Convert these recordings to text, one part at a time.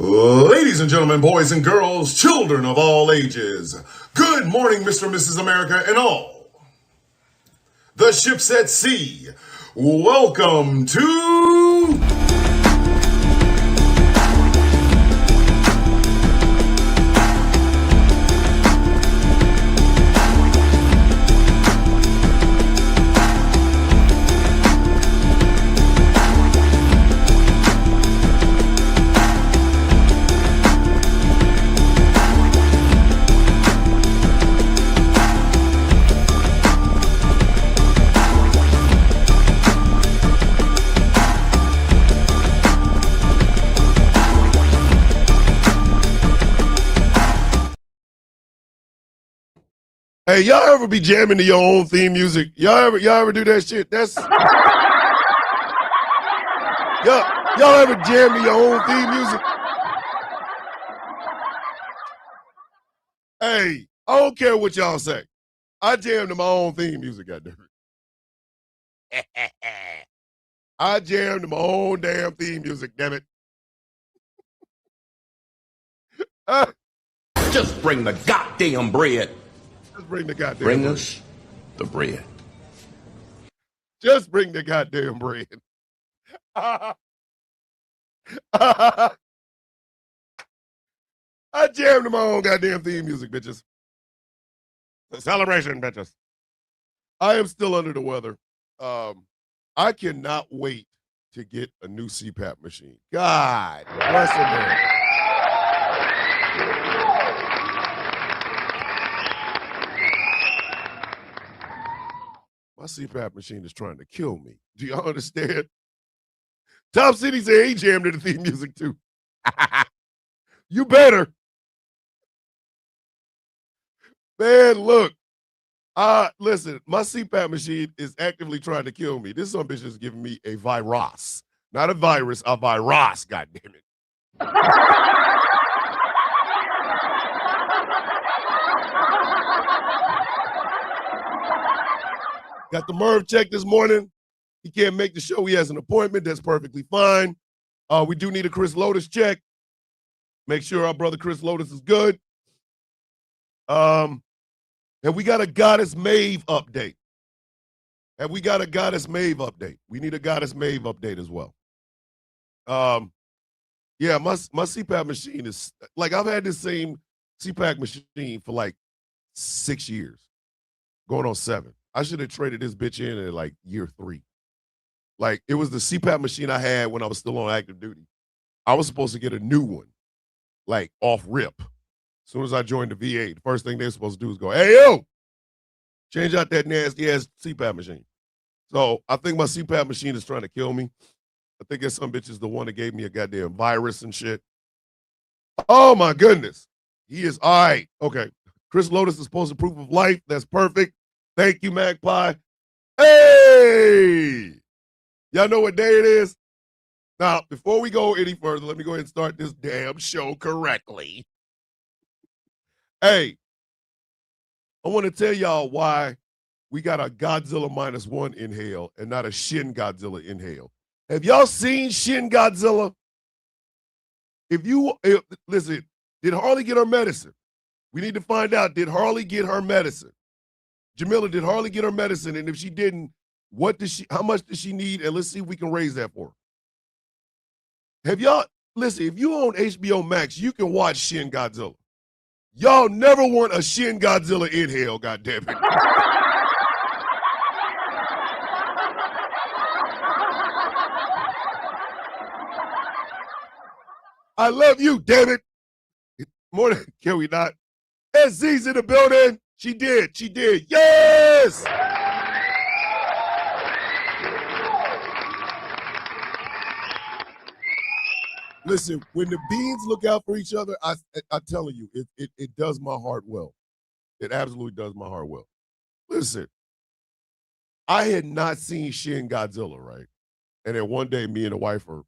Ladies and gentlemen, boys and girls, children of all ages, good morning, Mr. and Mrs. America, and all. The ship's at sea. Welcome to... Hey, y'all ever be jamming to your own theme music? Y'all ever do that shit? That's y'all ever jam to your own theme music? Hey, I don't care what y'all say. I jam to my own theme music, goddamn it. I jam to my own damn theme music, damn it. Just bring the goddamn bread. Just bring the goddamn Bring bread. us the bread. Just bring the goddamn bread. I jam to my own goddamn theme music, bitches. The celebration, bitches. I am still under the weather. I cannot wait to get a new CPAP machine. God bless America. My CPAP machine is trying to kill me. Do y'all understand? Top City said he jammed to the theme music too. You better. Man, look. Listen, my CPAP machine is actively trying to kill me. This son bitch is giving me a virus. Not a virus, a virus, goddammit. Got the Merv check this morning. He can't make the show. He has an appointment. That's perfectly fine. We do need a Chris Lotus check. Make sure our brother Chris Lotus is good. And we got a Goddess Maeve update. We need a Goddess Maeve update as well. Yeah, my CPAP machine is, like, I've had this same CPAP machine for like 6 years. Going on 7. I should have traded this bitch in at like year 3. Like, it was the CPAP machine I had when I was still on active duty. I was supposed to get a new one, like off rip. As soon as I joined the VA, the first thing they're supposed to do is go, hey, yo, change out that nasty ass CPAP machine. So I think my CPAP machine is trying to kill me. I think that some bitch is the one that gave me a goddamn virus and shit. Oh my goodness. He is all right. Okay. Chris Lotus is supposed to proof of life. That's perfect. Thank you, Magpie. Hey! Y'all know what day it is? Now, before we go any further, let me go ahead and start this damn show correctly. Hey, I want to tell y'all why we got a Godzilla -1 inhale and not a Shin Godzilla inhale. Have y'all seen Shin Godzilla? Listen, did Harley get her medicine? We need to find out, did Harley get her medicine? Jamila, did Harley get her medicine? And if she didn't, how much does she need? And let's see if we can raise that for her. Listen, if you own HBO Max, you can watch Shin Godzilla. Y'all never want a Shin Godzilla inhale, goddammit. I love you, damn it. More than, can we not? SZ's in the building. She did. Yes! Listen, when the beans look out for each other, I'm telling you, it does my heart well. It absolutely does my heart well. Listen, I had not seen Shin Godzilla, right? And then one day, me and the wife are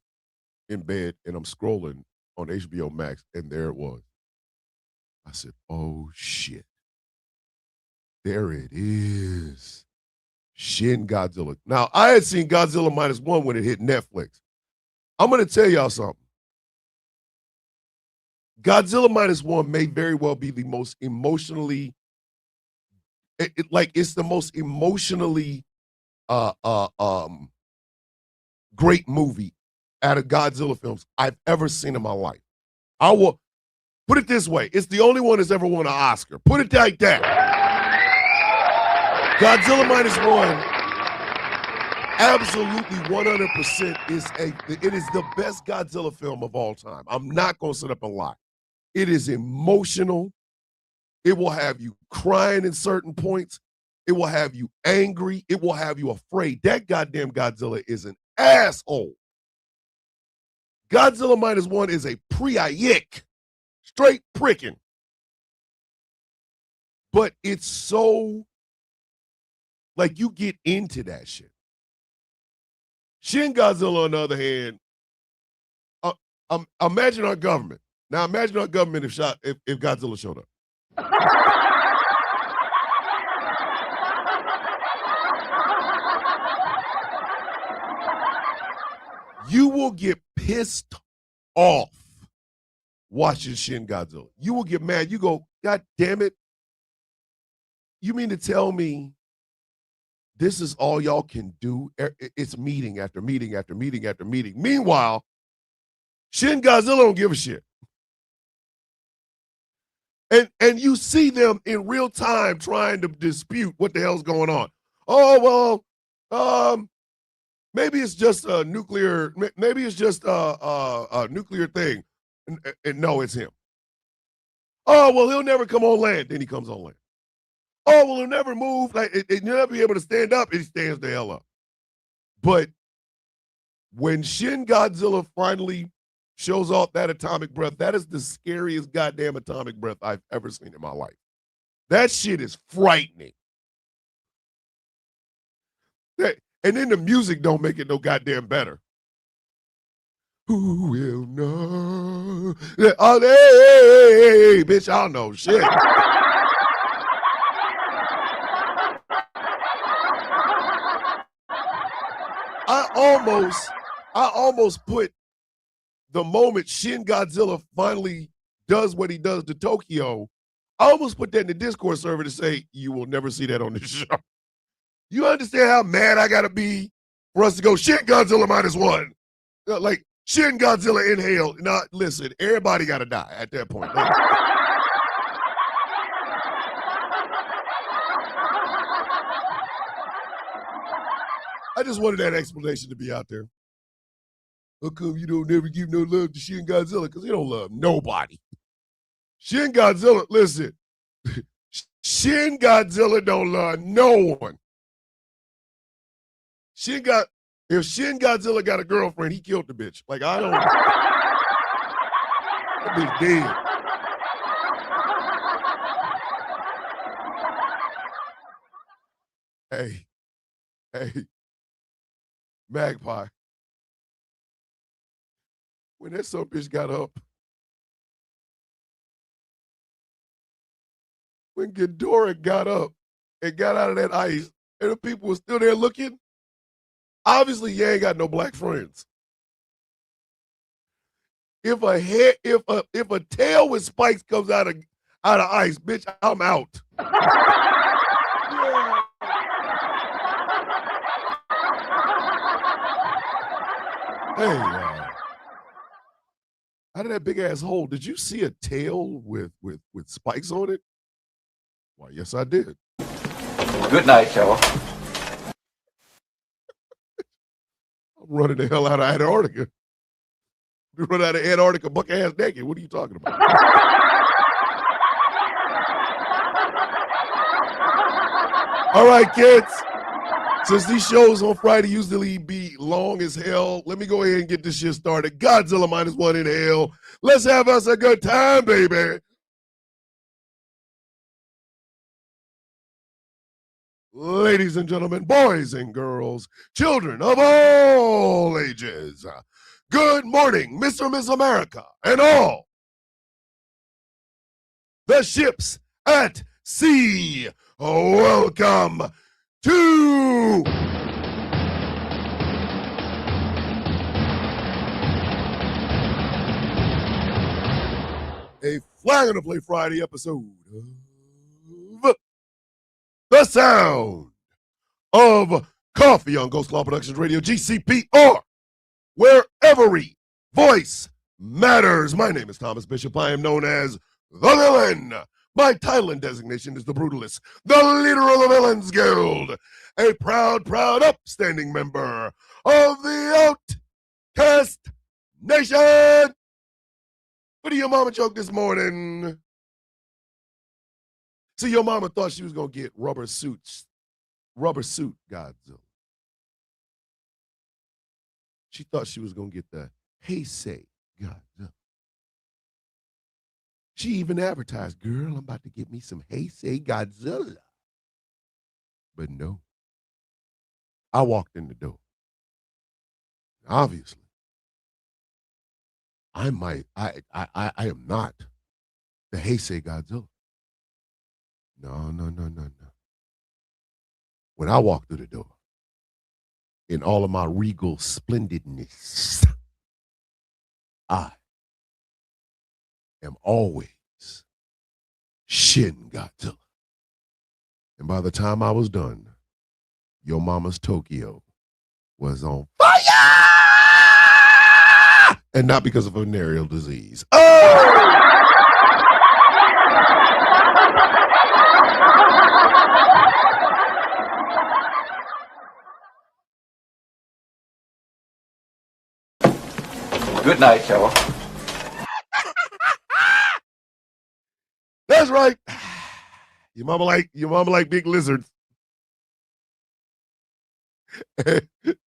in bed, and I'm scrolling on HBO Max, and there it was. I said, oh, shit. There it is. Shin Godzilla. Now, I had seen Godzilla -1 when it hit Netflix. I'm going to tell y'all something. Godzilla minus one may very well be the most emotionally, it's the most emotionally great movie out of Godzilla films I've ever seen in my life. I will put it this way: it's the only one that's ever won an Oscar. Put it like that. Godzilla minus one, absolutely 100% it is the best Godzilla film of all time. I'm not gonna sit up and lie. It is emotional. It will have you crying in certain points. It will have you angry. It will have you afraid. That goddamn Godzilla is an asshole. Godzilla minus one is a pre-yick. Straight pricking. But it's so, like, you get into that shit. Shin Godzilla, on the other hand, imagine our government. Now imagine our government if Godzilla showed up. You will get pissed off watching Shin Godzilla. You will get mad. You go, God damn it. You mean to tell me this is all y'all can do? It's meeting after meeting after meeting after meeting. Meanwhile, Shin Godzilla don't give a shit. And you see them in real time trying to dispute what the hell's going on. Oh, well, maybe it's just a nuclear, maybe it's just a nuclear thing. And no, it's him. Oh, well, he'll never come on land. Then he comes on land. Oh, well, he'll never move. Like, he'll never be able to stand up. He stands the hell up. But when Shin Godzilla finally shows off that atomic breath, that is the scariest goddamn atomic breath I've ever seen in my life. That shit is frightening. And then the music don't make it no goddamn better. Who will know? Oh, hey, bitch, I don't know shit. I almost put the moment Shin Godzilla finally does what he does to Tokyo, I almost put that in the Discord server to say, you will never see that on this show. You understand how mad I gotta be for us to go Shin Godzilla minus one? Like, Shin Godzilla inhale. Now, listen, everybody gotta die at that point. Like, I just wanted that explanation to be out there. How come you don't never give no love to Shin Godzilla? Because he don't love nobody. Shin Godzilla, listen. Shin Godzilla don't love no one. If Shin Godzilla got a girlfriend, he killed the bitch. Like, I don't. That bitch dead. Hey, Magpie. When that son bitch got up, when Ghidorah got up and got out of that ice, and the people were still there looking, obviously you ain't got no black friends. If a tail with spikes comes out of ice, bitch, I'm out. Hey, out of that big ass hole, did you see a tail with spikes on it? Why, yes, I did. Good night, y'all. I'm running the hell out of Antarctica. We run out of Antarctica buck ass naked. What are you talking about? All right, kids. Since these shows on Friday usually be long as hell, let me go ahead and get this shit started. Godzilla minus one in hell. Let's have us a good time, baby. Ladies and gentlemen, boys and girls, children of all ages, good morning, Mr. and Miss America, and all the ships at sea. Welcome to a Flag on the Play Friday episode of The Sound of Coffee on Ghost Law Productions Radio, GCPR, where every voice matters. My name is Thomas Bishop. I am known as the Villain. My title and designation is the Brutalist, the leader of the Villains Guild, a proud, upstanding member of the Outcast Nation. What did your mama joke this morning? See, your mama thought she was going to get rubber suit Godzilla. She thought she was going to get the Heisei Godzilla. She even advertised, girl, I'm about to get me some Heisei Godzilla. But no. I walked in the door. Obviously, I am not the Heisei Godzilla. No. When I walk through the door, in all of my regal splendidness, I am always Shin Godzilla. And by the time I was done, your mama's Tokyo was on fire! And not because of venereal disease. Oh! Good night, y'all. That's right. Your mama like big lizards.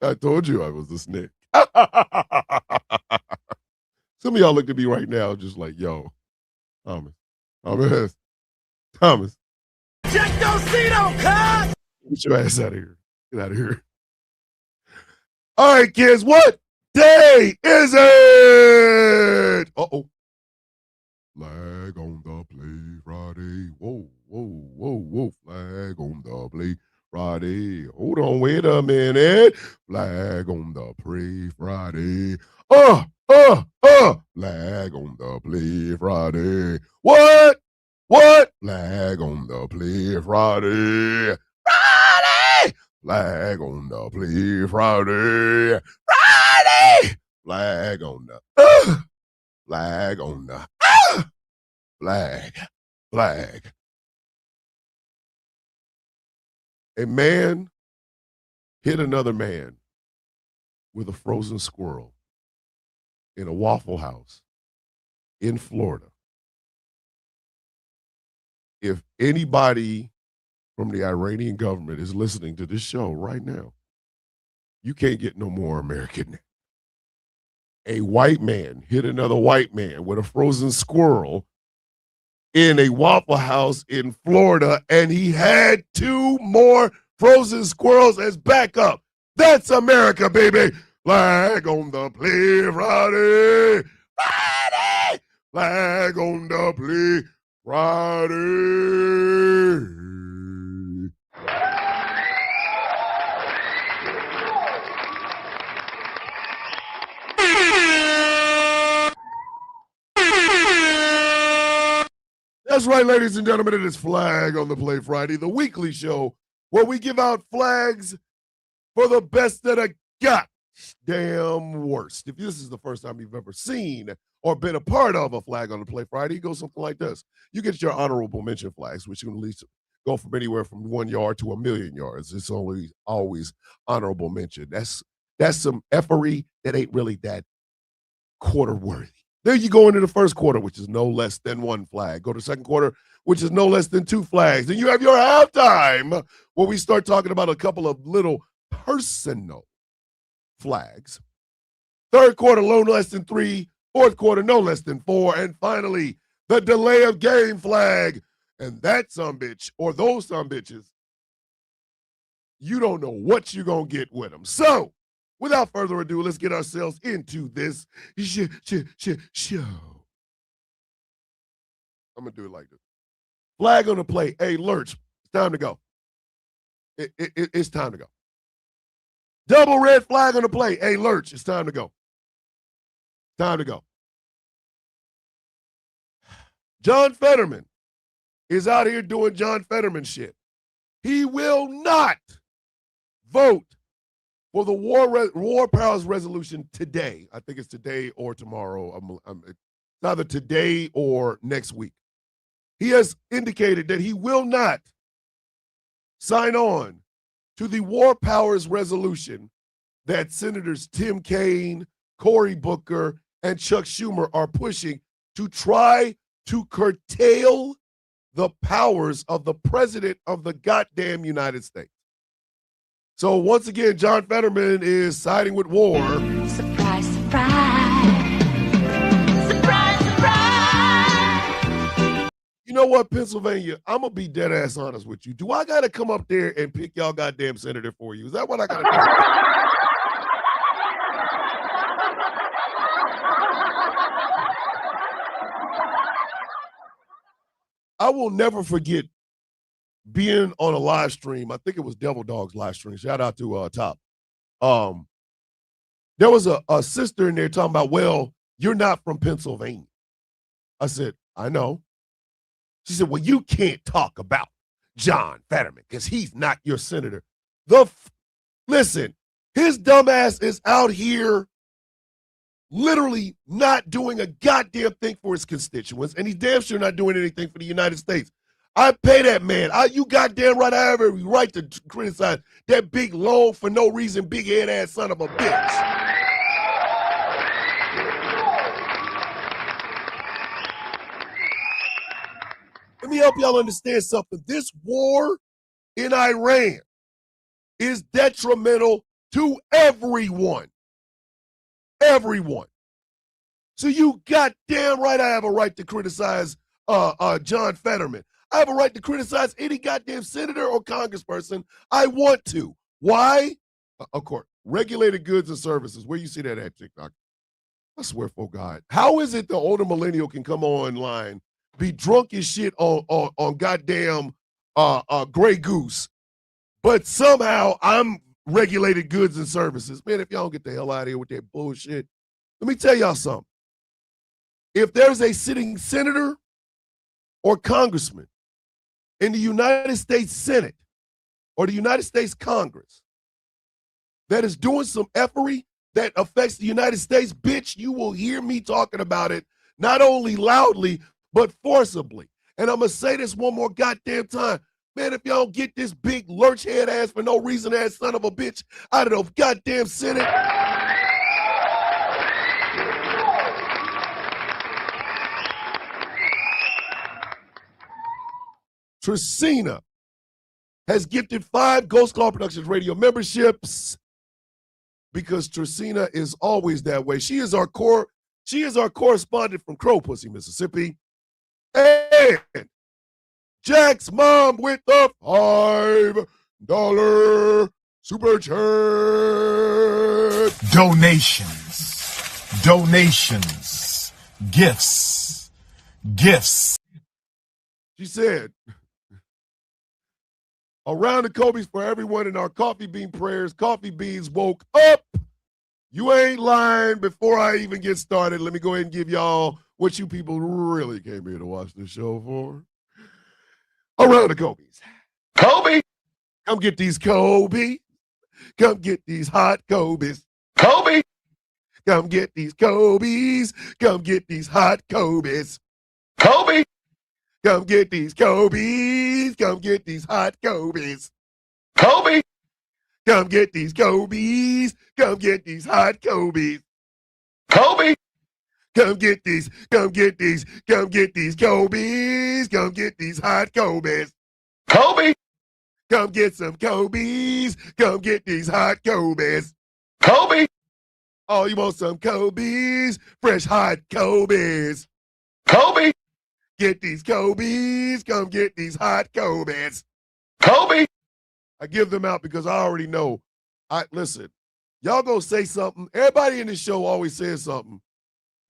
I told you I was a snake. Some of y'all look at me right now just like, yo, Thomas. Check those feet out, cuz! Get your ass out of here. Get out of here. All right, kids, what day is it? Uh-oh. Flag on the play Friday. Whoa. Flag on the play Friday. Hold on, wait a minute. Flag on the play Friday. Flag on the play Friday. What? Flag on the play Friday. Flag on the play Friday. Flag on the flag. A man hit another man with a frozen squirrel in a Waffle House in Florida. If anybody from the Iranian government is listening to this show right now, you can't get no more American. A white man hit another white man with a frozen squirrel in a Waffle House in Florida, and he had 2 more frozen squirrels as backup. That's America, baby. Flag on the play Friday. Flag on the play Friday. That's right, ladies and gentlemen, it is Flag on the Play Friday, the weekly show where we give out flags for the best that I got. Damn worst. If this is the first time you've ever seen or been a part of a Flag on the Play Friday, it goes something like this. You get your honorable mention flags, which can at least go from anywhere from 1 yard to 1,000,000 yards. It's always honorable mention. That's some effery that ain't really that quarter worthy. Then you go into the first quarter, which is no less than 1 flag. Go to second quarter, which is no less than 2 flags. Then you have your halftime, where we start talking about a couple of little personal flags. Third quarter, no less than 3. Fourth quarter, no less than 4. And finally, the delay of game flag. And that sumbitch, or those sumbitches, you don't know what you're going to get with them. So, without further ado, let's get ourselves into this show. I'm going to do it like this. Flag on the play. Hey, Lurch, it's time to go. It's time to go. Double red flag on the play. Hey, Lurch, it's time to go. Time to go. John Fetterman is out here doing John Fetterman shit. He will not vote for the war powers resolution today. I think it's today or tomorrow. It's either today or next week. He has indicated that he will not sign on to the war powers resolution that Senators Tim Kaine, Cory Booker, and Chuck Schumer are pushing to try to curtail the powers of the president of the goddamn United States. So once again, John Fetterman is siding with war. Surprise, surprise. Surprise, surprise. You know what, Pennsylvania? I'm going to be dead ass honest with you. Do I got to come up there and pick y'all goddamn senator for you? Is that what I got to do? I will never forget being on a live stream. I think it was Devil Dog's live stream. Shout out to Top. There was a sister in there talking about, well, you're not from Pennsylvania. I said, I know. She said, well, you can't talk about John Fetterman because he's not your senator. Listen, his dumbass is out here literally not doing a goddamn thing for his constituents, and he's damn sure not doing anything for the United States. I pay that man. You goddamn right, I have every right to criticize that big, long, for no reason, big head ass son of a bitch. Let me help y'all understand something. This war in Iran is detrimental to everyone. Everyone. So you goddamn right I have a right to criticize John Fetterman. I have a right to criticize any goddamn senator or congressperson I want to. Why? Of course, regulated goods and services. Where you see that at, TikTok? I swear for God. How is it the older millennial can come online, be drunk as shit on goddamn Grey Goose, but somehow I'm regulated goods and services? Man, if y'all don't get the hell out of here with that bullshit, let me tell y'all something. If there's a sitting senator or congressman in the United States Senate or the United States Congress that is doing some effery that affects the United States, bitch, you will hear me talking about it, not only loudly, but forcibly. And I'm going to say this one more goddamn time. Man, if y'all don't get this big lurch head ass for no reason ass son of a bitch out of the goddamn Senate. Tracina has gifted 5 Ghost Call Productions radio memberships because Tracina is always that way. She is our correspondent from Crow Pussy, Mississippi. And Jack's mom with the $5 super chat. Donations, gifts. She said, around the Kobe's for everyone in our coffee bean prayers. Coffee beans woke up. You ain't lying. Before I even get started, let me go ahead and give y'all what you people really came here to watch this show for. Around the Kobe's. Kobe! Come get these Kobe. Come get these hot Kobe's. Kobe! Come get these Kobe's. Come get these hot Kobe's. Kobe! Come get these Kobe's. Come get these hot Kobe's. Kobe! Come get these Kobe's. Come get these hot Kobe's. Kobe! Come get these Kobe's. Come get these hot Kobe's. Kobe! Come get some Kobe's. Come get these hot Kobe's. Kobe! Oh, you want some Kobe's? Fresh hot Kobe's. Kobe! Get these Kobe's. Come get these hot Kobe's. Kobe! I give them out because I already know. Listen, y'all gonna say something. Everybody in this show always says something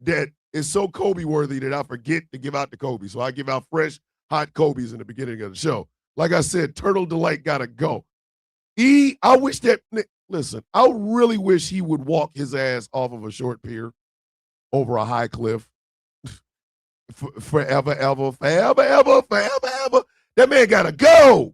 that is so Kobe worthy that I forget to give out the Kobe. So I give out fresh, hot Kobe's in the beginning of the show. Like I said, Turtle Delight gotta go. I wish that, listen, I really wish he would walk his ass off of a short pier over a high cliff. forever, ever, forever, ever, forever, ever. That man gotta go.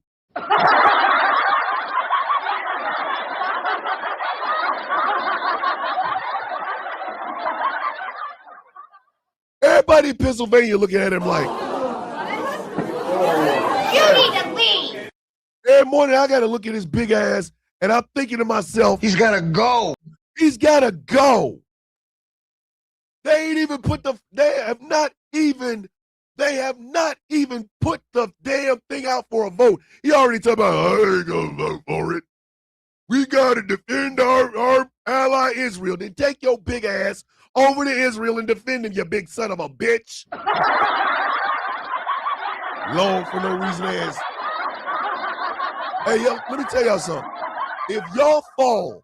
Everybody in Pennsylvania looking at him like, You need to leave. every morning I gotta look at his big ass, and I'm thinking to myself, He's gotta go. he's gotta go. They ain't even put they have not even put the damn thing out for a vote. He already talking about, I ain't gonna vote for it. We gotta defend our ally Israel. Then take your big ass over to Israel and defend him, you big son of a bitch. Long for no reason ass. Hey, yo, let me tell y'all something. If y'all fall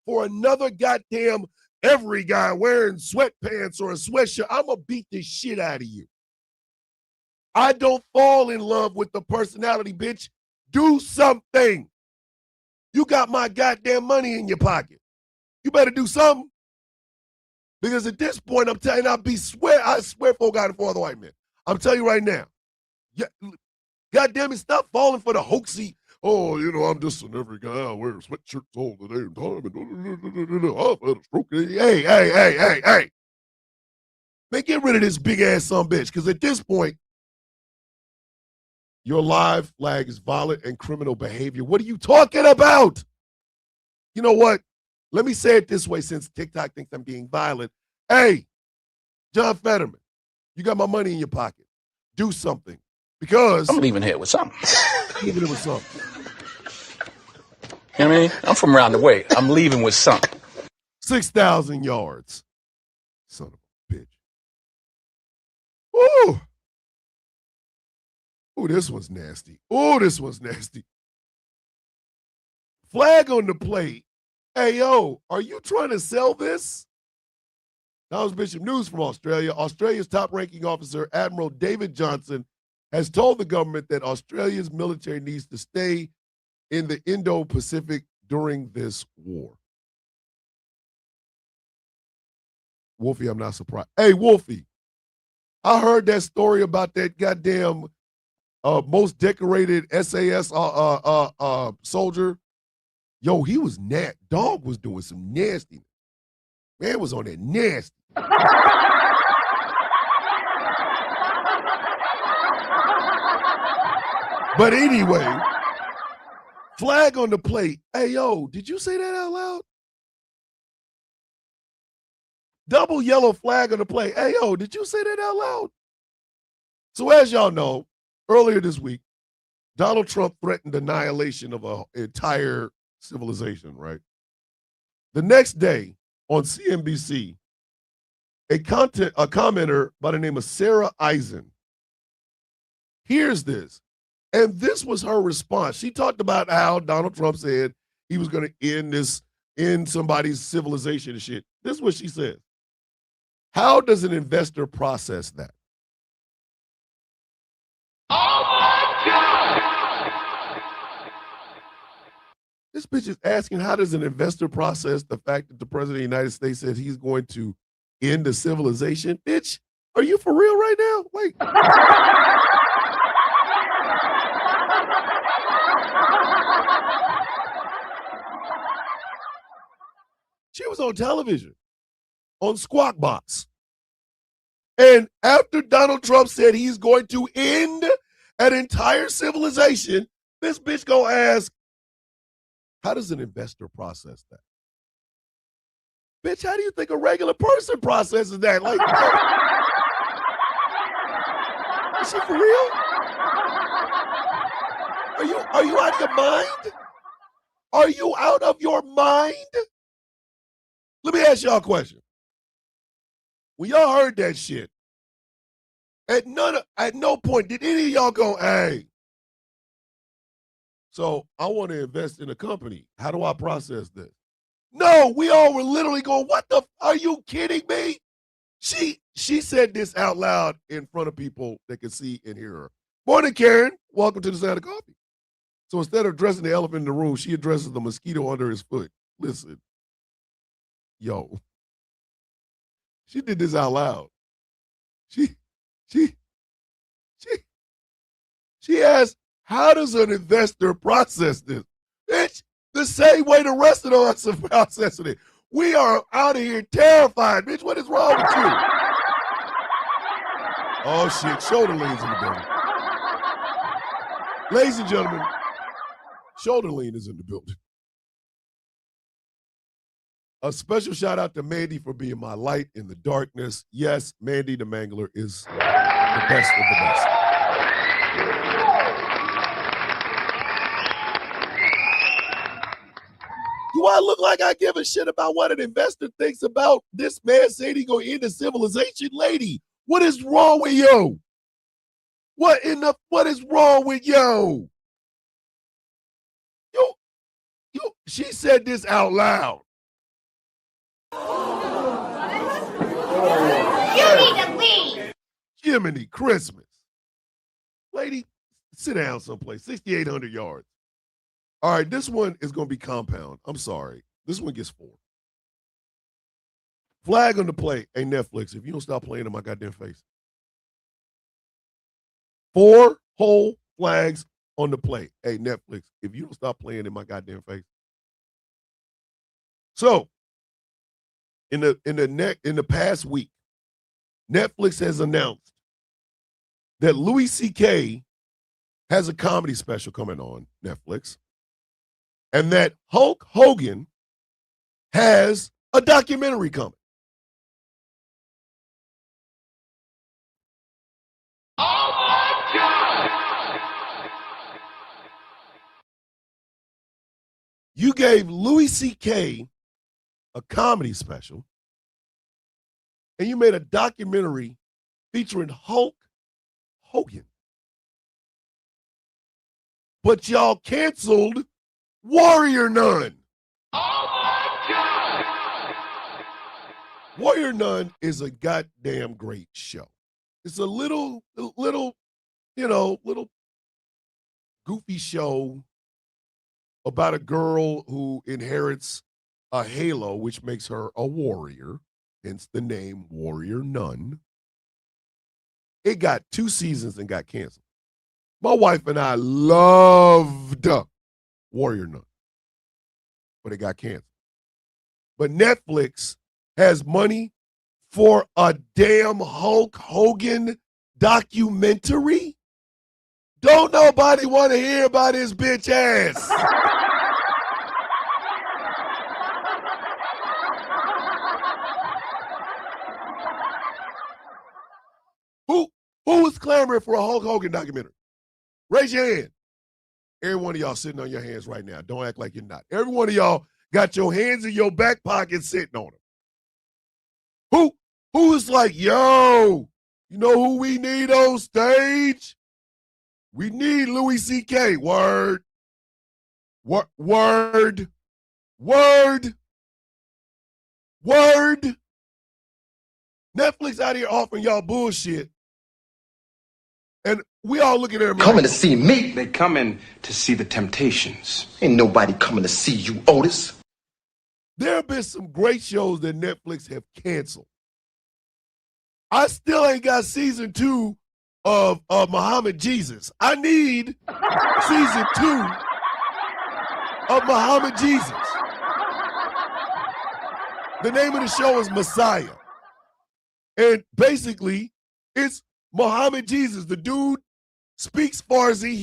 for another goddamn every guy wearing sweatpants or a sweatshirt, I'm gonna beat the shit out of you. I don't fall in love with the personality, bitch. Do something. You got my goddamn money in your pocket. You better do something. Because at this point, I'm telling you, I swear for God and for other white men. I'm telling you right now. Yeah, goddamn it, stop falling for the hoaxy. Oh, you know, I'm just an every guy. I wear sweatshirts all the damn time. And I've had a stroke. Hey. Man, get rid of this big ass son bitch. Because at this point, your live flag is violent and criminal behavior. What are you talking about? You know what? Let me say it this way, since TikTok thinks I'm being violent. Hey, John Fetterman, you got my money in your pocket. Do something. Because I'm leaving here with something. leaving it with something. You know what I mean? I'm from around the way. I'm leaving with something. 6,000 yards. Son of a bitch. Ooh. Ooh, this one's nasty. Ooh, this one's nasty. Flag on the plate. Hey, yo, are you trying to sell this? That was Bishop News from Australia. Australia's top-ranking officer, Admiral David Johnson, has told the government that Australia's military needs to stay in the Indo-Pacific during this war. Wolfie, I'm not surprised. Hey, Wolfie, I heard that story about that goddamn most decorated SAS soldier. Yo, he was dog was doing some nasty. Man was on that nasty. But anyway, flag on the plate. Hey, yo, did you say that out loud? Double yellow flag on the plate. Hey, yo, did you say that out loud? So as y'all know, earlier this week, Donald Trump threatened annihilation of an entire civilization, right? The next day on CNBC, a commenter by the name of Sarah Eisen hears this. And this was her response. She talked about how Donald Trump said he was going to end somebody's civilization and shit. This is what she says. How does an investor process that? Oh my God! This bitch is asking, how does an investor process the fact that the president of the United States says he's going to end the civilization? Bitch, are you for real right now? Like, she was on television, on Squawk Box. And after Donald Trump said he's going to end an entire civilization, this bitch gonna ask, how does an investor process that? Bitch, how do you think a regular person processes that? Like, is she for real? Are you out of your mind? Are you out of your mind? Let me ask y'all a question. When y'all heard that shit, at no point did any of y'all go, hey, so I want to invest in a company. How do I process this? No, we all were literally going, what the, are you kidding me? She said this out loud in front of people that could see and hear her. Morning, Karen. Welcome to the Sound of Coffee. So instead of addressing the elephant in the room, she addresses the mosquito under his foot. Listen, yo, she did this out loud. She She asked, how does an investor process this? Bitch, the same way the rest of us are processing it. We are out of here terrified, bitch. What is wrong with you? Oh, shit. Shoulder leans in the building. Ladies and gentlemen, shoulder lean is in the building. A special shout out to Mandy for being my light in the darkness. Yes, Mandy the Mangler is the best of the best. Do I look like I give a shit about what an investor thinks about this man saying he gonna end the civilization? Lady, what is wrong with you? What is wrong with you? She said this out loud. You need to leave. Jiminy Christmas. Lady, sit down someplace. 6,800 yards. All right, this one is going to be compound. I'm sorry. This one gets 4. Flag on the play. Hey, Netflix, if you don't stop playing in my goddamn face. 4 whole flags on the play. Hey, Netflix, if you don't stop playing in my goddamn face. So, in the past week, Netflix has announced that Louis C.K. has a comedy special coming on Netflix, and that Hulk Hogan has a documentary coming. Oh my God! You gave Louis C.K. a comedy special, and you made a documentary featuring Hulk Hogan. But y'all canceled Warrior Nun. Oh my God! Warrior Nun is a goddamn great show. It's a little goofy show about a girl who inherits a halo, which makes her a warrior, hence the name Warrior Nun. It got 2 seasons and got canceled. My wife and I loved Warrior Nun, but it got canceled. But Netflix has money for a damn Hulk Hogan documentary? Don't nobody want to hear about his bitch ass. Who was clamoring for a Hulk Hogan documentary? Raise your hand. Every one of y'all sitting on your hands right now. Don't act like you're not. Every one of y'all got your hands in your back pocket sitting on them. Who is like, yo, you know who we need on stage? We need Louis C.K. Word. Word. Netflix out here offering y'all bullshit. And we all looking at him Coming like, to see me. They coming to see the Temptations. Ain't nobody coming to see you, Otis. there have been some great shows that Netflix have canceled. I still ain't got season 2 of Muhammad Jesus. I need season 2 of Muhammad Jesus. The name of the show is Messiah. And basically, it's Muhammad Jesus. The dude speaks Farsi.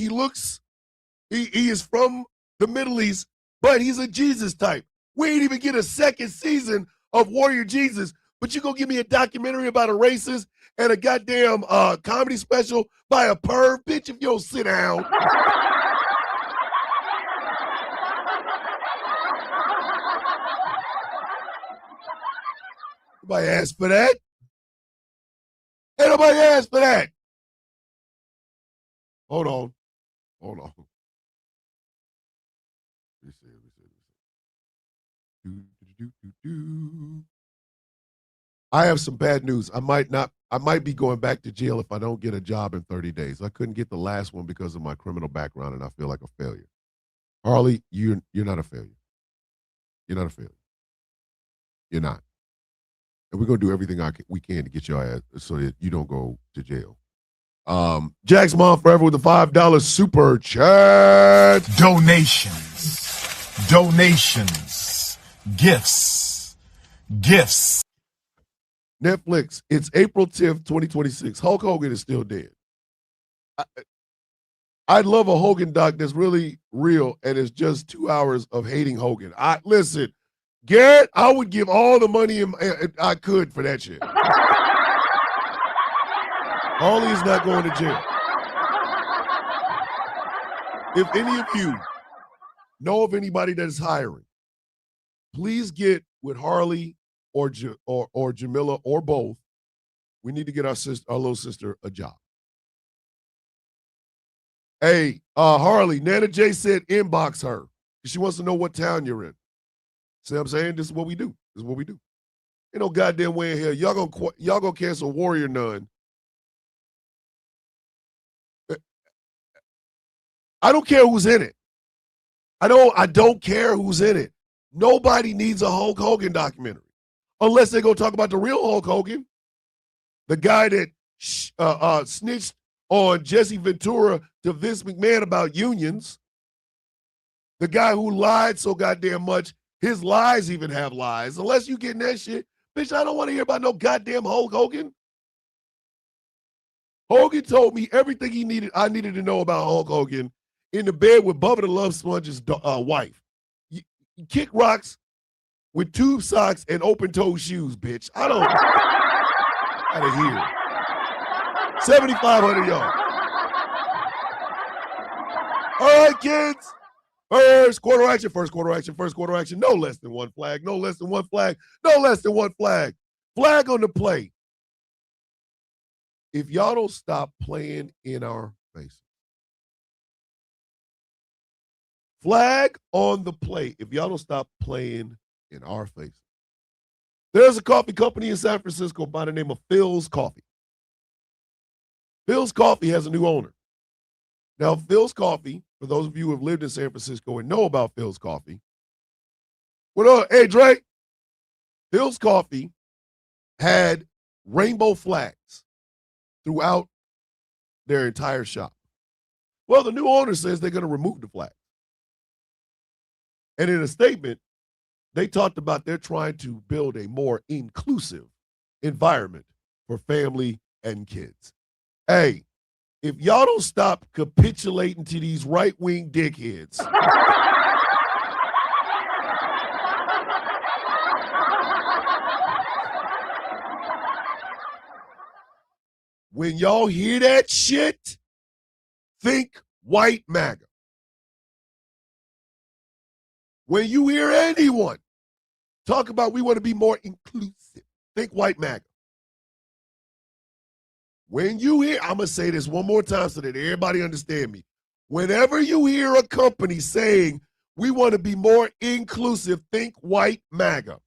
He is from the Middle East, but he's a Jesus type. We ain't even get a second season of Warrior Jesus, but you gonna give me a documentary about a racist and a goddamn comedy special by a perv? Bitch, if you don't sit down. Nobody asked for that. Ain't nobody asked for that. Hold on. Let me see. I have some bad news. I might be going back to jail if I don't get a job in 30 days. I couldn't get the last one because of my criminal background, and I feel like a failure. Harley, you're not a failure. You're not a failure. You're not. And we're going to do everything we can to get your ass so that you don't go to jail. Jack's mom forever with the $5 super chat. Donations, gifts. Netflix, it's April 10th, 2026. Hulk Hogan is still dead. I'd love a Hogan doc that's really real and it's just 2 hours of hating Hogan. Listen, Garrett, I would give all the money I could for that shit. Harley is not going to jail. If any of you know of anybody that is hiring, please get with Harley or Jamila or both. We need to get our little sister a job. Hey, Harley, Nana J said inbox her. She wants to know what town you're in. See what I'm saying? This is what we do. Ain't no goddamn way in here. Y'all gonna cancel Warrior Nun. I don't care who's in it. I don't care who's in it. Nobody needs a Hulk Hogan documentary. Unless they're gonna talk about the real Hulk Hogan. The guy that snitched on Jesse Ventura to Vince McMahon about unions. The guy who lied so goddamn much, his lies even have lies. Unless you getting that shit, bitch, I don't want to hear about no goddamn Hulk Hogan. Hogan told me everything I needed to know about Hulk Hogan in the bed with Bubba the Love Sponge's wife. You kick rocks with tube socks and open-toe shoes, bitch. I don't out of here. 7,500 yards. All right, kids. First quarter action. No less than one flag. Flag on the play. If y'all don't stop playing in our faces. Flag on the play. If y'all don't stop playing in our faces. There's a coffee company in San Francisco by the name of Phil's Coffee. Phil's Coffee has a new owner. Now, Phil's Coffee, for those of you who have lived in San Francisco and know about Phil's Coffee, what up? Hey, Dre. Phil's Coffee had rainbow flags throughout their entire shop. Well, the new owner says they're going to remove the flag. And in a statement, they talked about they're trying to build a more inclusive environment for family and kids. Hey, if y'all don't stop capitulating to these right-wing dickheads, when y'all hear that shit, think white MAGA. When you hear anyone talk about we want to be more inclusive, think white MAGA. When you hear, I'm going to say this one more time so that everybody understand me. Whenever you hear a company saying we want to be more inclusive, think white MAGA.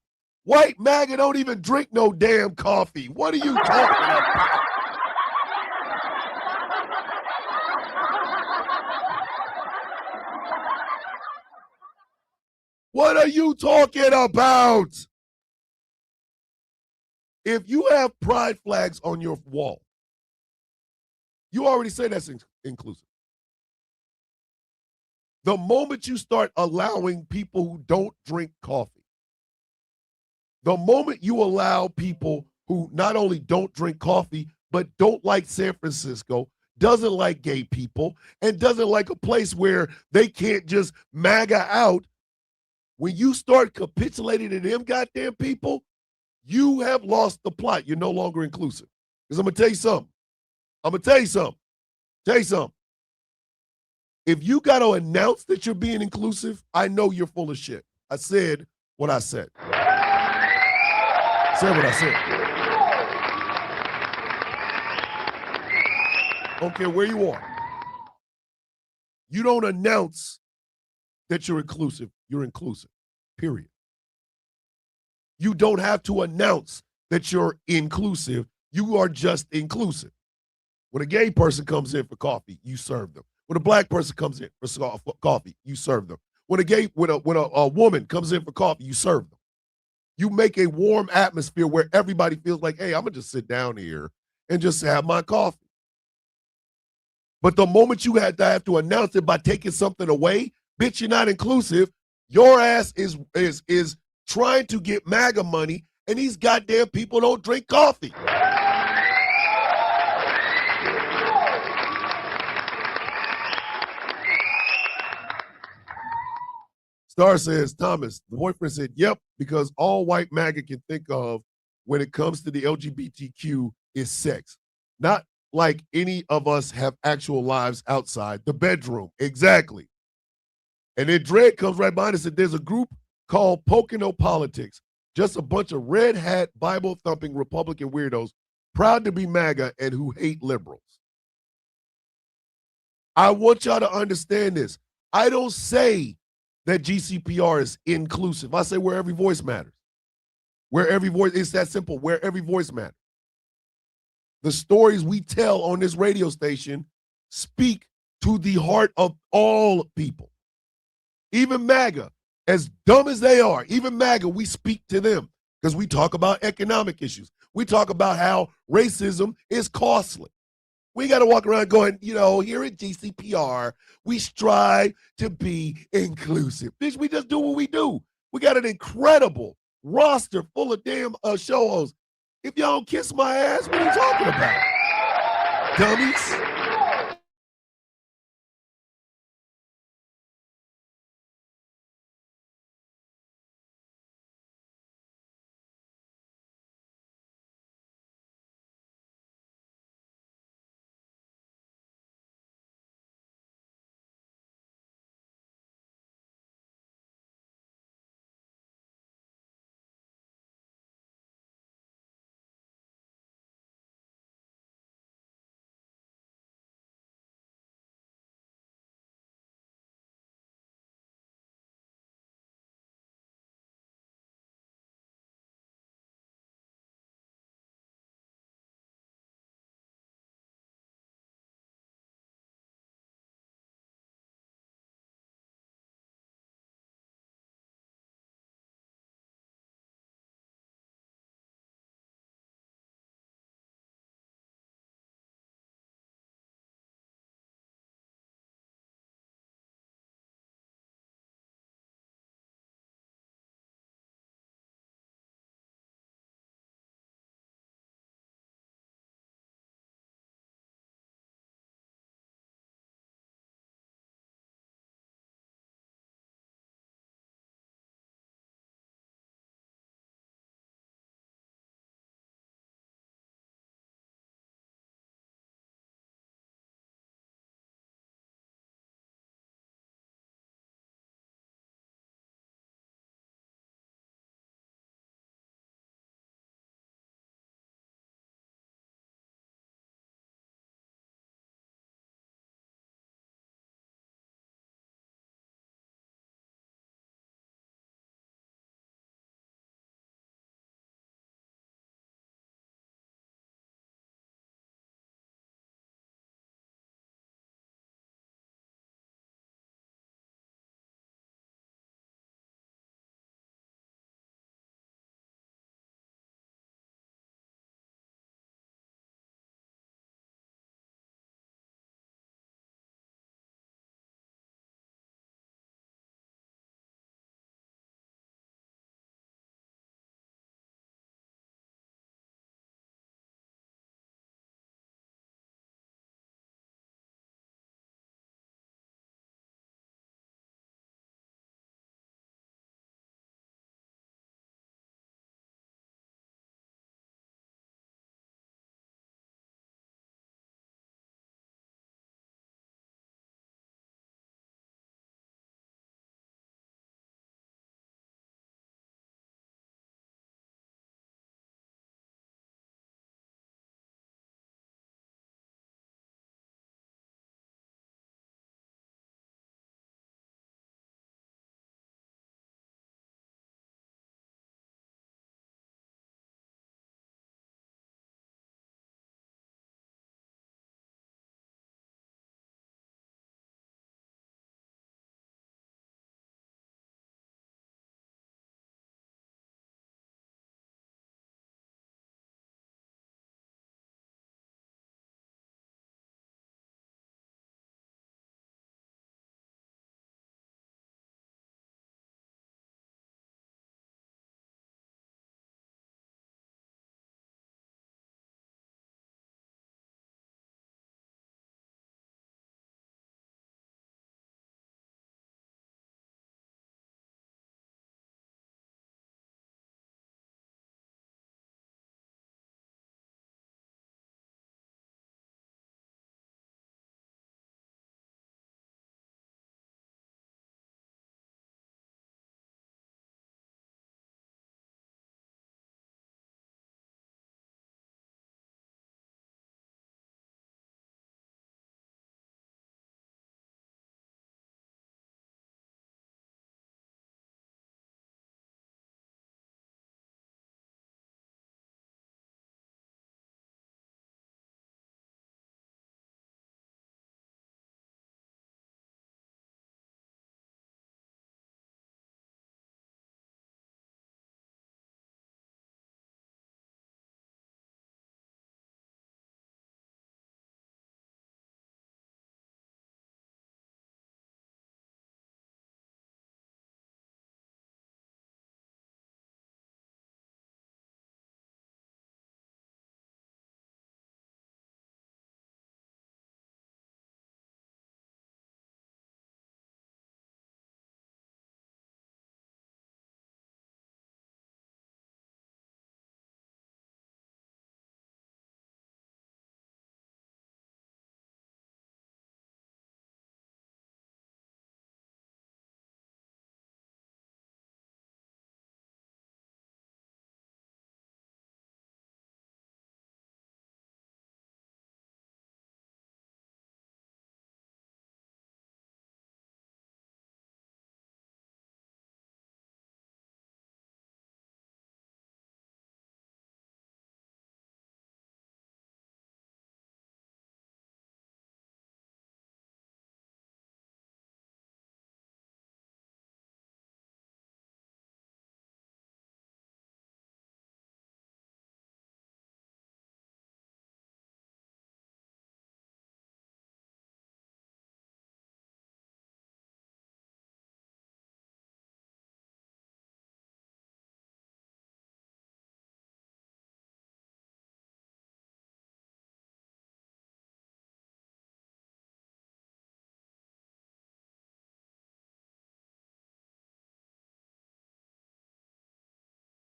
White MAGA don't even drink no damn coffee. What are you talking about? What are you talking about? If you have pride flags on your wall, you already say that's inclusive. The moment you start allowing people who don't drink coffee, the moment you allow people who not only don't drink coffee, but don't like San Francisco, doesn't like gay people, and doesn't like a place where they can't just MAGA out, when you start capitulating to them goddamn people, you have lost the plot. You're no longer inclusive. Because I'm going to tell you something. If you got to announce that you're being inclusive, I know you're full of shit. I said what I said. Don't care where you are. You don't announce that you're inclusive. You're inclusive, period. You don't have to announce that you're inclusive. You are just inclusive. When a gay person comes in for coffee, you serve them. When a black person comes in for coffee, you serve them. When a woman comes in for coffee, you serve them. You make a warm atmosphere where everybody feels like, hey, I'm going to just sit down here and just have my coffee. But the moment you have to announce it by taking something away, bitch, you're not inclusive. Your ass is trying to get MAGA money, and these goddamn people don't drink coffee. Star says, Thomas, the boyfriend said, yep, because all white MAGA can think of when it comes to the LGBTQ is sex. Not like any of us have actual lives outside the bedroom. Exactly. And then Dredd comes right behind and said, there's a group called Pocono Politics, just a bunch of red hat, Bible thumping Republican weirdos, proud to be MAGA and who hate liberals. I want y'all to understand this. I don't say that GCPR is inclusive. I say where every voice matters. Where every voice, it's that simple, where every voice matters. The stories we tell on this radio station speak to the heart of all people. Even MAGA, as dumb as they are, even MAGA, we speak to them because we talk about economic issues. We talk about how racism is costly. We got to walk around going, here at GCPR, we strive to be inclusive. Bitch, we just do what we do. We got an incredible roster full of damn show hosts. If y'all don't kiss my ass, what are you talking about? Dummies.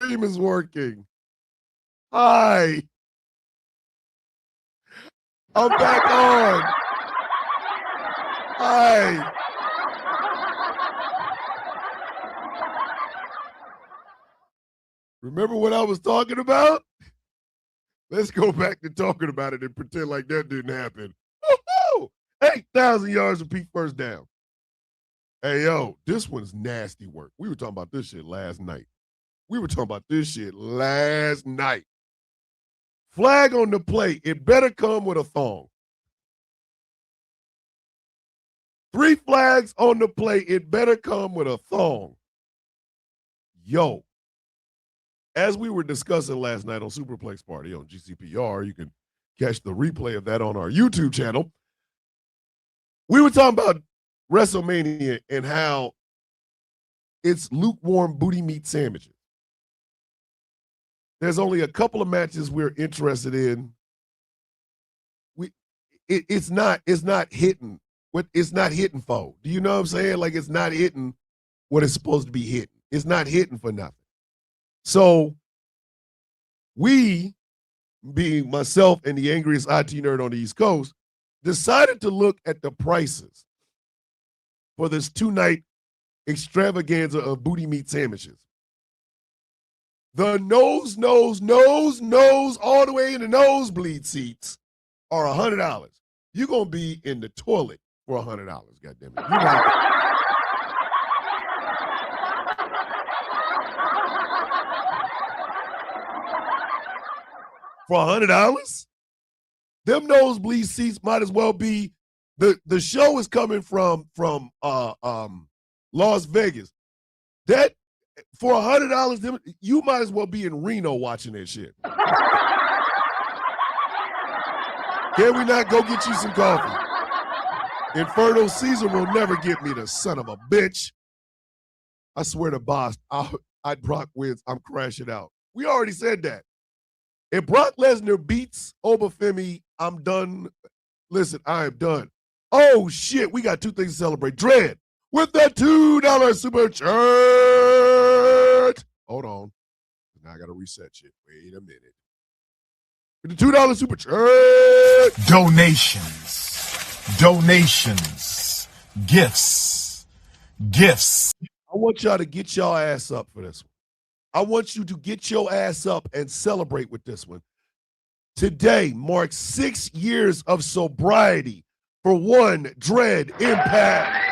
stream is working. Hi. I'm back on. Hi. Remember what I was talking about? Let's go back to talking about it and pretend like that didn't happen. Woo-hoo! 8,000 yards of peak first down. Hey, yo, this one's nasty work. We were talking about this shit last night. Flag on the play. It better come with a thong. 3 flags on the play. It better come with a thong. Yo, as we were discussing last night on Superplex Party on GCPR, you can catch the replay of that on our YouTube channel. We were talking about Wrestlemania and how it's lukewarm booty meat sandwiches. There's only a couple of matches we're interested in. It's not hitting. It's not hitting for. Do you know what I'm saying? Like, it's not hitting what it's supposed to be hitting. It's not hitting for nothing. So we, being myself and the angriest IT nerd on the East Coast, decided to look at the prices for this 2-night extravaganza of booty meat sandwiches. The nose, all the way in the nosebleed seats are $100. You're going to be in the toilet for $100, goddammit. You're not. For $100? Them nosebleed seats might as well be the show is coming from Las Vegas. That for $100, you might as well be in Reno watching that shit. Can we not go get you some coffee? Inferno Caesar will never get me, the son of a bitch. I swear to boss, Brock wins, I'm crashing out. We already said that. If Brock Lesnar beats Obafemi, I'm done. Listen, I am done. Oh, shit, we got 2 things to celebrate. Dread with the $2 super chat. Hold on. Now I got to reset shit. Wait a minute. With the $2 super chat. Donations. Gifts. I want y'all to get y'all ass up for this one. I want you to get your ass up and celebrate with this one. Today marks 6 years of sobriety for one Dread Impact.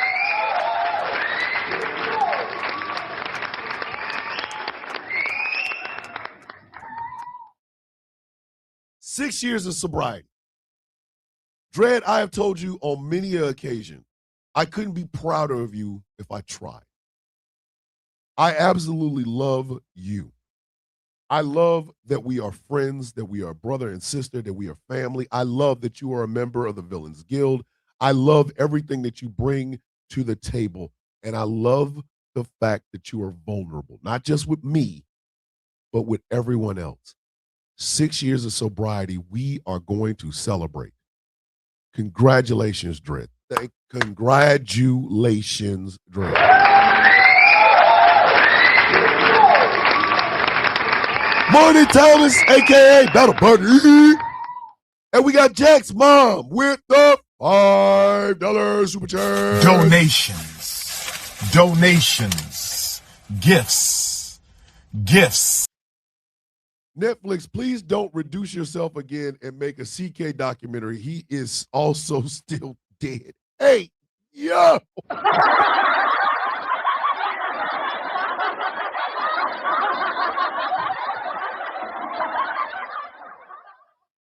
Six years of sobriety. Dread, I have told you on many occasions, I couldn't be prouder of you if I tried. I absolutely love you. I love that we are friends, that we are brother and sister, that we are family. I love that you are a member of the Villains Guild. I love everything that you bring to the table. And I love the fact that you are vulnerable, not just with me, but with everyone else. 6 years of sobriety, we are going to celebrate. Congratulations, Dread. Congratulations, Dread. Morning, Thomas, a.k.a. Battle Buddy. And we got Jack's mom with the $5 super chat. Donations. Gifts. Netflix, please don't reduce yourself again and make a CK documentary. He is also still dead. Hey, yo.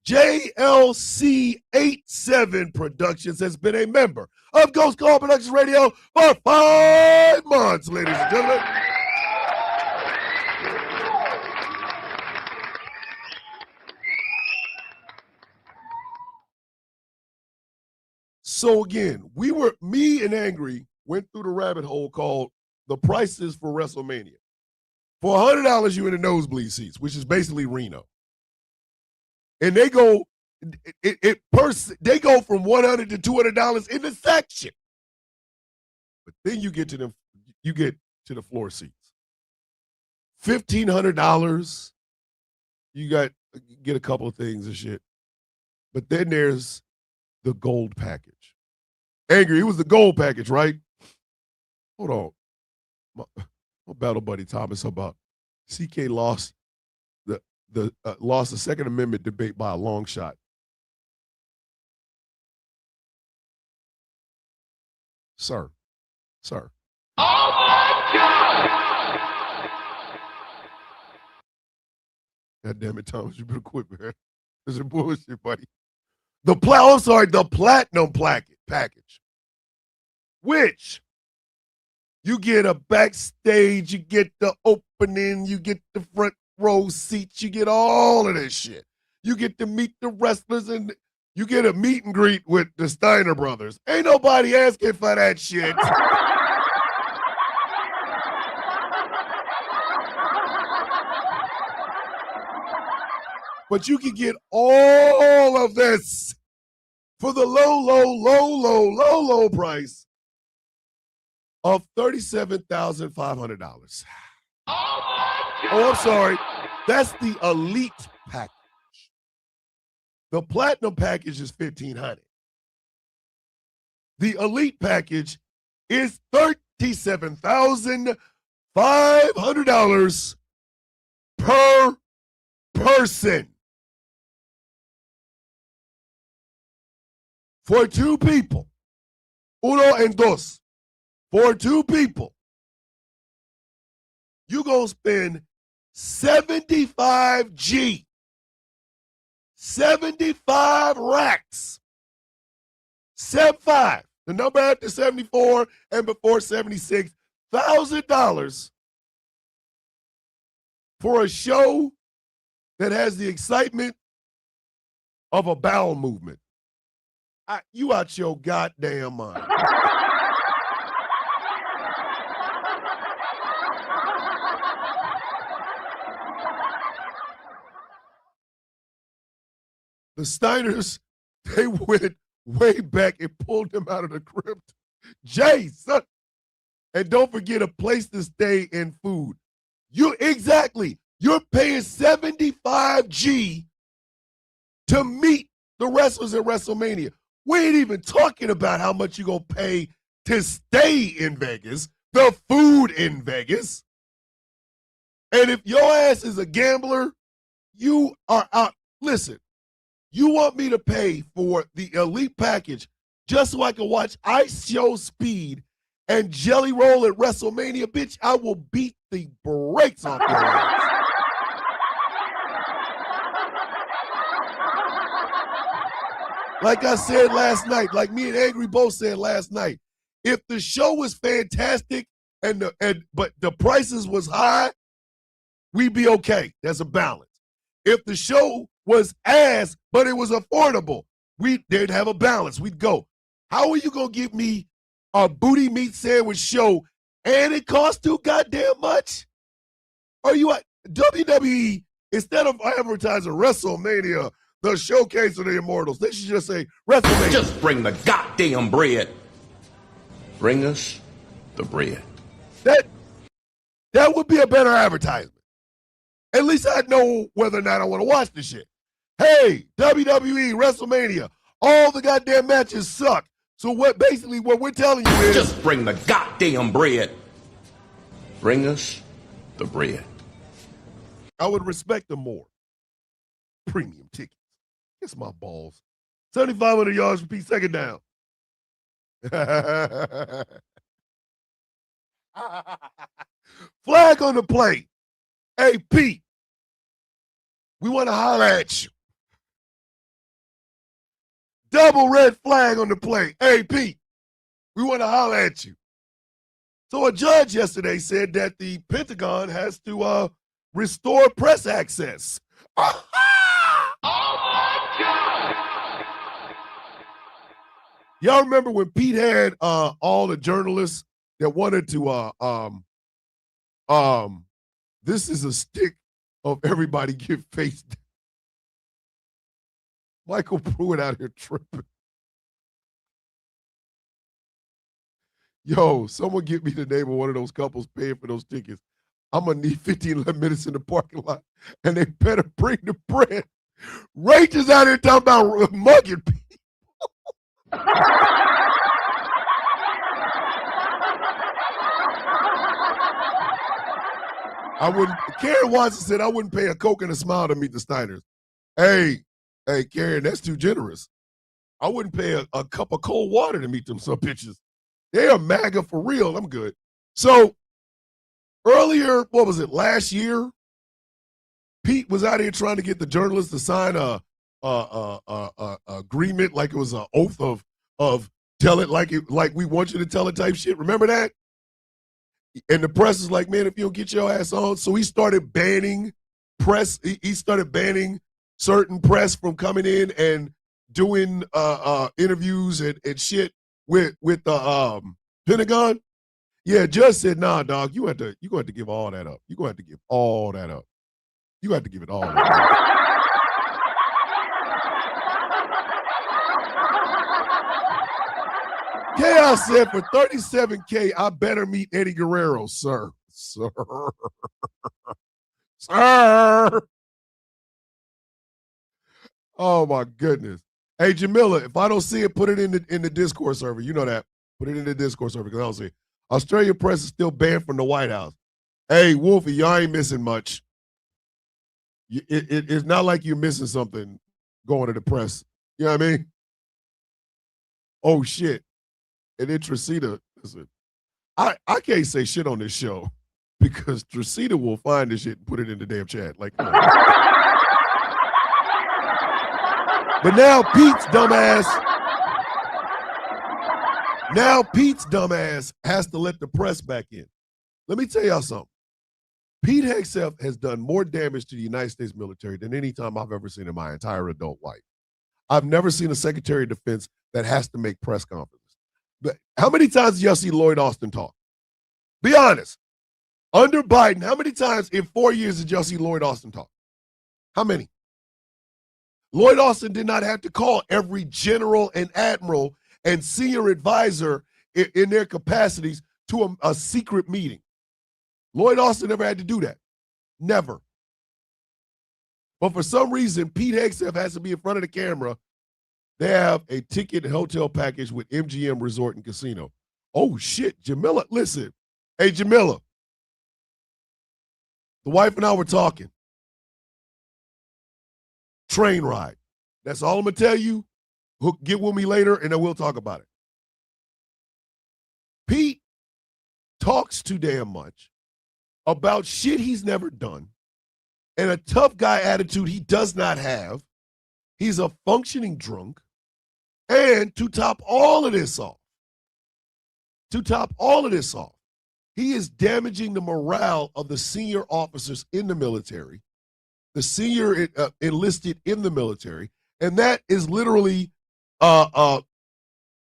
JLC87 Productions has been a member of Ghost Call Productions Radio for 5 months, ladies and gentlemen. So again, me and Angry went through the rabbit hole called the prices for Wrestlemania. For $100, you're in the nosebleed seats, which is basically Reno. And they go, they go from $100 to $200 in the section. But then you get to the floor seats. $1,500. You get a couple of things and shit. But then there's the gold package. Angry, it was the gold package, right? Hold on. My battle buddy Thomas about CK lost the Second Amendment debate by a long shot. Sir. Oh my God! God damn it, Thomas, you better quit, man. This is bullshit, buddy. The platinum package, which you get a backstage, you get the opening, you get the front row seats, you get all of this shit. You get to meet the wrestlers and you get a meet and greet with the Steiner brothers. Ain't nobody asking for that shit. But you can get all of this for the low price of $37,500. Oh, I'm sorry. That's the elite package. The platinum package is $1,500. The elite package is $37,500 per person. For two people. Uno and dos. For two people. You gonna spend 75 G. 75 racks. 75. The number after 74 and before 76. $1,000 for a show that has the excitement of a bowel movement. You out your goddamn mind. The Steiners, they went way back and pulled him out of the crypt. Jay, son. And don't forget a place to stay and food. You're paying 75 G to meet the wrestlers at Wrestlemania. We ain't even talking about how much you're going to pay to stay in Vegas, the food in Vegas. And if your ass is a gambler, you are out. Listen, you want me to pay for the elite package just so I can watch Ice Show Speed and Jelly Roll at WrestleMania? Bitch, I will beat the brakes off your ass. Like I said last night, like me and Angry both said last night, if the show was fantastic but the prices was high, we'd be okay. There's a balance. If the show was ass, but it was affordable, they'd have a balance. We'd go. How are you gonna give me a booty meat sandwich show and it costs too goddamn much? Are you at WWE, instead of advertising WrestleMania, the showcase of the immortals, they should just say WrestleMania. Just bring the goddamn bread. Bring us the bread. That would be a better advertisement. At least I'd know whether or not I want to watch this shit. Hey, WWE, WrestleMania, all the goddamn matches suck. So what we're telling you is, just bring the goddamn bread. Bring us the bread. I would respect them more. Premium tickets. Kiss my balls. 7,500 yards for Pete, second down. Flag on the play. Hey, Pete, we want to holler at you. Double red flag on the play. Hey, Pete, we want to holler at you. So a judge yesterday said that the Pentagon has to restore press access. Oh my God! Y'all remember when Pete had all the journalists that wanted to this is a stick of everybody get faced. Michael Pruitt out here tripping. Yo, someone get me the name of one of those couples paying for those tickets. I'm going to need 15 minutes in the parking lot, and they better bring the bread. Rach is out here talking about mugging people. Karen Watson said, I wouldn't pay a Coke and a smile to meet the Steiners. Hey, Karen, that's too generous. I wouldn't pay a cup of cold water to meet them some bitches. They are MAGA for real. I'm good. So earlier, what was it, last year, Pete was out here trying to get the journalists to sign a agreement like it was an oath of tell it like we want you to tell it type shit. Remember that? And the press is like, man, if you don't get your ass on. So he started banning press. He started banning certain press from coming in and doing interviews and shit with the Pentagon. Yeah, Judge said, nah, dog, you going to have to give all that up. You're going to have to give all that up. You have to give it all up. Chaos said, for $37K, I better meet Eddie Guerrero, sir. Sir. Sir. Oh, my goodness. Hey, Jamila, if I don't see it, put it in the Discord server. You know that. Put it in the Discord server because I don't see it. Australian press is still banned from the White House. Hey, Wolfie, y'all ain't missing much. It's not like you're missing something going to the press. You know what I mean? Oh, shit. And then Tracita, listen, I can't say shit on this show because Tracita will find this shit and put it in the damn chat. Like, but now Pete's dumbass has to let the press back in. Let me tell y'all something. Pete Hegseth has done more damage to the United States military than any time I've ever seen in my entire adult life. I've never seen a Secretary of Defense that has to make press conferences. But how many times did y'all see Lloyd Austin talk? Be honest. Under Biden, how many times in 4 years did y'all see Lloyd Austin talk? How many? Lloyd Austin did not have to call every general and admiral and senior advisor in their capacities to a secret meeting. Lloyd Austin never had to do that. Never. But for some reason, Pete Hegseth has to be in front of the camera. They have a ticket and hotel package with MGM Resort and Casino. Oh, shit. Jamila, listen. Hey, Jamila. The wife and I were talking. Train ride. That's all I'm going to tell you. Get with me later, and then we'll talk about it. Pete talks too damn much about shit he's never done and a tough guy attitude he does not have. He's a functioning drunk. And to top all of this off, he is damaging the morale of the senior officers in the military, the senior enlisted in the military, and that is literally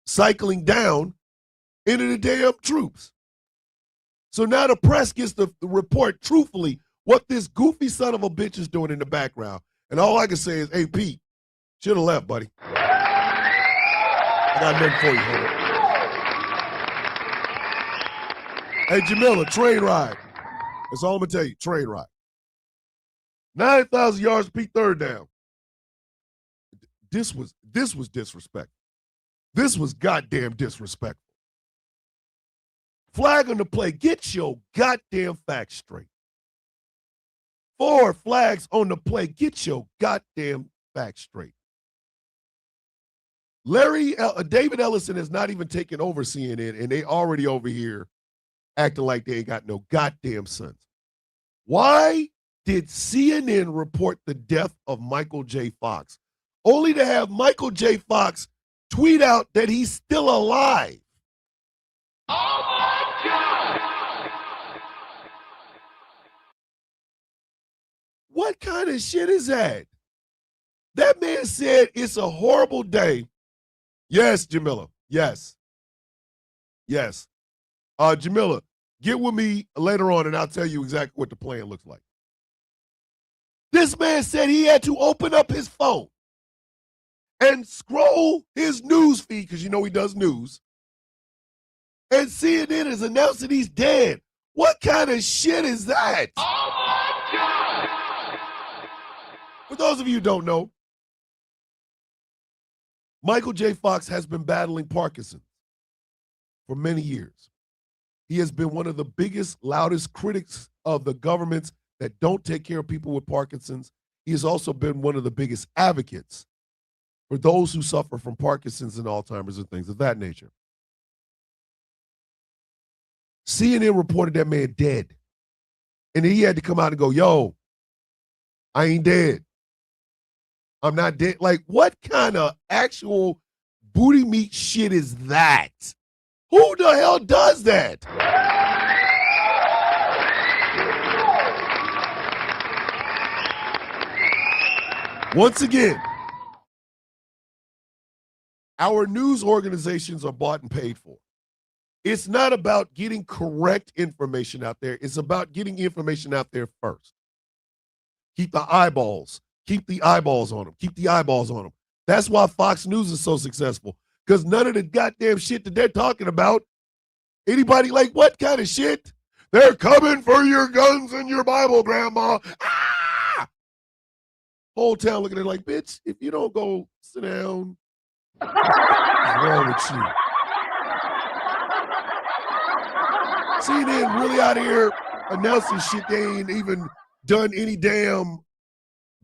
cycling down into the damn troops. So now the press gets to report truthfully what this goofy son of a bitch is doing in the background. And all I can say is, hey, Pete, should have left, buddy. I got nothing for you, homie. Hey, Jamila, train ride. That's all I'm going to tell you, train ride. 9,000 yards, Pete, third down. This was disrespectful. This was goddamn disrespectful. Flag on the play. Get your goddamn facts straight. 4 flags on the play. Get your goddamn facts straight. David Ellison has not even taken over CNN, and they already over here acting like they ain't got no goddamn sense. Why did CNN report the death of Michael J. Fox, only to have Michael J. Fox tweet out that he's still alive? Oh my God! What kind of shit is that? That man said it's a horrible day. Yes, Jamila. Yes. Yes. Jamila, get with me later on and I'll tell you exactly what the plan looks like. This man said he had to open up his phone and scroll his news feed, because you know he does news, and CNN is announcing he's dead. What kind of shit is that? Oh my God! For those of you who don't know, Michael J. Fox has been battling Parkinson's for many years. He has been one of the biggest, loudest critics of the governments that don't take care of people with Parkinson's. He has also been one of the biggest advocates for those who suffer from Parkinson's and Alzheimer's and things of that nature. CNN reported that man dead. And then he had to come out and go, yo, I ain't dead. I'm not dead. Like, what kind of actual booty meat shit is that? Who the hell does that? Once again, our news organizations are bought and paid for. It's not about getting correct information out there. It's about getting information out there first. Keep the eyeballs. Keep the eyeballs on them. Keep the eyeballs on them. That's why Fox News is so successful. Because none of the goddamn shit that they're talking about, anybody like, what kind of shit? They're coming for your guns and your Bible, Grandma. Ah! Whole town looking at it like, bitch, if you don't go sit down, what's wrong with you? CNN really out here announcing shit they ain't even done any damn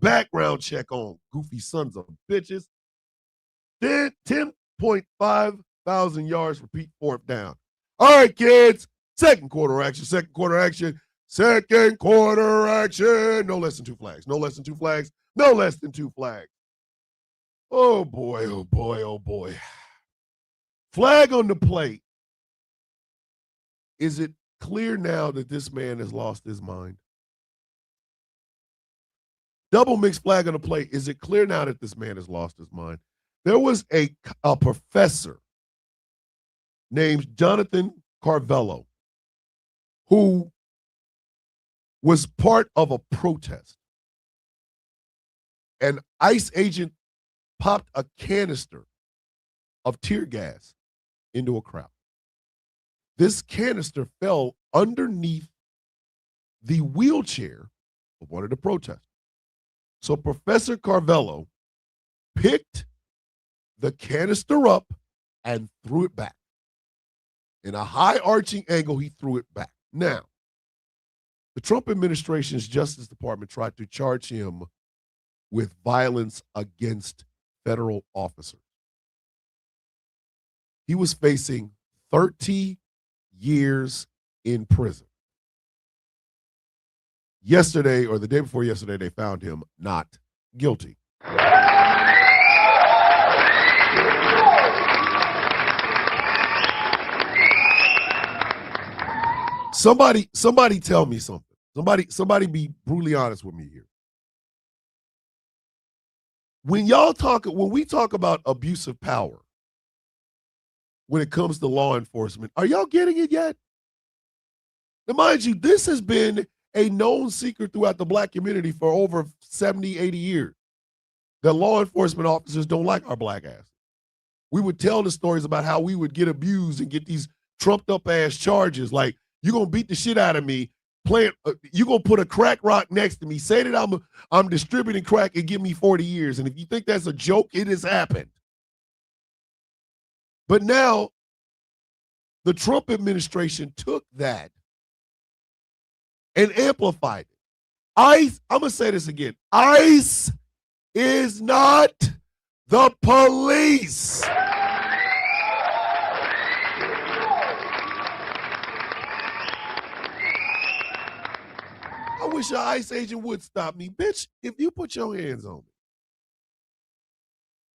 background check on. Goofy sons of bitches. Then 10.5 thousand yards, repeat, fourth down. All right, kids. Second quarter action. No less than two flags. No less than two flags. Oh boy. Flag on the plate. Is it clear now that this man has lost his mind? Double mixed flag on the plate. Is it clear now that this man has lost his mind? There was a professor named Jonathan Carvello who was part of a protest. An ICE agent popped a canister of tear gas into a crowd. This canister fell underneath the wheelchair of one of the protesters. So Professor Carvello picked the canister up and threw it back. In a high arching angle, he threw it back. Now, the Trump administration's Justice Department tried to charge him with violence against federal officers. He was facing 30 years in prison. Yesterday, or the day before yesterday, they found him not guilty. Somebody tell me something. Somebody be brutally honest with me here. When we talk about abuse of power, when it comes to law enforcement, are y'all getting it yet? Now, mind you, this has been a known secret throughout the black community for over 70, 80 years, that law enforcement officers don't like our black ass. We would tell the stories about how we would get abused and get these trumped up ass charges like, you're going to beat the shit out of me, you're going to put a crack rock next to me, say that I'm distributing crack and give me 40 years. And if you think that's a joke, it has happened. But now, the Trump administration took that and amplified it. ICE, I'm going to say this again. ICE is not the police. I wish an ICE agent would stop me. Bitch, if you put your hands on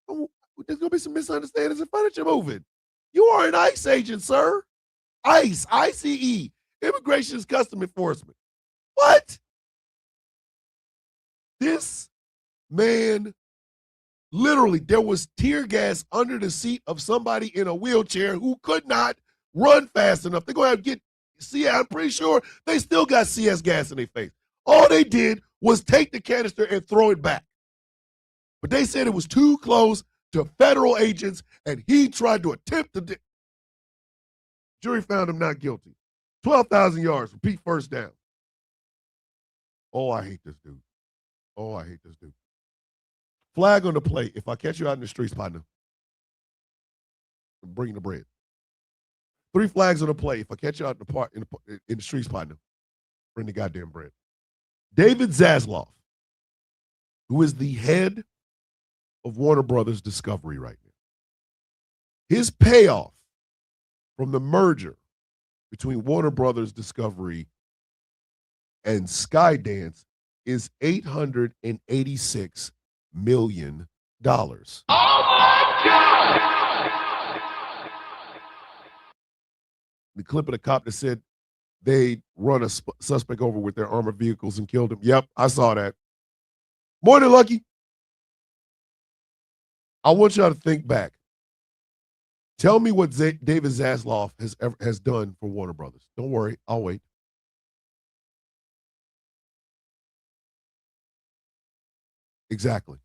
me, there's going to be some misunderstandings and furniture moving. You are an ICE agent, sir. ICE, ICE, Immigration and Customs Enforcement. What? This man, literally, there was tear gas under the seat of somebody in a wheelchair who could not run fast enough. They're going to have to get, I'm pretty sure they still got CS gas in their face. All they did was take the canister and throw it back. But they said it was too close to federal agents, and he tried to attempt to. Jury found him not guilty. 12,000 yards, repeat first down. Oh, I hate this dude. Oh, I hate this dude. Flag on the play. If I catch you out in the streets, partner, bring the bread. 3 flags on the play. If I catch you out in the streets, partner, bring the goddamn bread. David Zaslav, who is the head of Warner Brothers Discovery right now. His payoff from the merger between Warner Brothers Discovery and Skydance is $886 million. Oh my God! The clip of the cop that said they run a suspect over with their armored vehicles and killed him. Yep, I saw that. Morning, Lucky. I want y'all to think back. Tell me what David Zaslav has done for Warner Brothers. Don't worry, I'll wait. Exactly.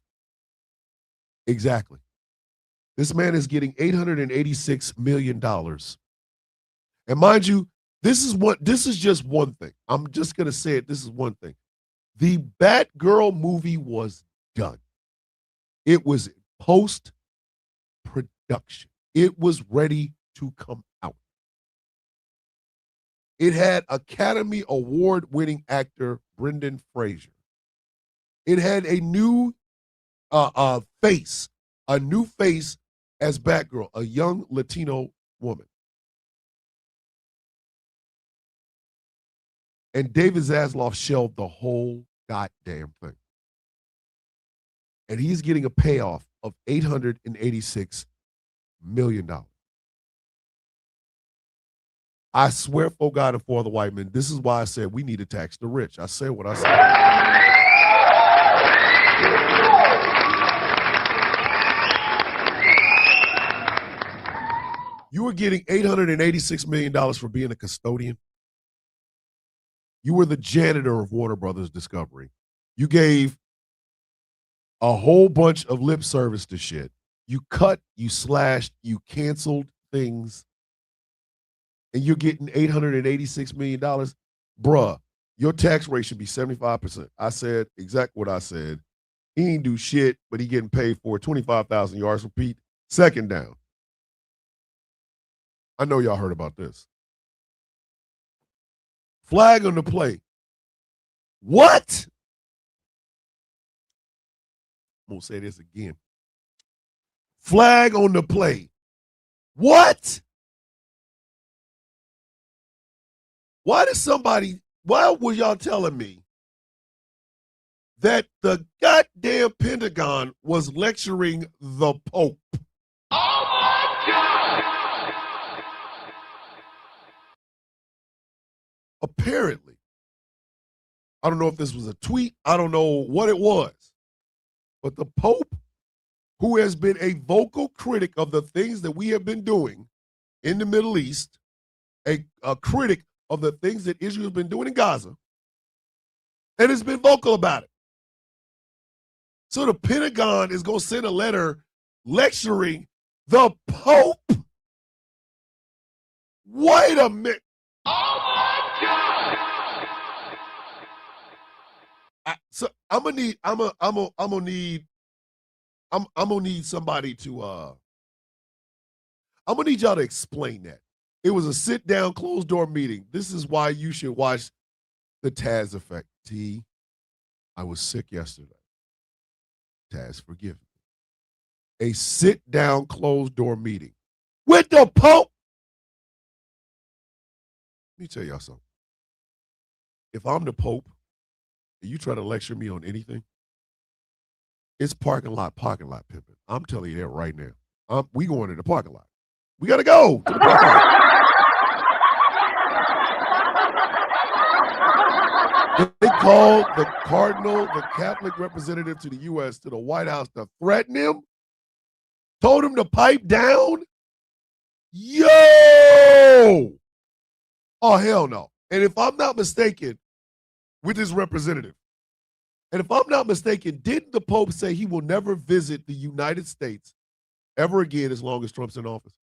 This man is getting $886 million. And mind you, this is just one thing. I'm just going to say it. This is one thing. The Batgirl movie was done. It was post-production. It was ready to come out. It had Academy Award-winning actor Brendan Fraser. It had a new face as Batgirl, a young Latino woman. And David Zaslav shelved the whole goddamn thing. And he's getting a payoff of $886 million. I swear for God and for the white men, this is why I said we need to tax the rich. I say what I say. You were getting $886 million for being a custodian. You were the janitor of Warner Brothers Discovery. You gave a whole bunch of lip service to shit. You cut, you slashed, you canceled things, and you're getting $886 million. Bruh, your tax rate should be 75%. I said exactly what I said. He ain't do shit, but he getting paid for 25,000 yards. Repeat, second down. I know y'all heard about this. Flag on the play. What? I'm going to say this again. Flag on the play. What? Why were y'all telling me that the goddamn Pentagon was lecturing the Pope? Oh my God! Apparently, I don't know if this was a tweet, I don't know what it was, but the Pope, who has been a vocal critic of the things that we have been doing in the Middle East, a critic of the things that Israel has been doing in Gaza, and has been vocal about it. So the Pentagon is going to send a letter lecturing the Pope? Wait a minute. Oh my God! I'm gonna need somebody to I'm gonna need y'all to explain that. It was a sit down, closed door meeting. This is why you should watch the Taz Effect. T, I was sick yesterday. Taz, forgive me. A sit down, closed door meeting with the Pope. Let me tell y'all something. If I'm the Pope and you try to lecture me on anything, it's parking lot pimping. I'm telling you that right now. We going to the parking lot. We got to go to the parking lot. They called the Cardinal, the Catholic representative to the U.S., to the White House to threaten him, told him to pipe down. Yo! Oh, hell no. And if I'm not mistaken, with his representative, and if I'm not mistaken, didn't the Pope say he will never visit the United States ever again as long as Trump's in office?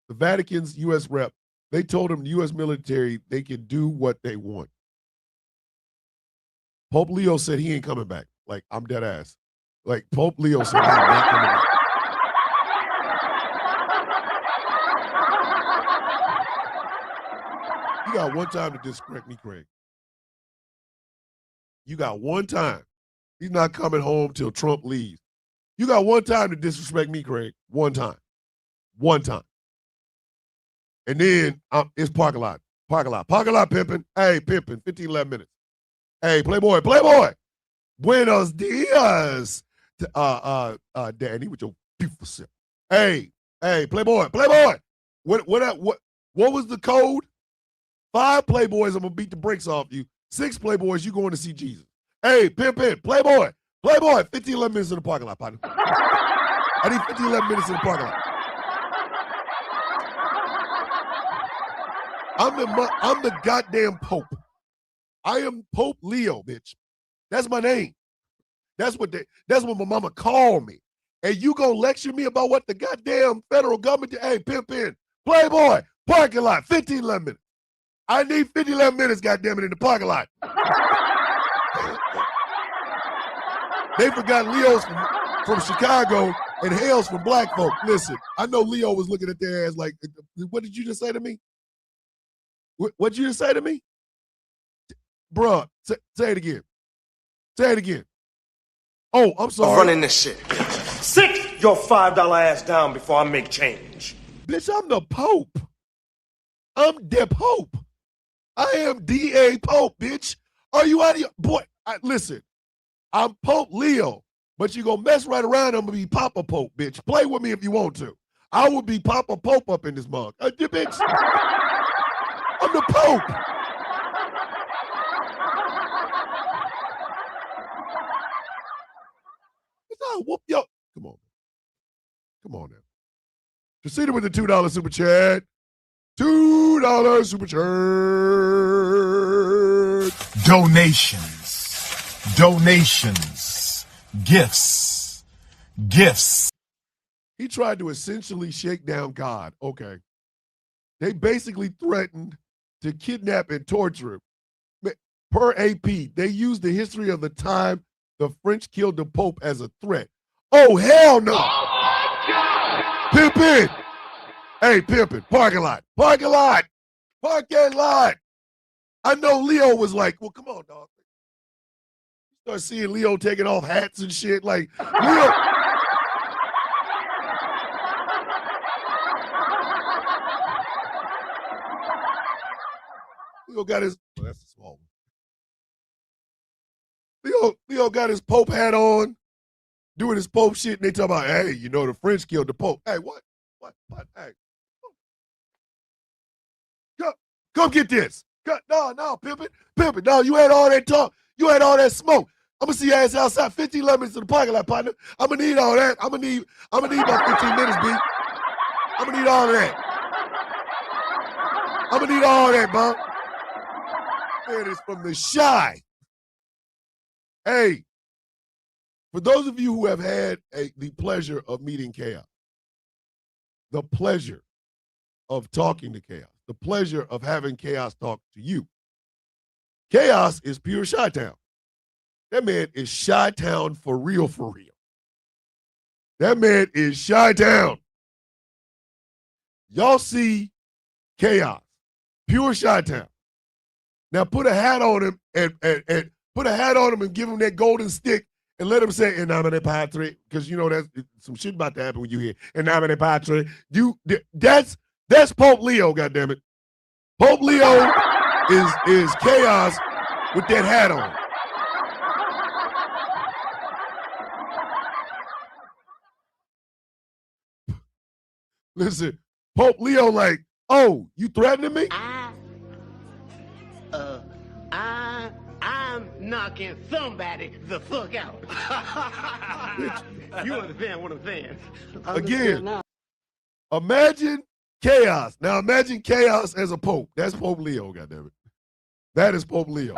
The Vatican's U.S. rep They told him the U.S. military, they can do what they want. Pope Leo said he ain't coming back. Like, I'm dead ass. Like, Pope Leo said he's not coming back. You got one time to disrespect me, Craig. You got one time. He's not coming home till Trump leaves. You got one time to disrespect me, Craig. One time. One time. And then it's parking lot. Parking lot. Parking lot pimping. Hey, pimping. 15, 11 minutes. Hey, Playboy. Playboy. Buenos dias. Danny, with your beautiful self. Hey, Playboy. Playboy. What was the code? 5 Playboys, I'm going to beat the brakes off you. 6 Playboys, you going to see Jesus. Hey, pimpin', Playboy. Playboy. 15, 11 minutes in the parking lot, partner. I need 15, 11 minutes in the parking lot. I'm the goddamn Pope. I am Pope Leo, bitch. That's my name. That's what my mama called me. And you gonna lecture me about what the goddamn federal government did? Hey, pimpin', Playboy, parking lot, 15, 11 minutes. I need 50, 11 minutes, goddammit, in the parking lot. They forgot Leo's from Chicago and Hale's from black folk. Listen, I know Leo was looking at their ass like, what did you just say to me? What did you just say to me? Bruh, say it again. Say it again. Oh, I'm sorry. I'm running this shit. Sit your $5 ass down before I make change. Bitch, I'm the Pope. I'm the Pope. I am D.A. Pope, bitch. Are you out of your... Boy, listen, I'm Pope Leo, but you gonna mess right around, I'm gonna be Papa Pope, bitch. Play with me if you want to. I will be Papa Pope up in this mug. Bitch, I'm the Pope. Whoop, yo. Come on. Come on now. Proceeded with the $2 super chat. $2 super chat. Donations. Gifts. He tried to essentially shake down God. Okay. They basically threatened to kidnap and torture him. Per AP, they used the history of the time the French killed the Pope as a threat. Oh, hell no. Oh my God! Pimpin'. Hey, pimpin'. Parking lot. Parking lot. Parking lot. I know Leo was like, well, come on, dog. You start seeing Leo taking off hats and shit. Like, Leo. Leo got his, oh, that's a small one. Leo got his Pope hat on, doing his Pope shit, and they talk about, hey, you know, the French killed the Pope. Hey, what? Hey, come get this. No, pimpin'. No, you had all that talk. You had all that smoke. I'm gonna see your ass outside 15, 11 minutes in the parking lot, partner. I'm gonna need all that. I'm gonna need about 15 minutes, B. I'm gonna need all of that. I'm gonna need all that, bro. Man, it's from the Shy. Hey, for those of you who have had the pleasure of meeting Chaos, the pleasure of talking to Chaos, the pleasure of having Chaos talk to you, Chaos is pure Chi-Town. That man is Chi-Town for real, for real. That man is Chi-Town. Y'all see Chaos, pure Chi-Town. Now put a hat on him and put a hat on him and give him that golden stick and let him say, "In nomine Patri," because you know that's some shit about to happen when you hear "In nomine Patri." That's Pope Leo, goddammit. Pope Leo is Chaos with that hat on. Listen, Pope Leo like, oh, you threatening me? I'm knocking somebody the fuck out. You understand what I'm saying? Again, imagine Chaos. Now imagine Chaos as a Pope. That's Pope Leo, goddammit. That is Pope Leo.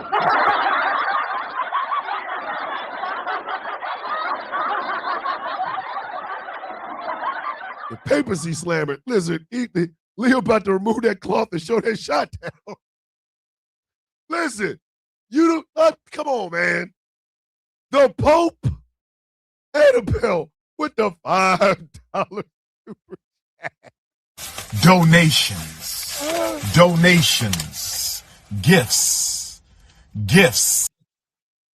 The papacy slammer. Listen, Leo about to remove that cloth and show that shot down. Listen, you don't, come on, man. The Pope, Annabelle, with the $5 super chat. Donations, gifts.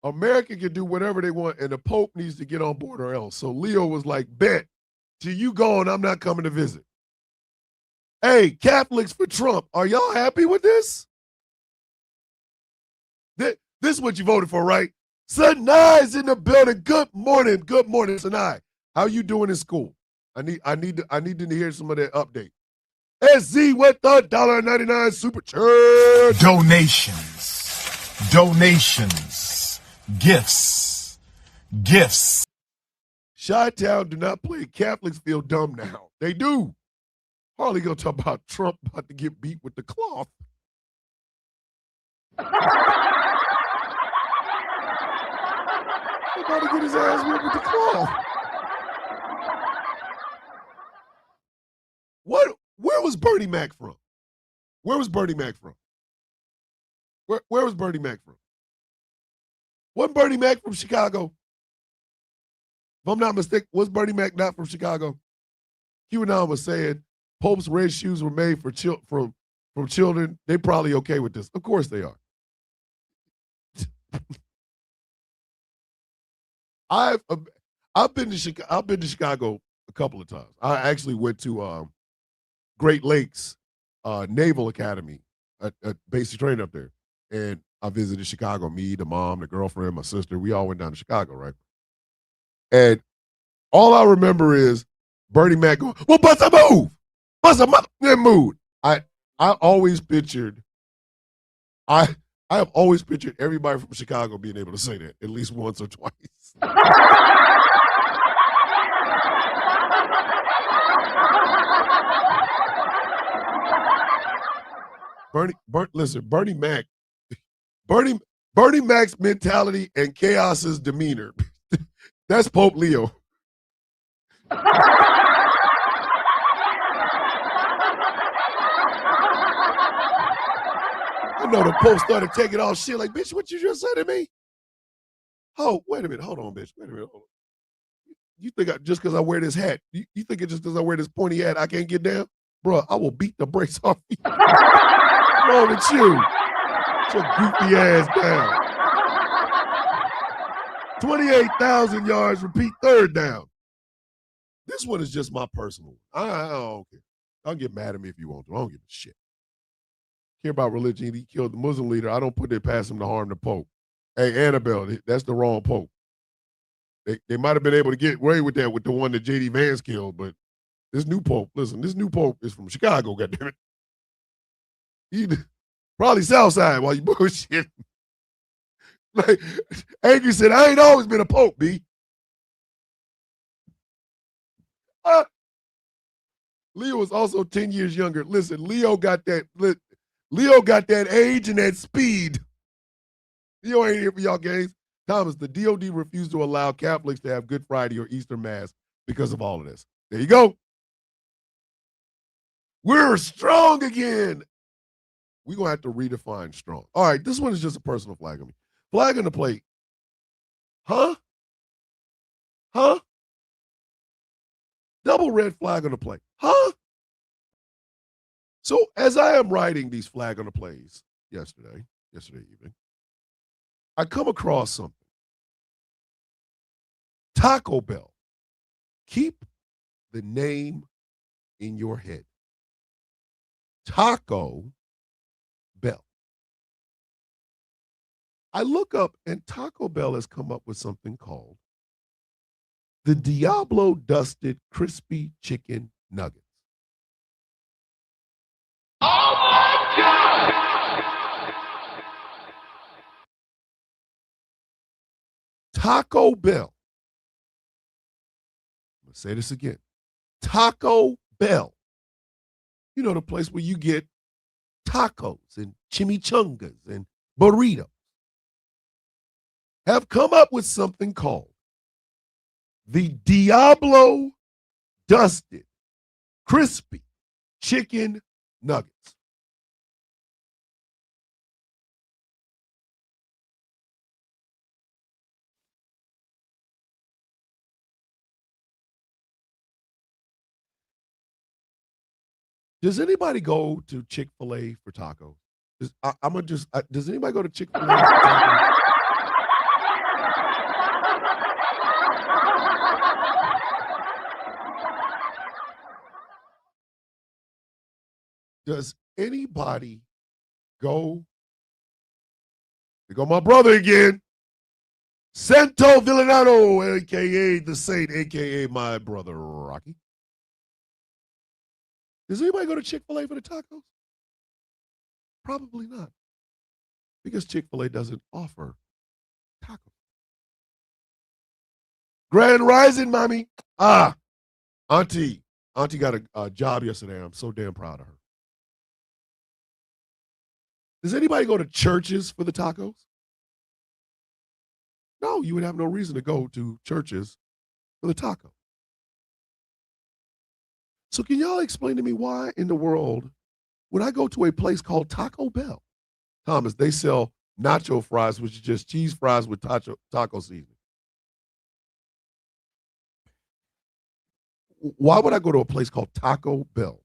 America can do whatever they want, and the Pope needs to get on board or else. So Leo was like, bet, till you gone, I'm not coming to visit. Hey, Catholics for Trump, are y'all happy with this? This is what you voted for, right? Sanai's in the building. Good morning, Sanai. How you doing in school? I need to hear some of that update. SZ with the $1.99 super chat. Donations, gifts. Chi-Town do not play. Catholics feel dumb now. They do. Harley gonna talk about Trump about to get beat with the cloth. About to get his ass whipped with the cloth. Where was Bernie Mac from? Where was Bernie Mac from? Where was Bernie Mac from? Wasn't Bernie Mac from Chicago? If I'm not mistaken, was Bernie Mac not from Chicago? QAnon was saying Pope's red shoes were made for from children. They probably okay with this. Of course they are. I've been to Chicago a couple of times. I actually went to Great Lakes Naval Academy at basic training up there, and I visited Chicago. Me, the mom, the girlfriend, my sister. We all went down to Chicago, right? And all I remember is Bernie Mac going, "Well, bust a move, bust a mother mood." I always pictured, I have always pictured everybody from Chicago being able to say that at least once or twice. Bernie Mac's mentality and Chaos's demeanor. That's Pope Leo. I know the Pope started taking all shit like, bitch, what you just said to me? Oh, wait a minute. Hold on, bitch. Wait a minute. Hold on. You think just because I wear this hat, you think it just because I wear this pointy hat, I can't get down? Bruh, I will beat the brakes off you. What's wrong with you? Get your goofy ass down. 28,000 yards, repeat third down. This one is just my personal one. I don't care. Don't get mad at me if you want to. I don't give a shit. Care about religion. He killed the Muslim leader. I don't put it past him to harm the Pope. Hey, Annabelle, that's the wrong Pope. They might have been able to get away with that with the one that J.D. Vance killed, but this new Pope, listen, this new Pope is from Chicago, goddammit. He probably Southside while you bullshit. Like, Angry said, I ain't always been a Pope, B. Leo is also 10 years younger. Listen, Leo got that age and that speed. Leo ain't here for y'all games. Thomas, the DOD refused to allow Catholics to have Good Friday or Easter Mass because of all of this. There you go. We're strong again. We're going to have to redefine strong. All right, this one is just a personal flag on me. Flag on the plate. Huh? Double red flag on the plate. Huh? So as I am writing these flag on the plays yesterday evening, I come across something. Taco Bell. Keep the name in your head. Taco Bell. I look up and Taco Bell has come up with something called the Diablo Dusted Crispy Chicken Nuggets. Oh my God! Taco Bell. I'm going to say this again. Taco Bell. You know, the place where you get tacos and chimichangas and burritos. Have come up with something called the Diablo Dusted Crispy Chicken nuggets. Does anybody go to Chick-fil-A for tacos? Does anybody go to Chick-fil-A for tacos? Does anybody go? There go my brother again. Santo Villanano, a.k.a. the Saint, a.k.a. my brother Rocky. Does anybody go to Chick-fil-A for the tacos? Probably not. Because Chick-fil-A doesn't offer tacos. Grand Rising, mommy. Auntie got a job yesterday. I'm so damn proud of her. Does anybody go to churches for the tacos? No, you would have no reason to go to churches for the taco. So can y'all explain to me why in the world would I go to a place called Taco Bell? Thomas, they sell nacho fries, which is just cheese fries with taco seasoning. Why would I go to a place called Taco Bell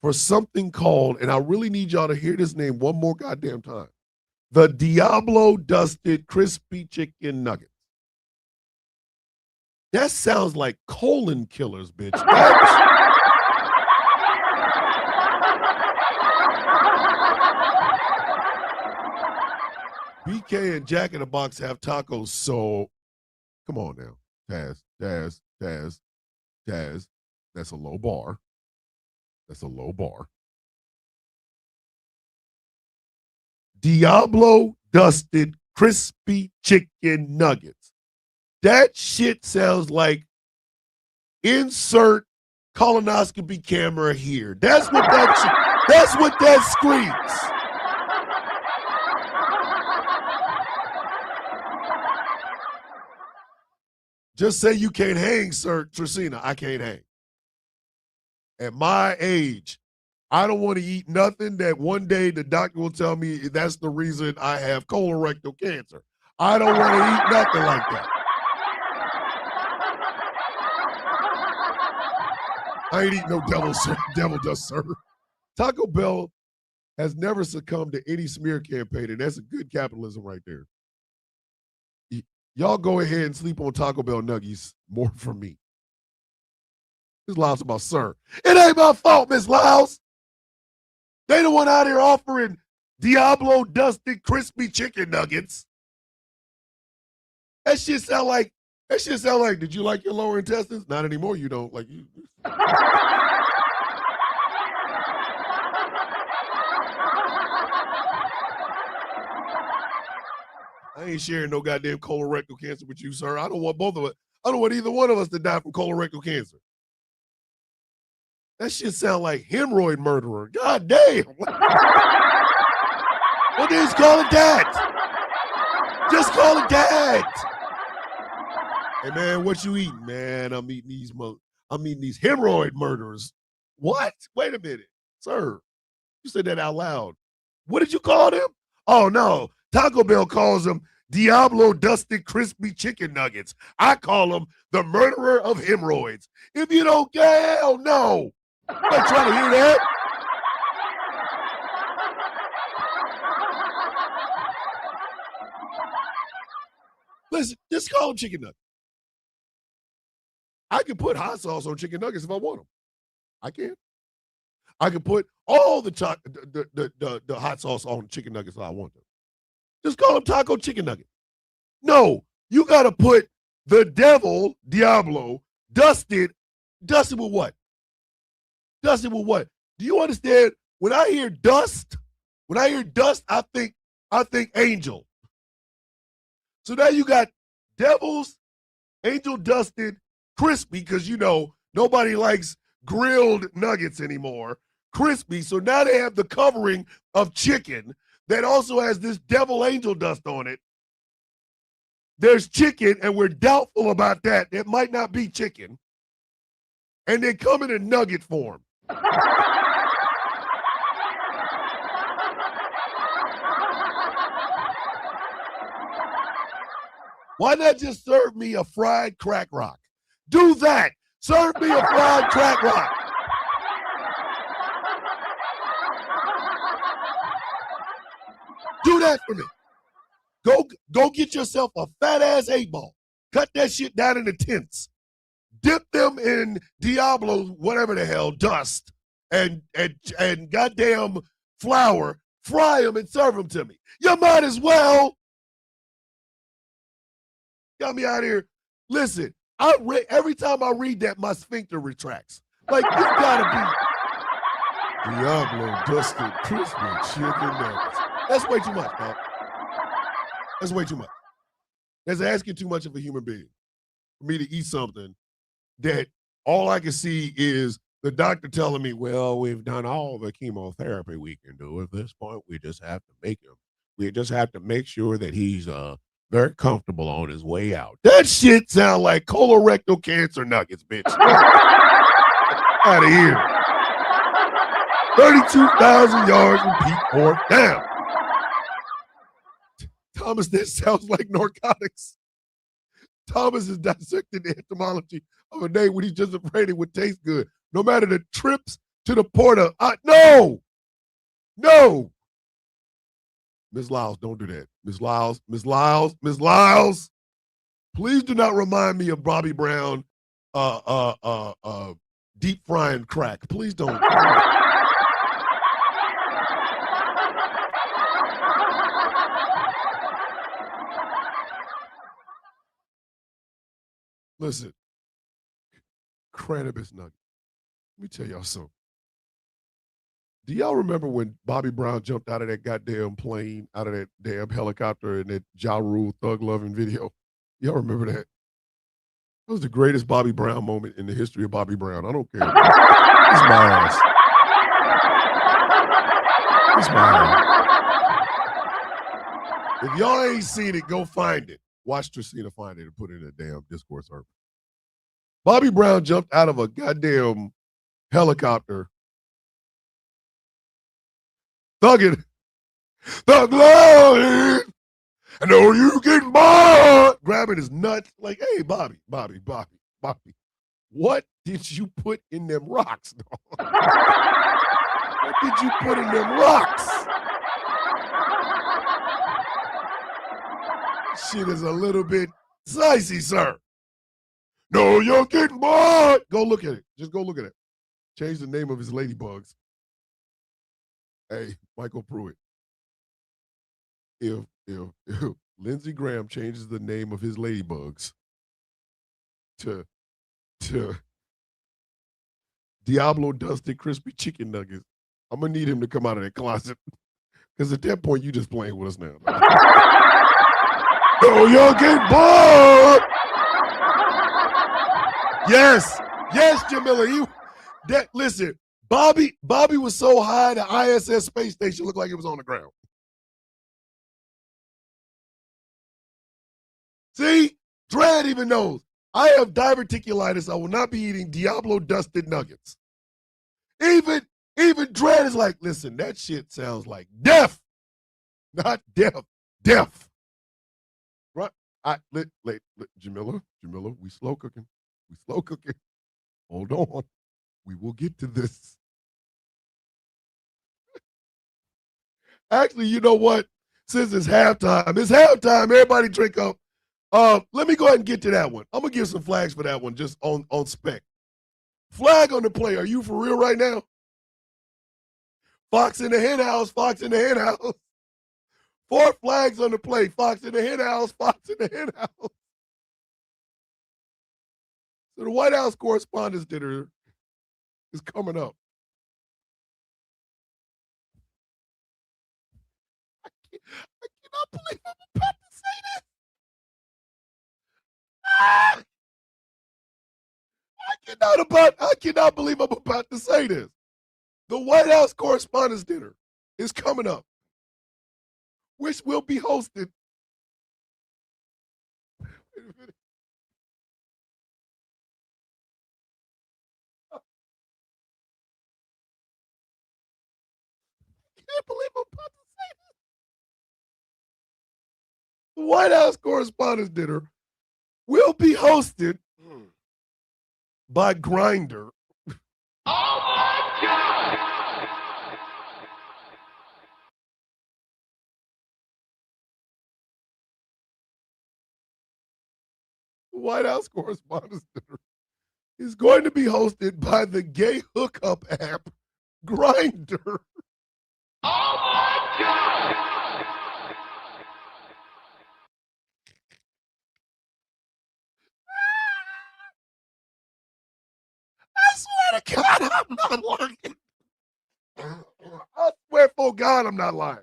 for something called, and I really need y'all to hear this name one more goddamn time, the Diablo Dusted Crispy Chicken Nuggets? That sounds like colon killers, bitch. BK and Jack in the Box have tacos, so come on now. Taz. That's a low bar. That's a low bar. Diablo Dusted Crispy Chicken Nuggets. That shit sounds like insert colonoscopy camera here. That's what that screams. Just say you can't hang, Sir Tracina. I can't hang. At my age, I don't want to eat nothing that one day the doctor will tell me that's the reason I have colorectal cancer. I don't want to eat nothing like that. I ain't eating no devil dust, sir. Taco Bell has never succumbed to any smear campaign, and that's a good capitalism right there. Y'all go ahead and sleep on Taco Bell nuggies more for me. This Lyles about, sir. It ain't my fault, Miss Lyles. They the one out here offering Diablo Dusted Crispy Chicken Nuggets. That shit sound like, did you like your lower intestines? Not anymore, you don't. Like you. I ain't sharing no goddamn colorectal cancer with you, sir. I don't want both of us. I don't want either one of us to die from colorectal cancer. That shit sound like hemorrhoid murderer. God damn. What do you call it that? Just call it that. Hey man, what you eating, man? I'm eating these hemorrhoid murderers. What? Wait a minute, sir. You said that out loud. What did you call them? Oh no, Taco Bell calls them Diablo Dusted Crispy Chicken Nuggets. I call them the murderer of hemorrhoids. If you don't care, hell no. I'm not trying to hear that. Listen, just call them chicken nuggets. I can put hot sauce on chicken nuggets if I want them. I can. I can put all the hot sauce on chicken nuggets if I want them. Just call them taco chicken nuggets. No, you got to put the devil, Diablo, dusted with what? Dusted with what? Do you understand? When I hear dust, I think angel. So now you got devils, angel dusted, crispy, because you know nobody likes grilled nuggets anymore. Crispy. So now they have the covering of chicken that also has this devil angel dust on it. There's chicken, and we're doubtful about that. It might not be chicken. And they come in a nugget form. Why not just serve me a fried crack rock? Do that. Serve me a fried crack rock. Do that for me. Go get yourself a fat ass 8-ball. Cut that shit down into tenths. Dip them in Diablo, whatever the hell, dust and goddamn flour. Fry them and serve them to me. You might as well. Got me out here. Listen, every time I read that, my sphincter retracts. Like, you gotta be Diablo dusted crispy chicken nuggets. That's way too much, dog. That's way too much. That's asking too much of a human being for me to eat something that all I can see is the doctor telling me, well, we've done all the chemotherapy we can do. At this point, we just have to make sure that he's very comfortable on his way out. That shit sound like colorectal cancer nuggets, bitch. Out of here. 32,000 yards from peak fourth down. Thomas, that sounds like narcotics. Thomas is dissecting the etymology of a name when he's just afraid it would taste good. No matter the trips to the porta. No! Ms. Lyles, don't do that. Ms. Lyles, please do not remind me of Bobby Brown deep frying crack. Please don't. Listen, cannabis nugget. Let me tell y'all something. Do y'all remember when Bobby Brown jumped out of that goddamn plane, out of that damn helicopter in that Ja Rule thug loving video? Y'all remember that? That was the greatest Bobby Brown moment in the history of Bobby Brown. I don't care. It's my ass. It's my ass. If y'all ain't seen it, go find it. Watch Tristina find it and put it in a damn Discord server. Bobby Brown jumped out of a goddamn helicopter. Thugging. Thug life. I know you get bored. Grabbing his nuts like, hey, Bobby. What did you put in them rocks, dog? What did you put in them rocks? Shit is a little bit dicey, sir. No, you're getting bored. Go look at it. Just go look at it. Change the name of his ladybugs. Hey, Michael Pruitt. If Lindsey Graham changes the name of his ladybugs to Diablo Dusted Crispy Chicken Nuggets, I'm gonna need him to come out of that closet. Because at that point, you just playing with us now. No, y'all get bored. Yes, Jamila. Listen, Bobby was so high the ISS space station looked like it was on the ground. See, Dredd even knows. I have diverticulitis. I will not be eating Diablo dusted nuggets. Even Dredd is like, listen, that shit sounds like death, not death. Right? Jamila, we slow cooking. Hold on. We will get to this. Actually, you know what? Since it's halftime, everybody drink up. Let me go ahead and get to that one. I'm going to give some flags for that one just on spec. Flag on the play. Are you for real right now? Fox in the hen house. 4 flags on the play. Fox in the hen house. So the White House Correspondents' Dinner is coming up. I cannot believe I'm about to say this. I cannot believe I'm about to say this. The White House Correspondents' Dinner is coming up, which will be hosted. Wait a minute. I can't believe I'm about to say this. The White House Correspondents' Dinner will be hosted by Grindr. Oh my God! White House Correspondents' Dinner is going to be hosted by the gay hookup app Grindr. Oh my God! I swear to God, I'm not lying. I swear for God, I'm not lying.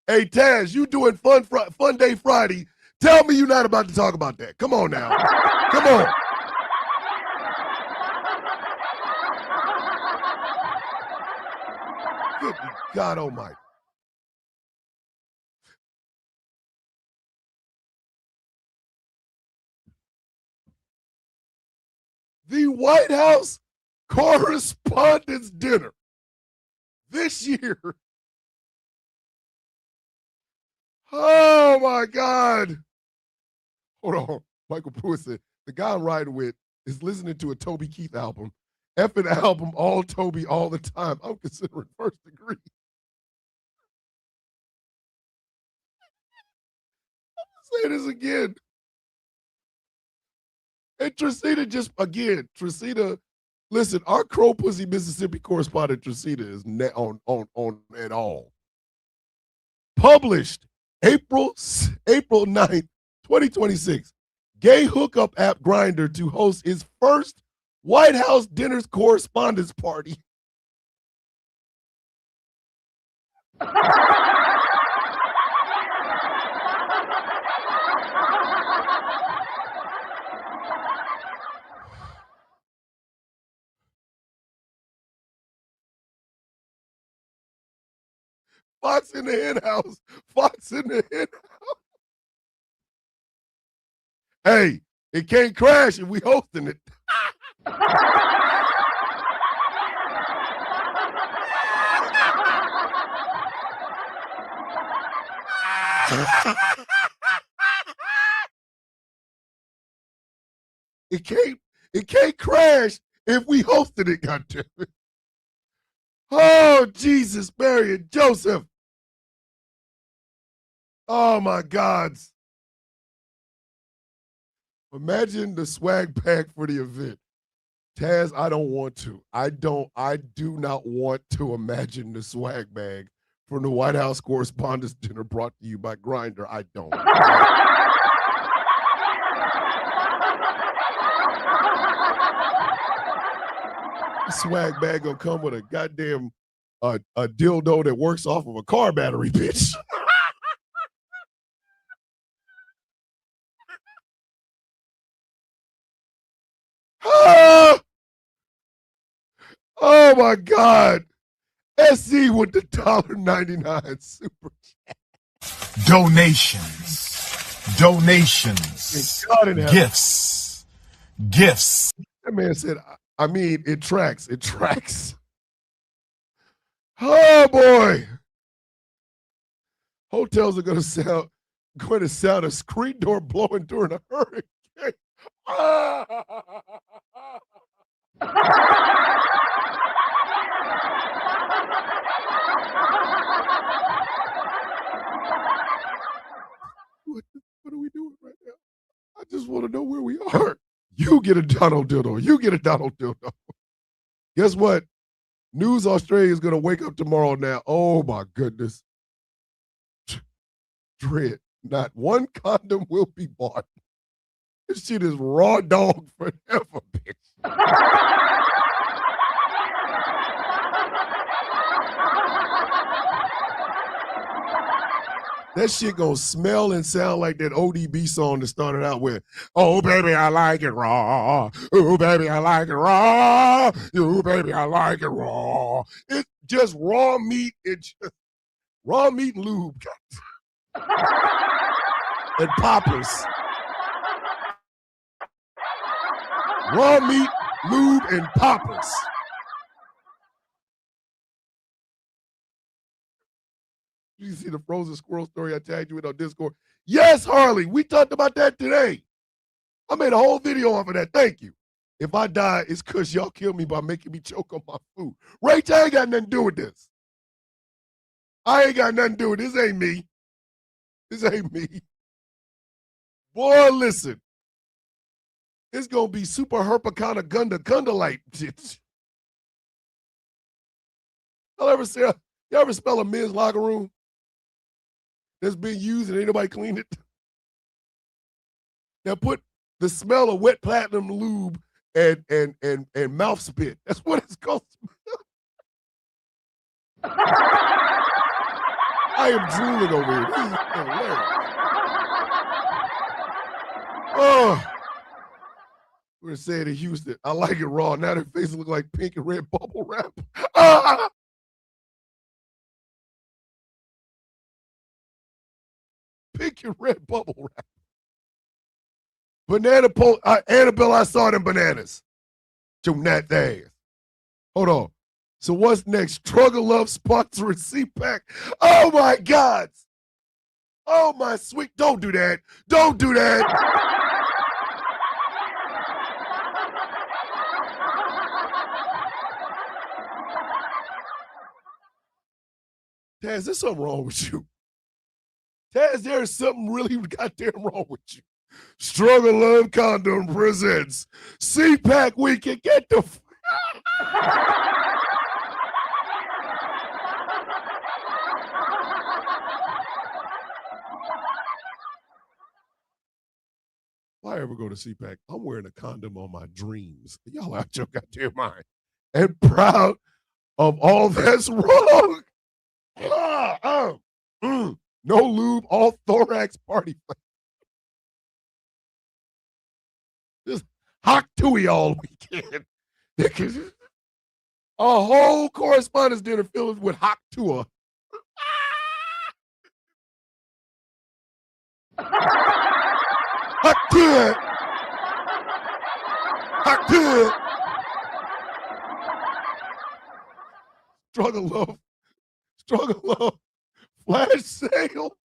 Hey, Taz, you doing Fun Day Friday. Tell me you're not about to talk about that. Come on now. Come on. Good God almighty. The White House Correspondents' Dinner this year. Oh my God. Hold on. Michael Pruitt said, the guy I'm riding with is listening to a Toby Keith album. Effing album, all Toby, all the time. I'm considering First Degree. I'm gonna say this again. And Tracita Tracita, listen, our Crow Pussy, Mississippi correspondent Tracita is on at all. Published April 9th, 2026. Gay hookup app Grindr to host its first White House dinners correspondence party. Fox in the hen house. Fox in the hen house. Hey, it can't crash if we hosting it. It can't crash if we hosted it, goddammit. Oh, Jesus, Mary, and Joseph. Oh, my gods. Imagine the swag bag for the event. Taz, I don't want to. I do not want to imagine the swag bag from the White House Correspondents' Dinner brought to you by Grindr. I don't. The swag bag gonna come with a goddamn a dildo that works off of a car battery, bitch. Oh my God. SC with the $1.99 super chat. Donations. Gifts. That man said, I mean, it tracks. It tracks. Oh boy. Hotels are going to sound a screen door blowing during a hurricane. What are we doing right now? I just want to know where we are. You get a Donald Dildo. You get a Donald Dildo. Guess what? News Australia is going to wake up tomorrow now. Oh, my goodness. Dread. Not one condom will be bought. This shit is raw dog forever, bitch. That shit gonna smell and sound like that ODB song that started out with, oh, baby, I like it raw. Oh, baby, I like it raw. Oh, baby, I like it raw. It's just raw meat. It's just raw meat and lube. And poppers. Raw meat, lube, and poppers. You see the frozen squirrel story I tagged you in on Discord? Yes, Harley. We talked about that today. I made a whole video off of that. Thank you. If I die, it's because y'all killed me by making me choke on my food. Rach, I ain't got nothing to do with this. I ain't got nothing to do with this. This ain't me. This ain't me. Boy, listen. It's going to be super herpacana gundalite. Y'all ever smell a men's locker room that's been used and ain't nobody cleaned it? Now put the smell of wet platinum lube and mouth spit. That's what it's called. I am drooling over here. This is hilarious. Oh, we're gonna say it in Houston. I like it raw. Now their faces look like pink and red bubble wrap. Ah! Pink and red bubble wrap. Banana Annabelle, I saw them bananas. June that ass. Hold on. So what's next? Struggle Love sponsoring CPAC. Oh my God. Oh my sweet. Don't do that. Don't do that. Taz, there's something wrong with you. Taz, there's something really goddamn wrong with you. Struggle Love Condom presents CPAC Weekend. Get the If I ever go to CPAC, I'm wearing a condom on my dreams. Y'all out your goddamn mind. And proud of all that's wrong. No lube, all thorax party. Just hot tooey all weekend. A whole correspondence dinner filled with hot tour. Hot tour. Hot tour. Struggle love. Flash sale.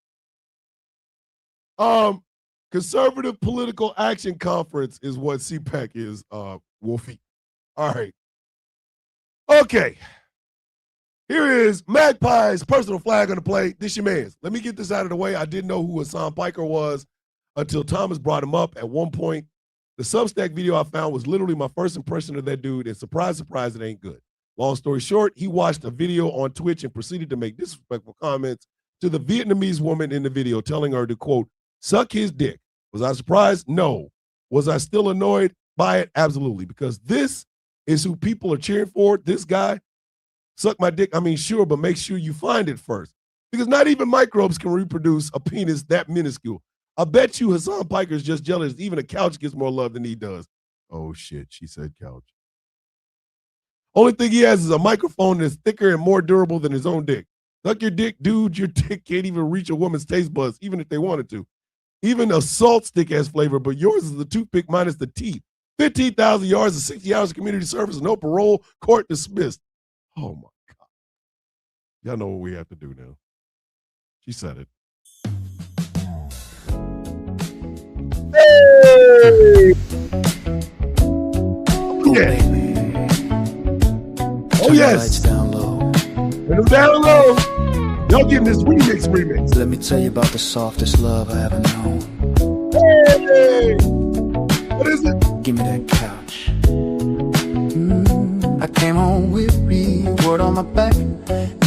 Conservative Political Action Conference is what CPAC is, Wolfie. All right. Okay. Here is Magpie's personal flag on the play. This your man's. Let me get this out of the way. I didn't know who Hassan Piker was until Thomas brought him up at one point. The Substack video I found was literally my first impression of that dude, and surprise, surprise, it ain't good. Long story short, he watched a video on Twitch and proceeded to make disrespectful comments to the Vietnamese woman in the video, telling her to, quote, suck his dick. Was I surprised? No. Was I still annoyed by it? Absolutely. Because this is who people are cheering for. This guy, suck my dick. I mean, sure, but make sure you find it first. Because not even microbes can reproduce a penis that minuscule. I bet you Hassan Piker is just jealous. Even a couch gets more love than he does. Oh, shit. She said couch. Only thing he has is a microphone that's thicker and more durable than his own dick. Suck your dick, dude. Your dick can't even reach a woman's taste buds, even if they wanted to. Even a salt stick has flavor, but yours is the toothpick minus the teeth. 15,000 yards of 60 hours of community service, no parole, court dismissed. Oh, my God. Y'all know what we have to do now. She said it. Hey! Yeah. Oh, yes. Down low. Down low. Y'all getting this remix. Let me tell you about the softest love I ever known. Hey! What is it? Give me that couch. I came home weary, word on my back,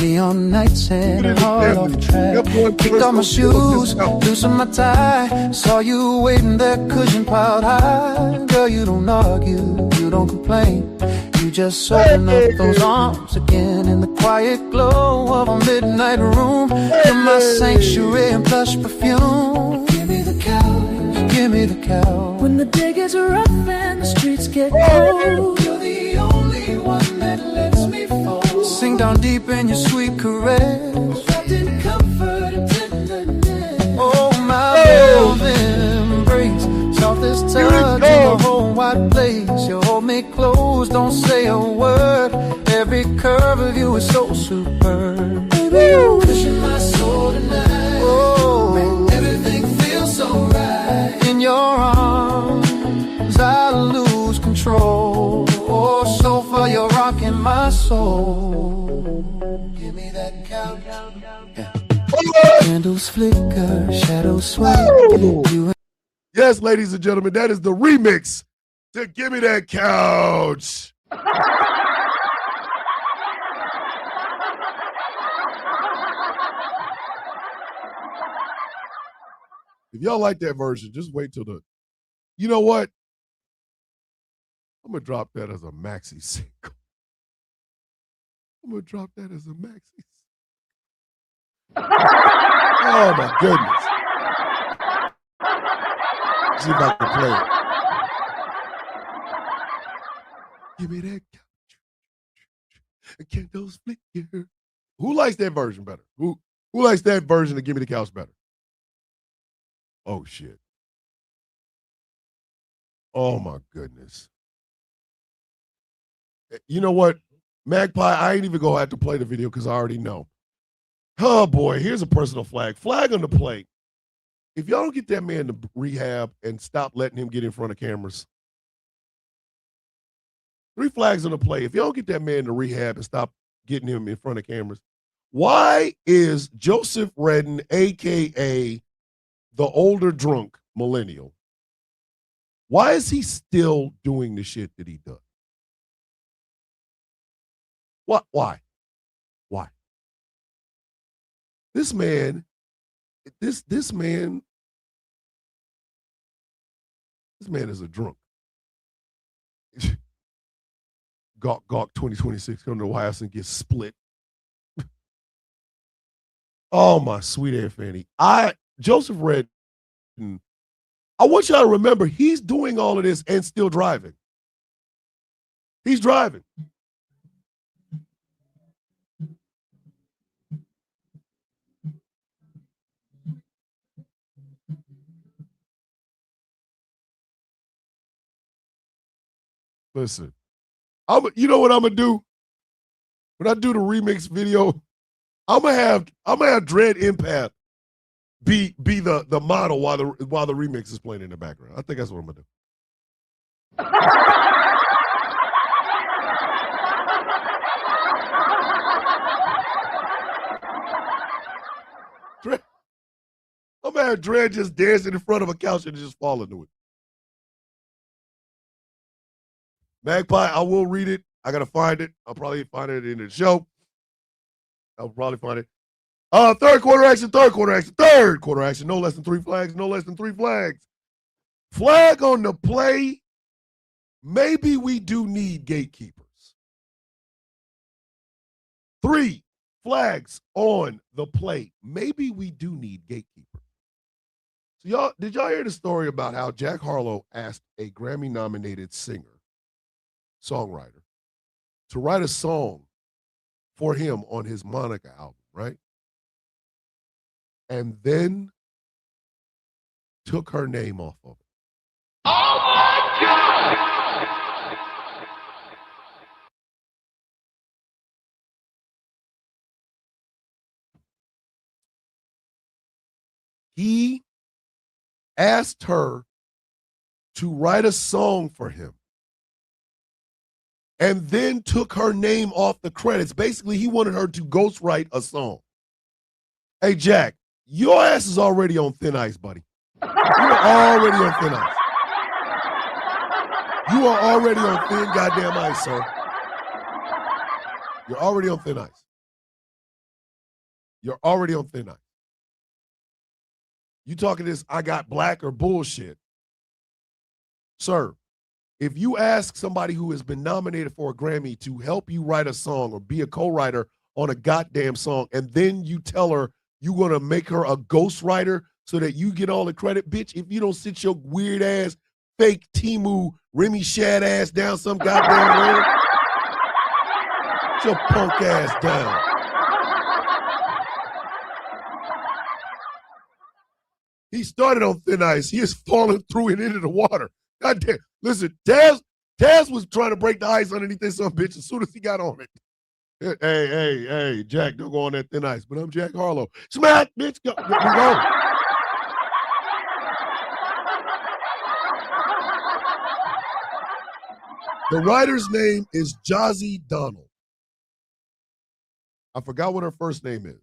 neon nights and hard off track. Kicked off my shoes, loosened my tie, saw you waiting there, cushion piled high. Girl, you don't argue, you don't complain. You just open up those arms again in the quiet glow of a midnight room. You're my sanctuary and plush perfume. Give me the couch, give me the couch. When the day gets rough and the streets get cold, you're the only one that lets me fall. Sink down deep in your sweet caress, wrapped in comfort and tenderness. Oh, my velvet embrace, softest touch in the whole wide place. You hold me close, don't say a word. Every curve of you is so superb. Baby, you're pushing my soul tonight. Oh, make everything feel so right. In your arms, I lose control. Oh, so far you're rocking my soul. Give me that couch. Yeah. Candles flicker, shadows sway. Yes, ladies and gentlemen, that is the remix to Give Me That Couch. If y'all like that version, just wait till you know what? I'm going to drop that as a maxi single. I'm going to drop that as a maxi. Oh, my goodness. See if I can play it. Give me that couch. Candles flicker. Who likes that version better? Who likes that version of Give Me the Couch better? Oh, shit. Oh, my goodness. You know what? Magpie, I ain't even going to have to play the video because I already know. Oh, boy. Here's a personal flag. Flag on the plate. If y'all don't get that man to rehab and stop letting him get in front of cameras. 3 flags on the play. If y'all don't get that man to rehab and stop getting him in front of cameras, why is Joseph Redden, a.k.a. the older drunk millennial, why is he still doing the shit that he does? What? Why? This man is a drunk. Gawk 2026 come to the White House and get split. Oh, my sweet Aunt Fanny. Joseph Redden, I want y'all to remember he's doing all of this and still driving. He's driving. Listen, you know what I'm gonna do? When I do the remix video, I'm gonna have Dread Empath be the model while the remix is playing in the background. I think that's what I'm gonna do. I'm gonna have Dread just dancing in front of a couch and just fall into it. Magpie, I will read it. I gotta find it. I'll probably find it in the show. I'll probably find it. Third quarter action. No less than 3 flags. Flag on the play. Maybe we do need gatekeepers. 3 flags on the play. Maybe we do need gatekeepers. So did y'all hear the story about how Jack Harlow asked a Grammy-nominated songwriter, to write a song for him on his Monica album, right? And then took her name off of it. Oh my God! He asked her to write a song for him and then took her name off the credits. Basically, he wanted her to ghostwrite a song. Hey, Jack, your ass is already on thin ice, buddy. You are already on thin ice. You are already on thin goddamn ice, sir. You're already on thin ice. You're already on thin ice. You talking this I got black or bullshit. Sir, if you ask somebody who has been nominated for a Grammy to help you write a song or be a co-writer on a goddamn song, and then you tell her you're going to make her a ghostwriter so that you get all the credit, bitch, if you don't sit your weird ass, fake Timu, Remy Shad ass down some goddamn road, sit your punk ass down. He started on thin ice. He is falling through and into the water. God damn. Listen, Taz was trying to break the ice underneath this son bitch as soon as he got on it. Hey, Jack, don't go on that thin ice. But I'm Jack Harlow. Smack, bitch, go. We go. The writer's name is Jozzy Donald. I forgot what her first name is,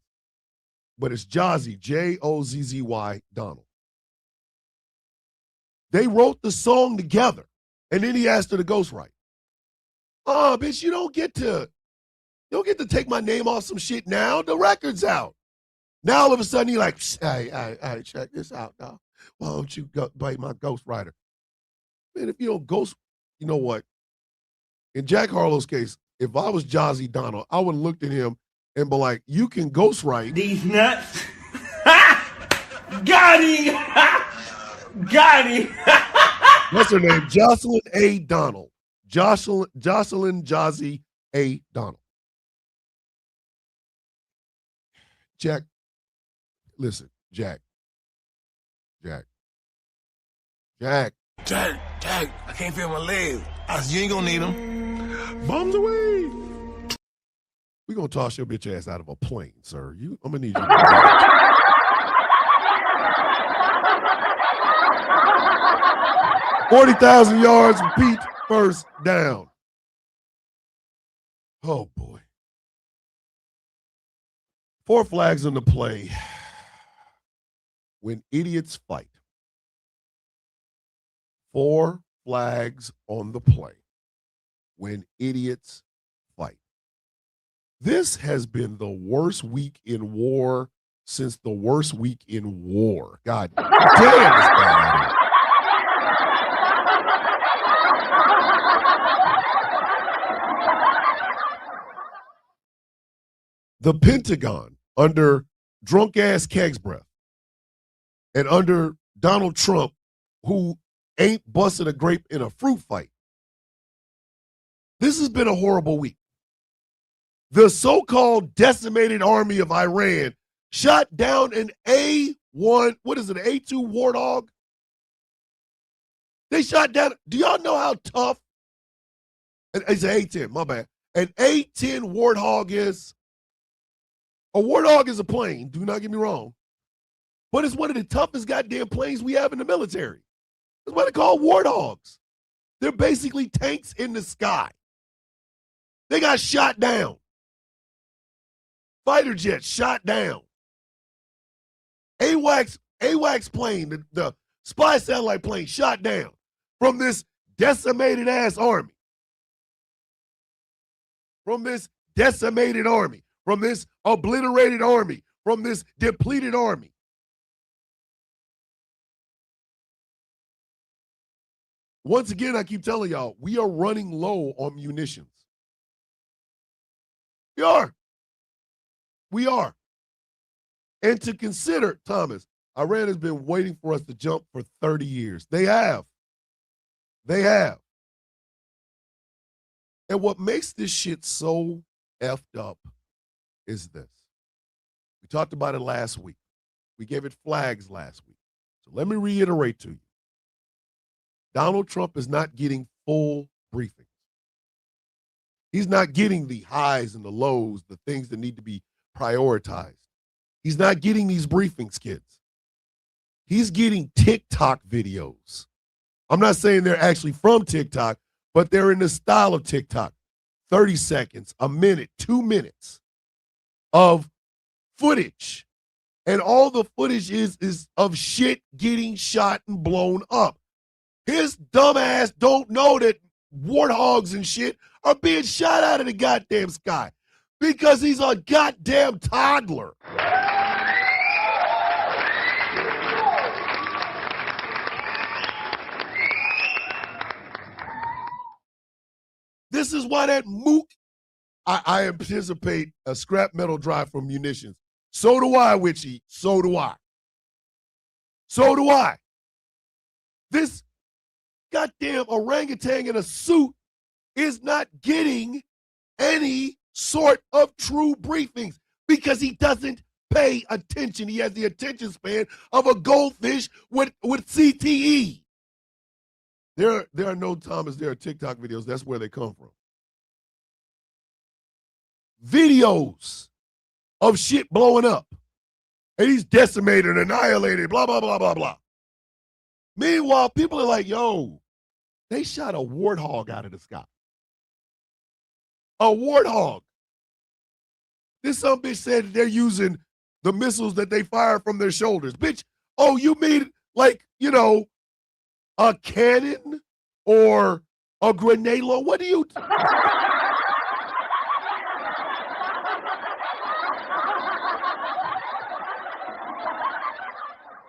but it's Jozzy, Jozzzy Donald. They wrote the song together, and then he asked her to ghostwrite. Oh, bitch, you don't get to take my name off some shit now. The record's out. Now all of a sudden he like, hey, check this out now. Why don't you go be my ghostwriter? Man, if you don't ghost, you know what? In Jack Harlow's case, if I was Jozzy Donald, I would have looked at him and be like, you can ghostwrite. These nuts. Got him. Got him. What's her name? Jocelyn A. Donald. Jocelyn Jozzy A. Donald. Jack, listen, Jack. Jack, I can't feel my legs. You ain't gonna need them. Bombs away. We're gonna toss your bitch ass out of a plane, sir. I'm gonna need you to 40,000 yards, repeat, first down. Oh, boy. 4 flags on the play. When idiots fight. 4 flags on the play. When idiots fight. This has been the worst week in war since the worst week in war. God damn, it's bad. The Pentagon, under drunk-ass Keg's breath, and under Donald Trump, who ain't busting a grape in a fruit fight. This has been a horrible week. The so-called decimated army of Iran shot down an A-1, what is it, an A-2 Warthog? They shot down, do y'all know how tough, it's an A-10, my bad, an A-10 Warthog is? A Warthog is a plane, do not get me wrong, but it's one of the toughest goddamn planes we have in the military. That's what they call Warthogs. They're basically tanks in the sky. They got shot down. Fighter jets shot down. AWACS plane, the spy satellite plane shot down from this decimated ass army. From this decimated army. From this obliterated army. From this depleted army. Once again, I keep telling y'all, we are running low on munitions. We are. We are. And to consider, Thomas, Iran has been waiting for us to jump for 30 years. They have. They have. And what makes this shit so effed up is this. We talked about it last week. We gave it flags last week. So let me reiterate to you. Donald Trump is not getting full briefings. He's not getting the highs and the lows, the things that need to be prioritized. He's not getting these briefings, kids. He's getting TikTok videos. I'm not saying they're actually from TikTok, but they're in the style of TikTok. 30 seconds, a minute, 2 minutes of footage. And all the footage is of shit getting shot and blown up. His dumb ass don't know that warthogs and shit are being shot out of the goddamn sky because he's a goddamn toddler. This is why that mook, I anticipate a scrap metal drive for munitions. So do I, Witchy. So do I. So do I. This goddamn orangutan in a suit is not getting any sort of true briefings because he doesn't pay attention. He has the attention span of a goldfish with CTE. There are no, Thomas, there are TikTok videos. That's where they come from. videos of shit blowing up. And he's decimated, annihilated, blah, blah, blah, blah, blah. Meanwhile, people are like, yo, they shot a warthog out of the sky. A warthog. This some bitch said that they're using the missiles that they fire from their shoulders. Bitch, oh, you mean like, you know, a cannon or a grenade launcher? What do you...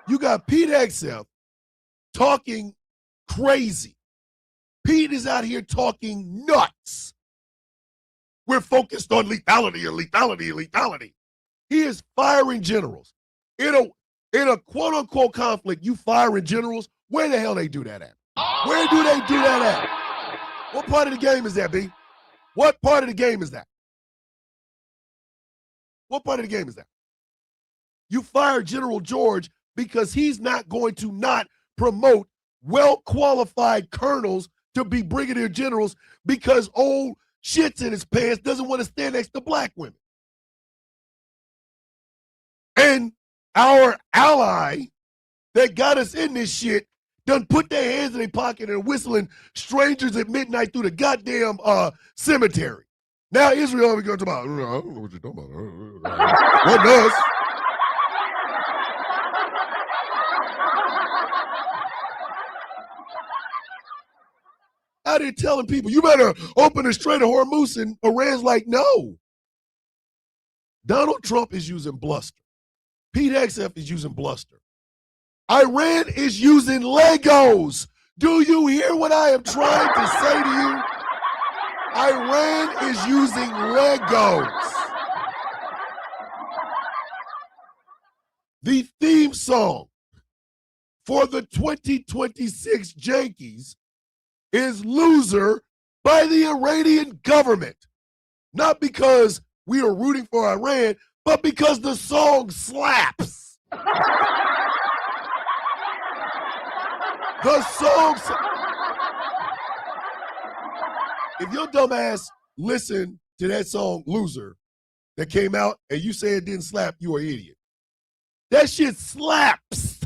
You got Pete Hegseth talking crazy. Pete is out here talking nuts. We're focused on lethality and lethality and lethality. He is firing generals. In a quote-unquote conflict, you firing generals, where the hell they do that at? Where do they do that at? What part of the game is that, B? What part of the game is that? What part of the game is that? You fire General George because he's not going to not promote well-qualified colonels to be brigadier generals because old shits in his pants doesn't want to stand next to black women. And our ally that got us in this shit done put their hands in their pocket and whistling strangers at midnight through the goddamn cemetery. Now Israel is going to talk about, I don't know what you're talking about. What does? Out here telling people, you better open the Strait of Hormuz, and Iran's like, no. Donald Trump is using bluster. Pete Hegseth is using bluster. Iran is using Legos. Do you hear what I am trying to say to you? Iran is using Legos. The theme song for the 2026 Yankees is Loser by the Iranian government. Not because we are rooting for Iran, but because the song slaps. The song. If your dumb ass listened to that song Loser that came out and you say it didn't slap, you are an idiot. That shit slaps.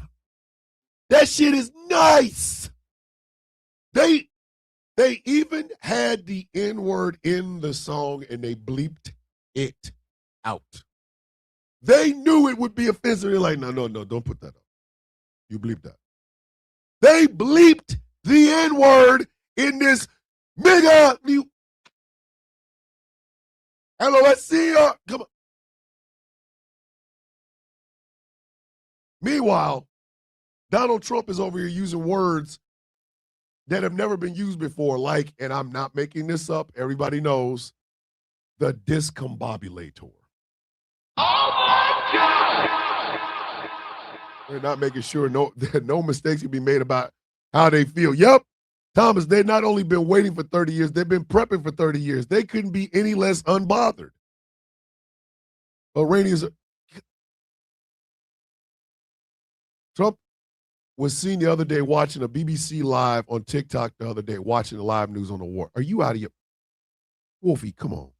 That shit is nice. They even had the N-word in the song and they bleeped it out. They knew it would be offensive. They're like, no, don't put that up. You bleeped that. They bleeped the N-word in this nigga. Hello, let's see ya. Come on. Meanwhile, Donald Trump is over here using words that have never been used before, like, and I'm not making this up, everybody knows, the discombobulator. Oh my God! They're not making sure that no mistakes can be made about how they feel. Yep, Thomas, they've not only been waiting for 30 years, they've been prepping for 30 years. They couldn't be any less unbothered. Iranians, Trump was seen the other day watching a BBC Live on TikTok the other day, watching the live news on the war. Are you out of your... Wolfie, come on.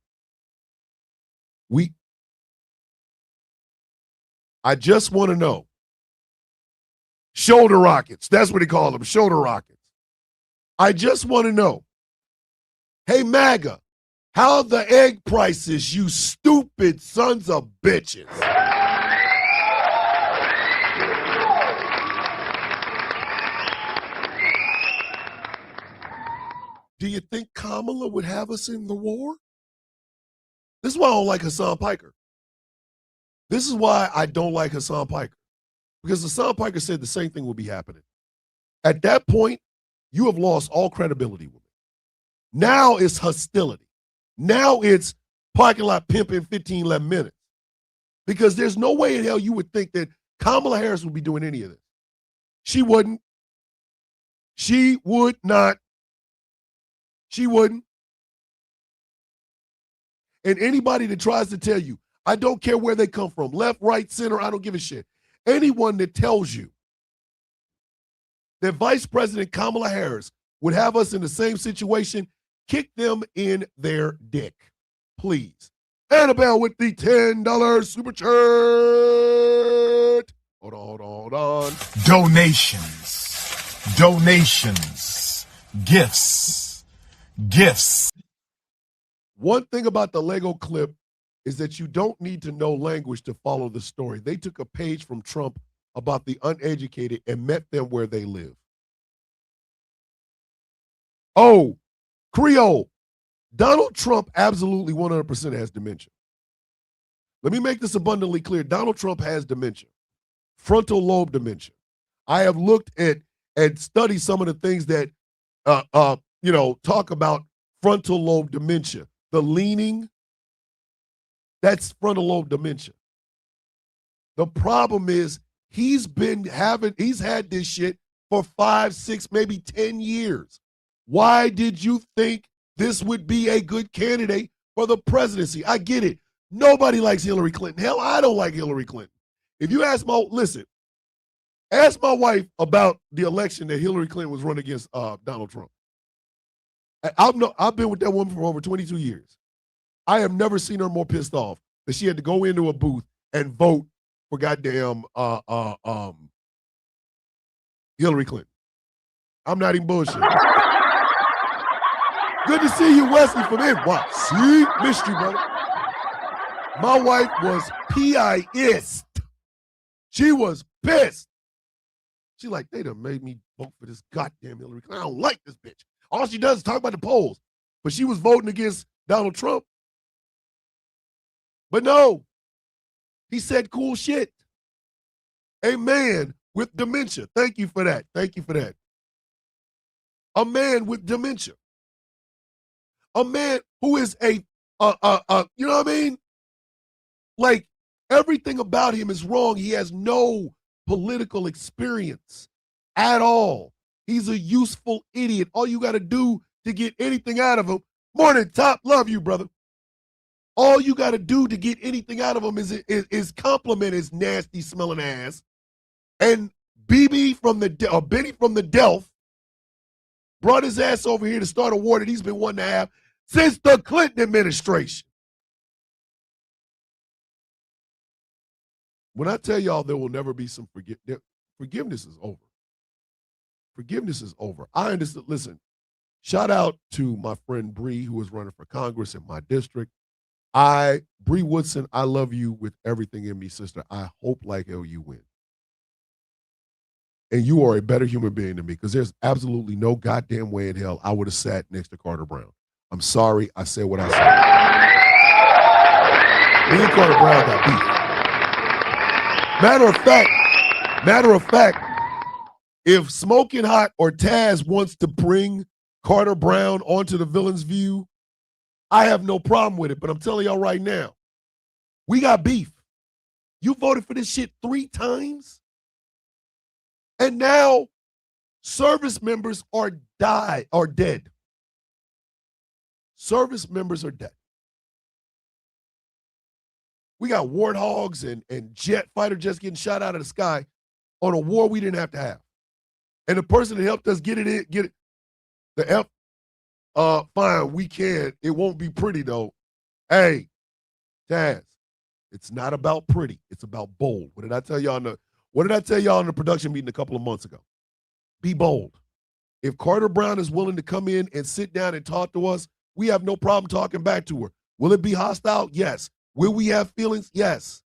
I just want to know. Shoulder rockets. That's what they call them, shoulder rockets. I just want to know. Hey, MAGA, how are the egg prices, you stupid sons of bitches? Do you think Kamala would have us in the war? This is why I don't like Hassan Piker. This is why I don't like Hassan Piker. Because Hassan Piker said the same thing will be happening. At that point, you have lost all credibility with me. Now it's hostility. Now it's parking lot pimping 15, 11 minutes. Because there's no way in hell you would think that Kamala Harris would be doing any of this. She wouldn't. She would not. She wouldn't. And anybody that tries to tell you, I don't care where they come from, left, right, center, I don't give a shit. Anyone that tells you that Vice President Kamala Harris would have us in the same situation, kick them in their dick, please. Annabelle with the $10 super chat. Hold on. Donations, gifts. One thing about the Lego clip is that you don't need to know language to follow the story. They took a page from Trump about the uneducated and met them where they live. Oh, Creole. Donald Trump absolutely 100% has dementia. Let me make this abundantly clear. Donald Trump has dementia, frontal lobe dementia. I have looked at and studied some of the things that, talk about frontal lobe dementia. The leaning, that's frontal lobe dementia. The problem is he's had this shit for 5, 6, maybe 10 years. Why did you think this would be a good candidate for the presidency? I get it. Nobody likes Hillary Clinton. Hell, I don't like Hillary Clinton. If you ask ask my wife about the election that Hillary Clinton was running against Donald Trump. I've been with that woman for over 22 years. I have never seen her more pissed off that she had to go into a booth and vote for goddamn Hillary Clinton. I'm not even bullshit. Good to see you, Wesley, from NYC. Missed you, brother. My wife was pissed. She was pissed. She like, they done made me vote for this goddamn Hillary Clinton. I don't like this bitch. All she does is talk about the polls. But she was voting against Donald Trump. But no, he said cool shit. A man with dementia. Thank you for that. A man with dementia. A man who is you know what I mean? Like, everything about him is wrong. He has no political experience at all. He's a useful idiot. All you got to do to get anything out of him, Morning Top, love you, brother. All you got to do to get anything out of him is compliment his nasty smelling ass. And Benny from the Delph brought his ass over here to start a war that he's been wanting to have since the Clinton administration. When I tell y'all there will never be some forgiveness is over. Forgiveness is over. I understand. Listen, shout out to my friend Bree, who is running for Congress in my district. Bree Woodson, I love you with everything in me, sister. I hope like hell you win. And you are a better human being than me, because there's absolutely no goddamn way in hell I would have sat next to Carter Brown. I'm sorry I said what I said. Me and Carter Brown got beef. Matter of fact, if Smoking Hot or Taz wants to bring Carter Brown onto the Villain's View, I have no problem with it. But I'm telling y'all right now, we got beef. You voted for this shit 3 times? And now service members are dead. Service members are dead. We got warthogs and fighter jets getting shot out of the sky on a war we didn't have to have. And the person that helped us get it. The F, fine, we can. It won't be pretty though. Hey, Taz, it's not about pretty. It's about bold. What did I tell y'all in the production meeting a couple of months ago? Be bold. If Carter Brown is willing to come in and sit down and talk to us, we have no problem talking back to her. Will it be hostile? Yes. Will we have feelings? Yes.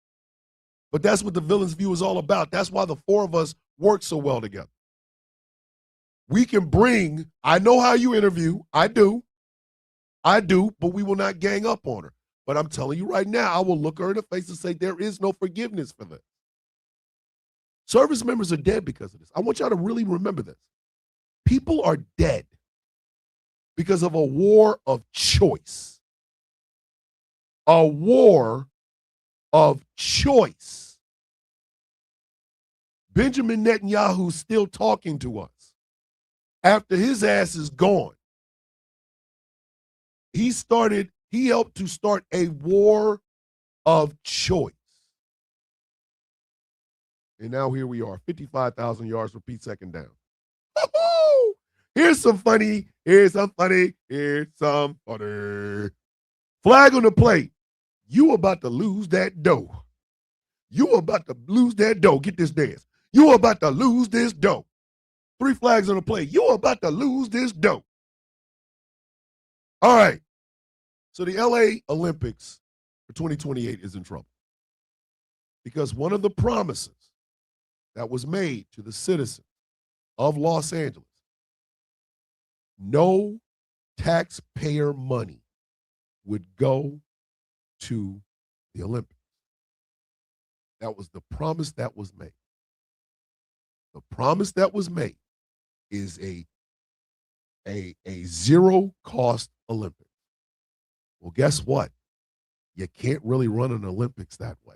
But that's what the Villain's View is all about. That's why the 4 of us work so well together. We can bring, I know how you interview. I do, but we will not gang up on her. But I'm telling you right now, I will look her in the face and say there is no forgiveness for this. Service members are dead because of this. I want y'all to really remember this. People are dead because of a war of choice. A war of choice. Benjamin Netanyahu still talking to us after his ass is gone. He helped to start a war of choice. And now here we are, 55,000 yards per second down. Woo-hoo! Here's some funny. Flag on the plate. You about to lose that dough. You about to lose that dough. Get this dance. You about to lose this dough. 3 flags on the play. You about to lose this dough. All right. So the LA Olympics for 2028 is in trouble because one of the promises that was made to the citizens of Los Angeles, no taxpayer money would go to the Olympics. That was the promise that was made. The promise that was made is a zero cost Olympics. Well, guess what? You can't really run an Olympics that way.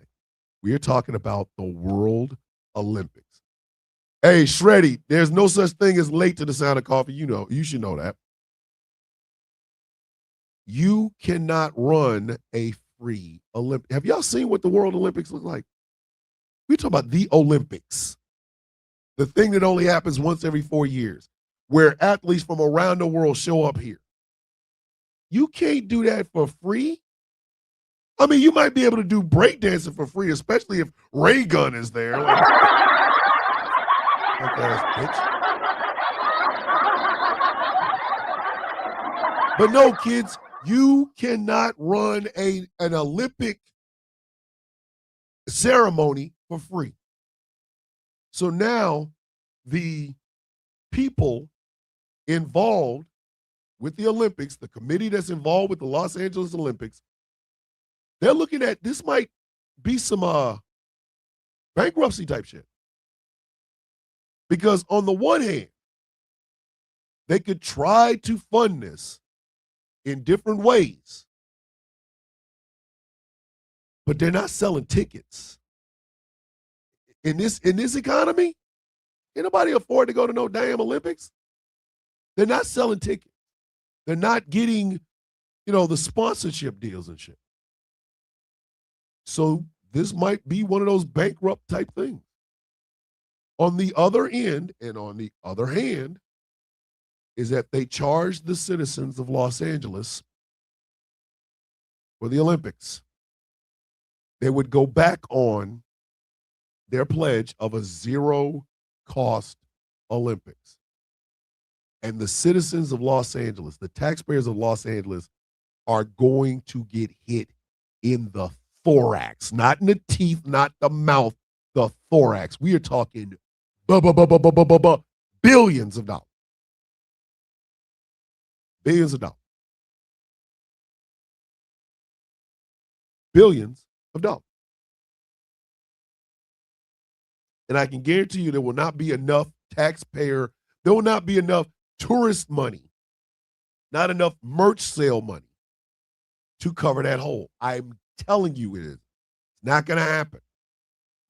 We're talking about the World Olympics. Hey, Shreddy, there's no such thing as late to the sound of coffee. You know, you should know that. You cannot run a free Olympic. Have y'all seen what the World Olympics look like? We're talking about the Olympics. The thing that only happens once every 4 years, where athletes from around the world show up here. You can't do that for free. I mean, you might be able to do breakdancing for free, especially if Ray Gun is there. Like, bitch. But no, kids, you cannot run an Olympic ceremony for free. So now the people involved with the Olympics, the committee that's involved with the Los Angeles Olympics, they're looking at this might be some bankruptcy type shit. Because on the one hand, they could try to fund this in different ways, but they're not selling tickets. In this economy, can't nobody afford to go to no damn Olympics. They're not selling tickets. They're not getting, the sponsorship deals and shit. So this might be one of those bankrupt type things. On the other end, and on the other hand, is that they charge the citizens of Los Angeles for the Olympics. They would go back on their pledge of a zero-cost Olympics. And the citizens of Los Angeles, the taxpayers of Los Angeles, are going to get hit in the thorax, not in the teeth, not the mouth, the thorax. We are talking billions of dollars. Billions of dollars. Billions of dollars. And I can guarantee you there will not be enough there will not be enough tourist money, not enough merch sale money to cover that hole. I'm telling you it is. It's not going to happen.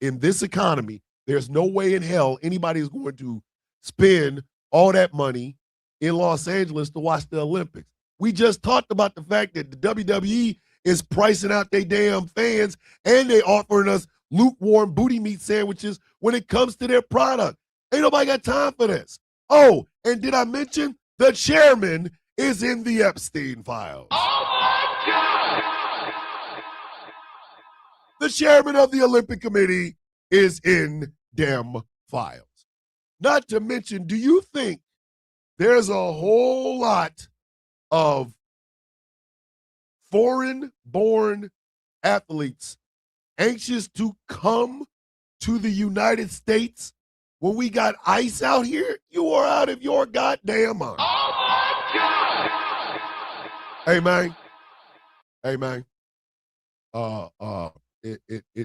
In this economy, there's no way in hell anybody is going to spend all that money in Los Angeles to watch the Olympics. We just talked about the fact that the WWE is pricing out their damn fans and they offering us lukewarm booty meat sandwiches when it comes to their product. Ain't nobody got time for this. Oh, and did I mention the chairman is in the Epstein files? Oh my God! The chairman of the Olympic Committee is in them files. Not to mention, do you think there's a whole lot of foreign-born athletes anxious to come to the United States when we got ICE out here? You are out of your goddamn mind. Oh my God! Hey, man.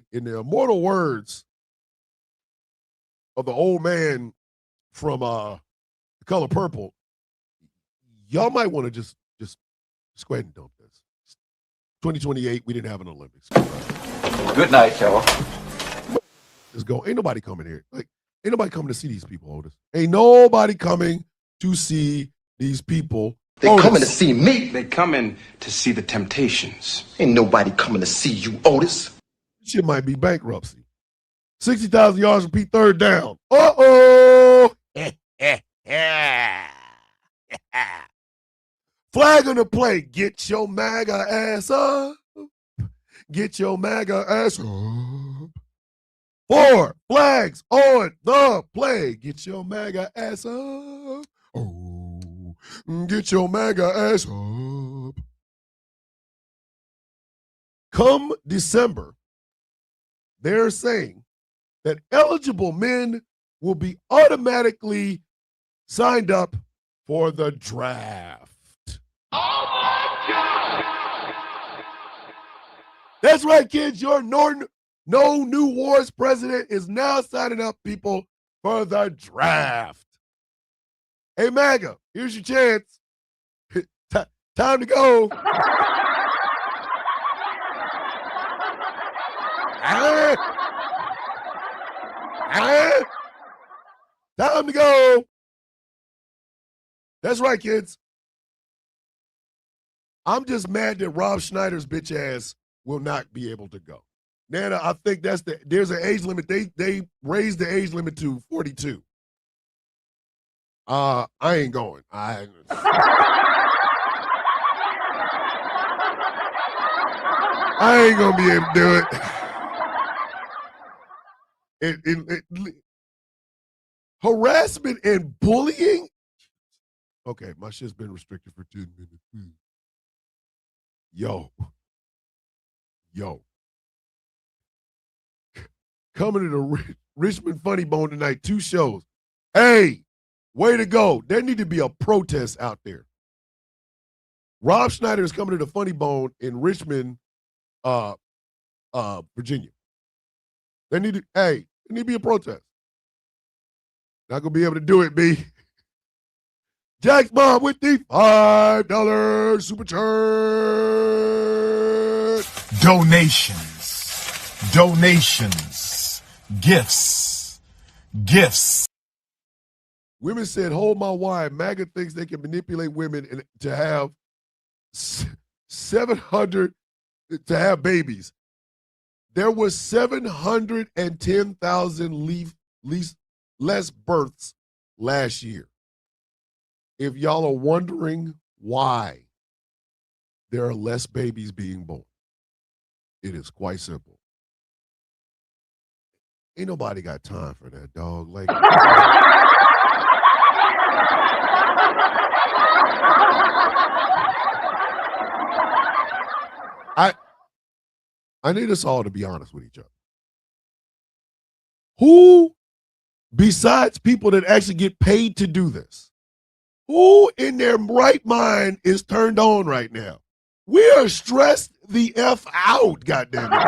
In the immortal words of the old man from The Color Purple, y'all might want to just go ahead and dump this. 2028, we didn't have an Olympics. Good night, y'all. Let's go. Ain't nobody coming here. Ain't nobody coming to see these people, Otis. Ain't nobody coming to see these people. They coming to see me. They coming to see the temptations. Ain't nobody coming to see you, Otis. Shit might be bankruptcy. 60,000 yards from Pete, third down. Uh-oh. Flag on the play. Get your MAGA ass up. Get your MAGA ass up. 4 flags on the play. Get your MAGA ass up. Oh, get your MAGA ass up. Come December, they're saying that eligible men will be automatically signed up for the draft. Oh my God! That's right, kids. Your no new wars president is now signing up people for the draft. Hey, MAGA, here's your chance. Time to go. Time to go. That's right, kids. I'm just mad that Rob Schneider's bitch ass will not be able to go. Nana, I think there's an age limit. They raised the age limit to 42. I ain't going. I ain't gonna be able to do it. Harassment and bullying? Okay, my shit's been restricted for 2 minutes. Yo. Coming to the Richmond Funny Bone tonight, 2 shows. Hey, way to go. There need to be a protest out there. Rob Schneider is coming to the Funny Bone in Richmond, Virginia. There need to be a protest. Not gonna be able to do it, B. Jack's mom with the $5 super chat. Donations, gifts. Women said, hold my wine. MAGA thinks they can manipulate women and to have 700 to have babies. There was 710,000 less births last year. If y'all are wondering why there are less babies being born, it is quite simple. Ain't nobody got time for that, dog. Like, I need us all to be honest with each other. Who, besides people that actually get paid to do this, who in their right mind is turned on right now? We are stressed the F out, goddammit.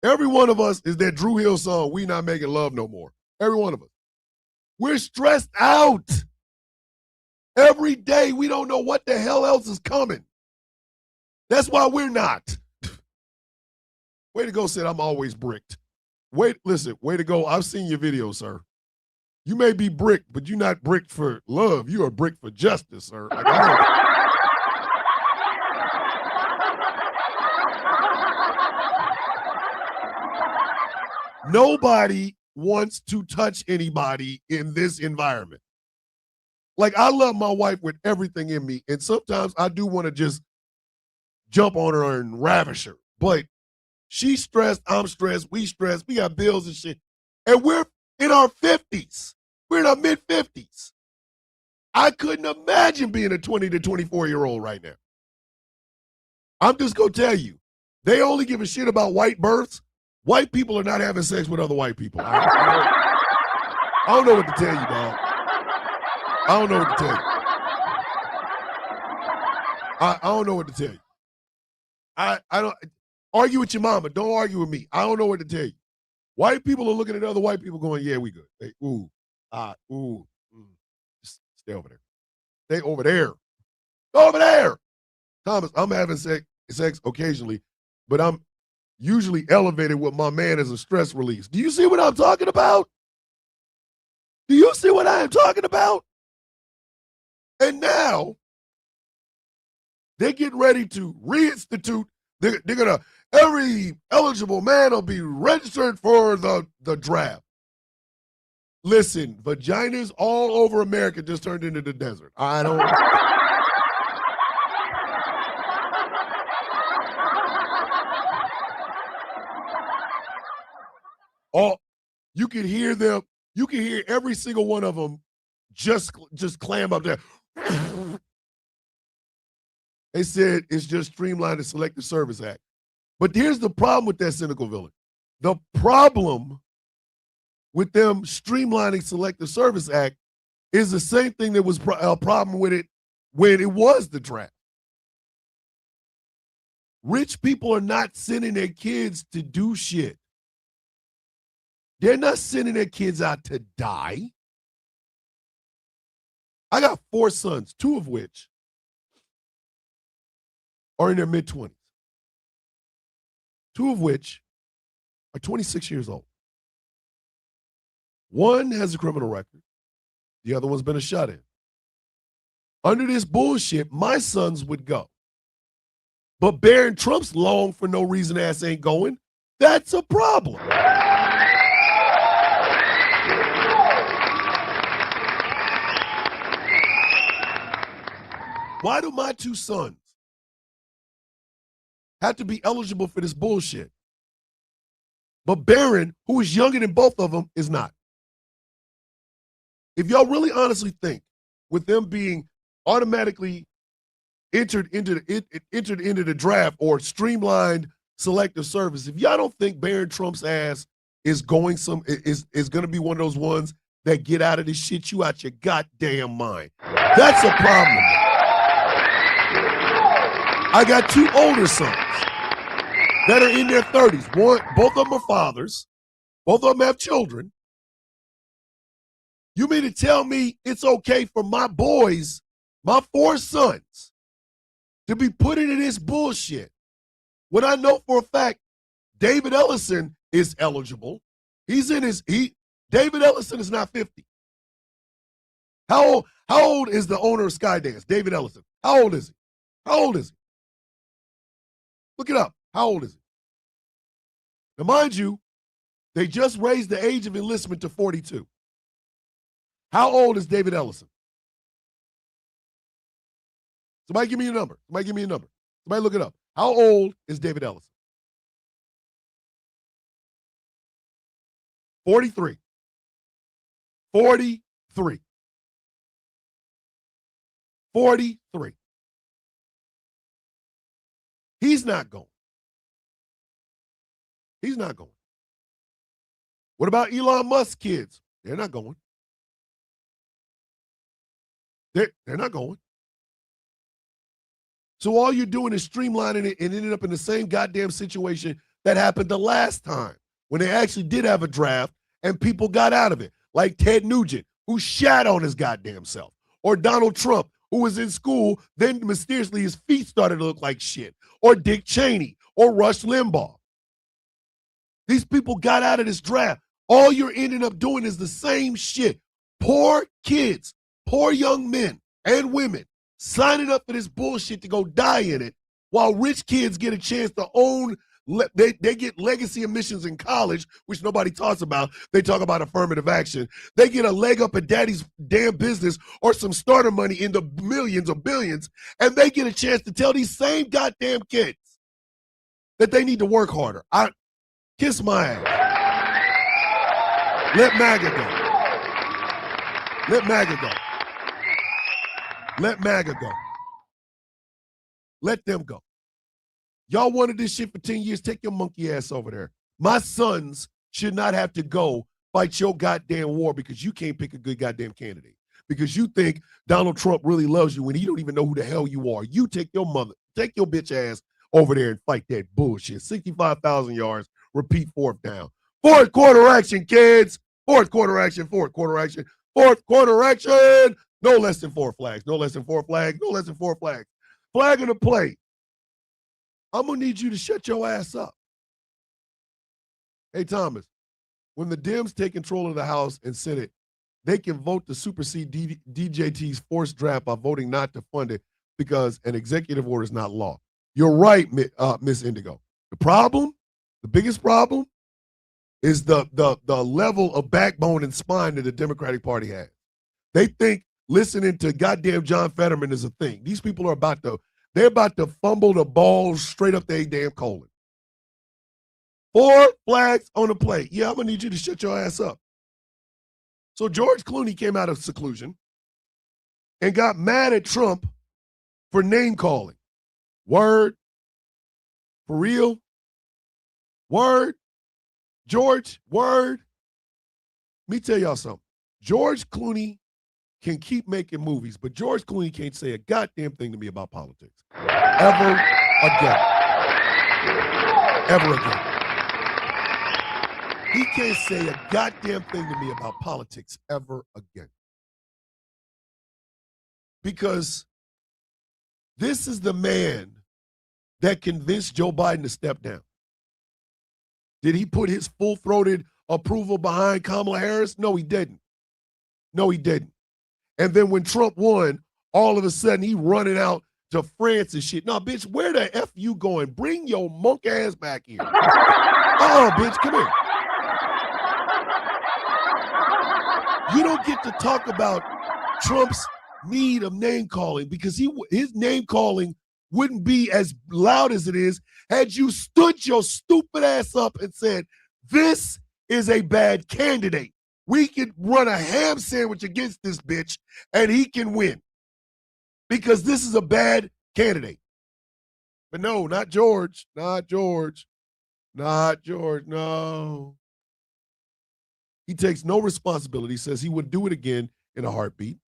Every one of us is that Drew Hill song, We Not Making Love No More. Every one of us. We're stressed out. Every day, we don't know what the hell else is coming. That's why we're not. Way to go, Sid. I'm always bricked. Listen, way to go. I've seen your video, sir. You may be bricked, but you're not bricked for love. You are bricked for justice, sir. Like, nobody wants to touch anybody in this environment. Like, I love my wife with everything in me, and sometimes I do want to just jump on her and ravish her. But she's stressed, I'm stressed, we stressed, we got bills and shit. And we're in our 50s. We're in our mid-50s. I couldn't imagine being a 20 to 24-year-old right now. I'm just going to tell you, they only give a shit about white births. White people are not having sex with other white people. I don't know what to tell you, dog. I don't know what to tell you. I don't know what to tell you. I don't argue with your mama. Don't argue with me. I don't know what to tell you. White people are looking at other white people going, yeah, we good. Hey, Just stay over there. Stay over there. Go over there. Thomas, I'm having sex occasionally, but I'm usually elevated with my man as a stress release. Do you see what I'm talking about? Do you see what I am talking about? And now, they're getting ready to reinstitute. They're going to, every eligible man will be registered for the draft. Listen, vaginas all over America just turned into the desert. I don't. You can hear them. You can hear every single one of them just clam up there. They said it's just streamlined the Selective Service Act. But here's the problem with that cynical villain. The problem with them streamlining Selective Service Act is the same thing that was a problem with it when it was the draft. Rich people are not sending their kids to do shit. They're not sending their kids out to die. I got 4 sons, 2 of which are in their mid-20s. 2 of which are 26 years old. One has a criminal record. The other one's been a shut-in. Under this bullshit, my sons would go. But Barron Trump's long for no reason ass ain't going. That's a problem. Why do my 2 sons have to be eligible for this bullshit? But Barron, who is younger than both of them, is not. If y'all really honestly think with them being automatically entered into the draft or streamlined Selective Service, if y'all don't think Barron Trump's ass is going to be one of those ones that get out of this shit, you out your goddamn mind. That's a problem. I got 2 older sons that are in their 30s. Both of them are fathers. Both of them have children. You mean to tell me it's okay for my boys, my 4 sons, to be put into this bullshit when I know for a fact David Ellison is eligible? David Ellison is not 50. How old is the owner of Skydance, David Ellison? How old is he? How old is he? Look it up. How old is he? Now, mind you, they just raised the age of enlistment to 42. How old is David Ellison? Somebody give me a number. Somebody look it up. How old is David Ellison? 43. 43. 43. He's not going. He's not going. What about Elon Musk's kids? They're not going. They're not going. So all you're doing is streamlining it and ended up in the same goddamn situation that happened the last time when they actually did have a draft and people got out of it. Like Ted Nugent, who shat on his goddamn self. Or Donald Trump, who was in school, then mysteriously his feet started to look like shit. Or Dick Cheney, or Rush Limbaugh. These people got out of this draft. All you're ending up doing is the same shit. Poor kids, poor young men and women signing up for this bullshit to go die in it, while rich kids get a chance to own, they get legacy admissions in college, which nobody talks about. They talk about affirmative action. They get a leg up at daddy's damn business or some starter money in the millions or billions, and they get a chance to tell these same goddamn kids that they need to work harder. Kiss my ass. Let MAGA go. Let MAGA go. Let MAGA go. Let them go. Y'all wanted this shit for 10 years. Take your monkey ass over there. My sons should not have to go fight your goddamn war because you can't pick a good goddamn candidate. Because you think Donald Trump really loves you when he don't even know who the hell you are. You take your bitch ass over there and fight that bullshit. 65,000 yards, repeat 4th down. 4th quarter action, kids. 4th quarter action, 4th quarter action, 4th quarter action. No less than 4 flags. No less than 4 flags. No less than 4 flags. Flag on the play. I'm going to need you to shut your ass up. Hey, Thomas, when the Dems take control of the House and Senate, they can vote to supersede DJT's forced draft by voting not to fund it because an executive order is not law. You're right, Miss Indigo. The biggest problem, is the level of backbone and spine that the Democratic Party has. They think listening to goddamn John Fetterman is a thing. These people are about to fumble the ball straight up their damn colon. 4 flags on the play. Yeah, I'm going to need you to shut your ass up. So George Clooney came out of seclusion and got mad at Trump for name calling. Word? For real? Word? George? Word? Let me tell y'all something. George Clooney can keep making movies, but George Clooney can't say a goddamn thing to me about politics. Ever again. Ever again. He can't say a goddamn thing to me about politics ever again. Because this is the man that convinced Joe Biden to step down. Did he put his full-throated approval behind Kamala Harris? No, he didn't. No, he didn't. And then when Trump won, all of a sudden he running out to France and shit. No, bitch, where the F you going? Bring your monk ass back here. Oh, bitch, come here. You don't get to talk about Trump's need of name calling because his name calling wouldn't be as loud as it is had you stood your stupid ass up and said, this is a bad candidate. We could run a ham sandwich against this bitch and he can win because this is a bad candidate. But no, not George, not George, not George, no. He takes no responsibility, says he would do it again in a heartbeat,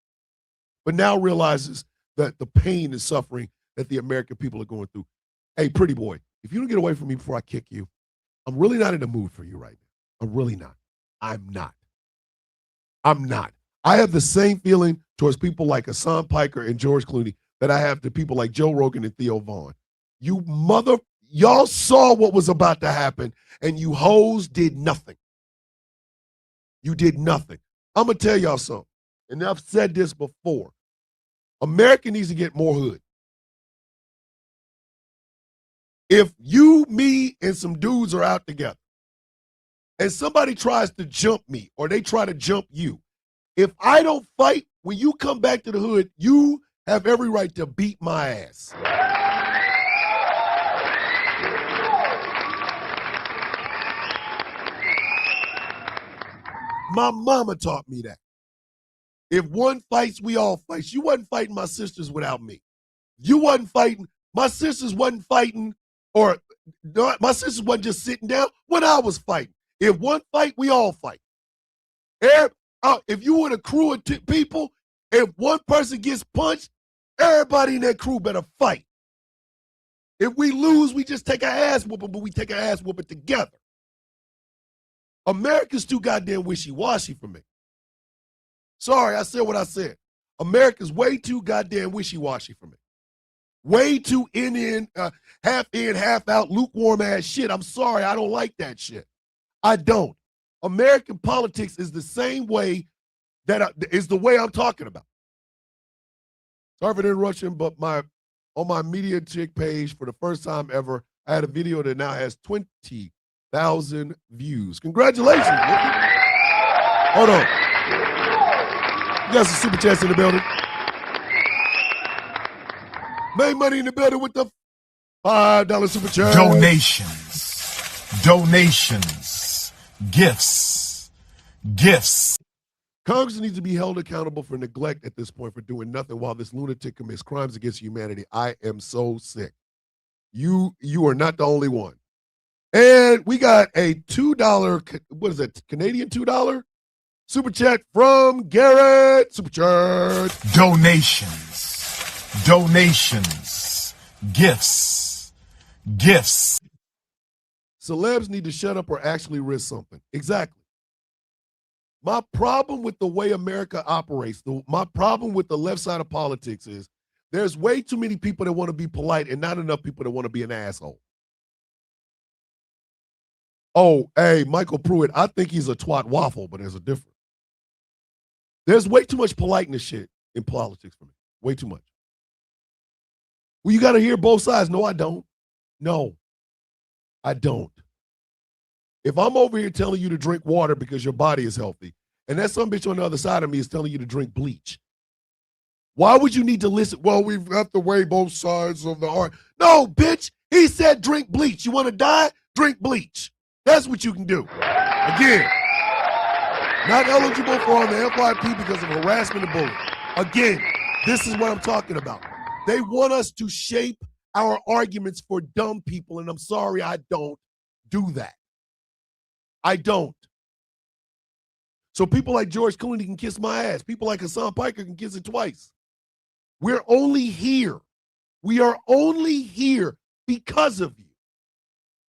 but now realizes that the pain and suffering that the American people are going through. Hey, pretty boy, if you don't get away from me before I kick you, I'm really not in the mood for you right now. I'm really not. I'm not. I'm not. I have the same feeling towards people like Hassan Piker and George Clooney that I have to people like Joe Rogan and Theo Vaughn. Y'all saw what was about to happen, and you hoes did nothing. You did nothing. I'm going to tell y'all something, and I've said this before. America needs to get more hood. If you, me, and some dudes are out together, and somebody tries to jump me or they try to jump you, if I don't fight, when you come back to the hood, you have every right to beat my ass. My mama taught me that. If one fights, we all fight. You wasn't fighting my sisters without me. You wasn't fighting. My sisters wasn't fighting, or my sisters wasn't just sitting down when I was fighting. If one fight, we all fight. If you were a crew of people, if one person gets punched, everybody in that crew better fight. If we lose, we just take our ass whooping, but we take our ass whooping together. America's too goddamn wishy-washy for me. Sorry, I said what I said. America's way too goddamn wishy-washy for me. Way too half in, half out, lukewarm ass shit. I'm sorry, I don't like that shit. I don't. American politics is the same way is the way I'm talking about. Sorry for the interruption, but on my Media Chick page, for the first time ever, I had a video that now has 20,000 views. Congratulations. Hold on. You got some super chats in the building. Made money in the building with the $5 super chat. Donations. Gifts. Congress needs to be held accountable for neglect at this point for doing nothing while this lunatic commits crimes against humanity. I am so sick. You are not the only one. And we got a $2, what is that, Canadian $2 super chat from Garrett. Super chat. Donations. Gifts. Celebs need to shut up or actually risk something. Exactly. My problem with the way America operates, my problem with the left side of politics is there's way too many people that want to be polite and not enough people that want to be an asshole. Oh, hey, Michael Pruitt, I think he's a twat waffle, but there's a difference. There's way too much politeness shit in politics for me. Way too much. Well, you got to hear both sides. No, I don't. No, I don't. If I'm over here telling you to drink water because your body is healthy, and that some bitch on the other side of me is telling you to drink bleach, why would you need to listen? Well, we have to weigh both sides of the art. No, bitch. He said drink bleach. You want to die? Drink bleach. That's what you can do. Again, not eligible for on the FYP because of harassment and bullying. Again, this is what I'm talking about. They want us to shape our arguments for dumb people, and I'm sorry I don't do that. I don't. So people like George Clooney can kiss my ass. People like Hassan Piker can kiss it twice. We're only here. We are only here because of you.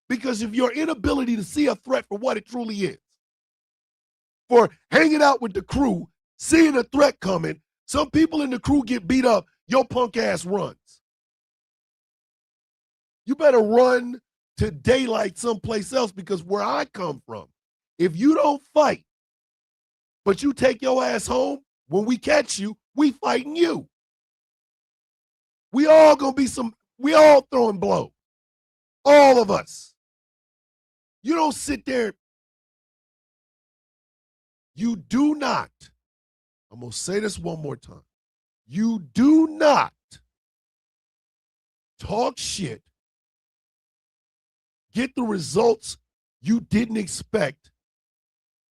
Because of your inability to see a threat for what it truly is. For hanging out with the crew, seeing a threat coming, some people in the crew get beat up, your punk ass runs. You better run to daylight someplace else, because where I come from, if you don't fight, but you take your ass home, when we catch you, we fighting you. We all gonna be we all throwing blows. All of us. You don't sit there. You do not, I'm gonna say this one more time. You do not talk shit, get the results you didn't expect,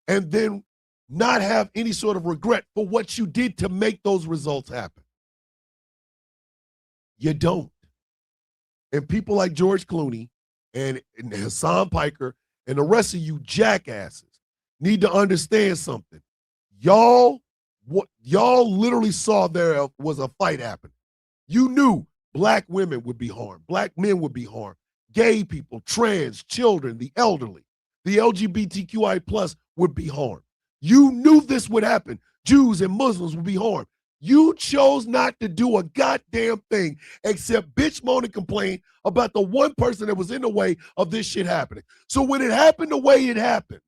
and then not have any sort of regret for what you did to make those results happen. You don't. And people like George Clooney and Hassan Piker and the rest of you jackasses need to understand something. Y'all literally saw there was a fight happening. You knew black women would be harmed, black men would be harmed, gay people, trans, children, the elderly, the LGBTQI plus would be harmed. You knew this would happen. Jews and Muslims would be harmed. You chose not to do a goddamn thing except bitch, moan, and complain about the one person that was in the way of this shit happening. So when it happened the way it happened,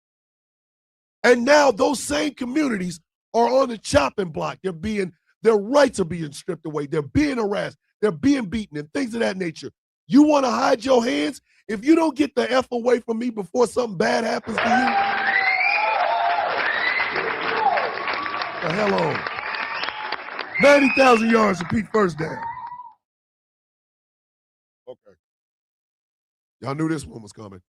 and now those same communities are on the chopping block. Their rights are being stripped away. They're being harassed. They're being beaten and things of that nature. You want to hide your hands? If you don't get the F away from me before something bad happens to you, the hell on. 90,000 yards to Pete first down. Okay. Y'all knew this one was coming.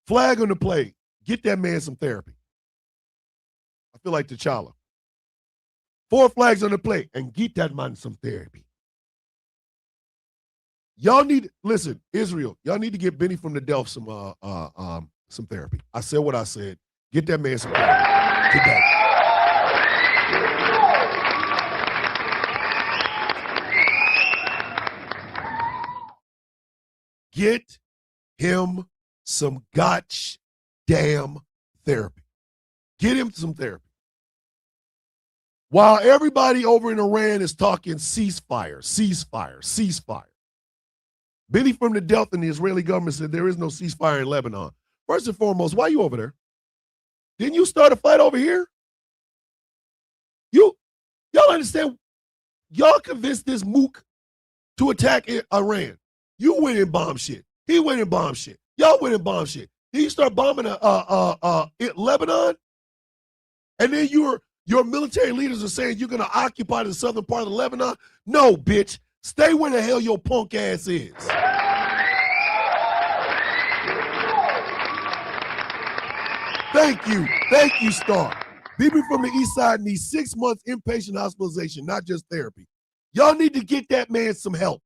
Flag on the play. Get that man some therapy. I feel like T'Challa. 4 flags on the play and get that man some therapy. Y'all need, listen, Israel, y'all need to get Benny from the Delph some therapy. I said what I said. Get that man some therapy today. Get him some goddamn therapy. Get him some therapy. While everybody over in Iran is talking ceasefire, ceasefire, ceasefire. Benny from the Delta and the Israeli government said there is no ceasefire in Lebanon. First and foremost, why are you over there? Didn't you start a fight over here? Y'all understand? Y'all convinced this mook to attack Iran. You went and bomb shit. He went and bomb shit. Y'all went and bomb shit. Then you start bombing Lebanon, and then your military leaders are saying you're going to occupy the southern part of Lebanon? No, bitch. Stay where the hell your punk ass is. Thank you. Thank you, Star. People from the east side need 6 months inpatient hospitalization, not just therapy. Y'all need to get that man some help.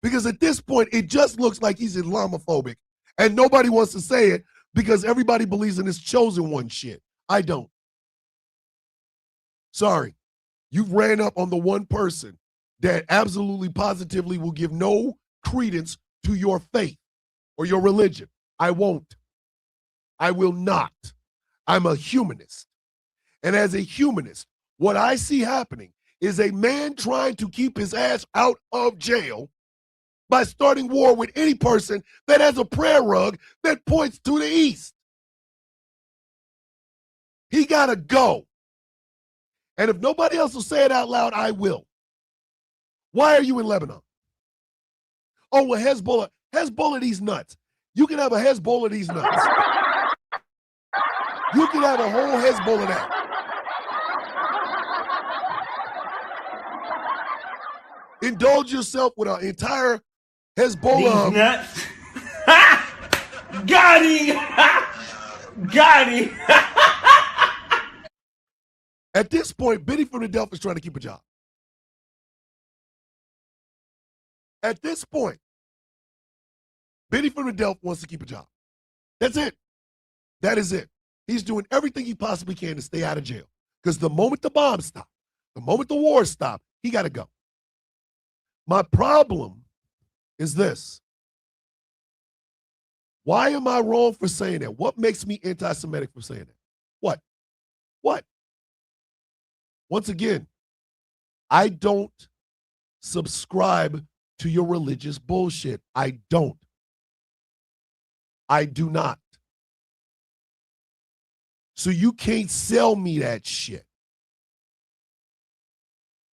Because at this point, it just looks like he's Islamophobic. And nobody wants to say it because everybody believes in this chosen one shit. I don't. Sorry. You've ran up on the one person that absolutely positively will give no credence to your faith or your religion. I won't. I will not. I'm a humanist. And as a humanist, what I see happening is a man trying to keep his ass out of jail by starting war with any person that has a prayer rug that points to the east. He gotta go. And if nobody else will say it out loud, I will. Why are you in Lebanon? Oh, well, Hezbollah these nuts. You can have a Hezbollah these nuts. You can have a whole Hezbollah now. Indulge yourself with an entire Hezbollah. These nuts. Got him. Got him. At this point, Biddy from the Delph is trying to keep a job. At this point, Biddy from the Delph wants to keep a job. That's it. That is it. He's doing everything he possibly can to stay out of jail. Because the moment the bombs stop, the moment the war stop, he got to go. My problem is this. Why am I wrong for saying that? What makes me anti-Semitic for saying that? What? Once again, I don't subscribe to your religious bullshit. I don't. I do not. So you can't sell me that shit.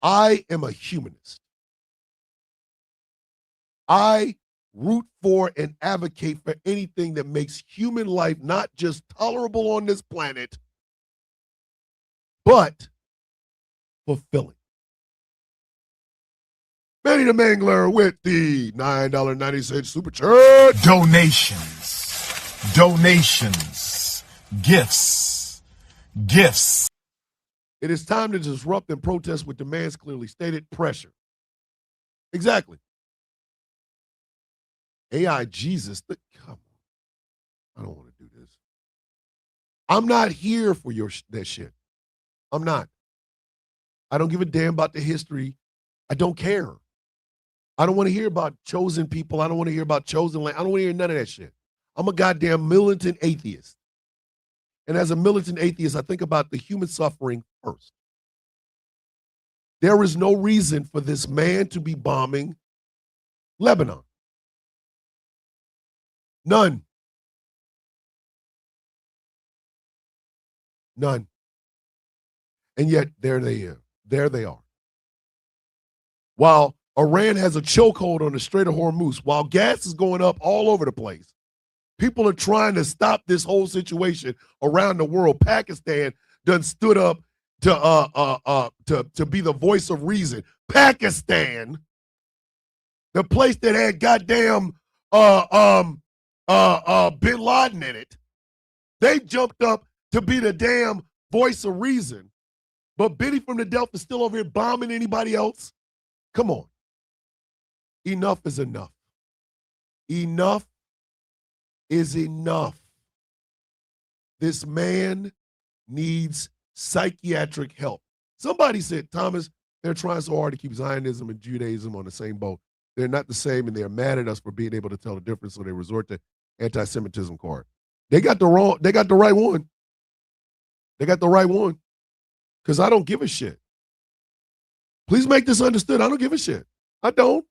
I am a humanist. I root for and advocate for anything that makes human life not just tolerable on this planet, but fulfilling. Benny the Mangler with the $9.90 super chat. Donations, gifts. It is time to disrupt and protest with demands clearly stated. Pressure. Exactly. AI Jesus. Come on. I don't want to do this. I'm not here for that shit. I'm not. I don't give a damn about the history. I don't care. I don't want to hear about chosen people. I don't want to hear about chosen land. I don't want to hear none of that shit. I'm a goddamn militant atheist. And as a militant atheist, I think about the human suffering first. There is no reason for this man to be bombing Lebanon. None. And yet, there they are. While Iran has a chokehold on the Strait of Hormuz, while gas is going up all over the place, people are trying to stop this whole situation around the world. Pakistan done stood up to be the voice of reason. Pakistan, the place that had goddamn Bin Laden in it, they jumped up to be the damn voice of reason. But Biddy from the Delph is still over here bombing anybody else. Come on. Enough is enough. Enough is enough. This man needs psychiatric help. Somebody said, Thomas, they're trying so hard to keep Zionism and Judaism on the same boat. They're not the same, and they're mad at us for being able to tell the difference, so they resort to anti-Semitism card. They got the right one. They got the right one. Because I don't give a shit. Please make this understood. I don't give a shit. I don't.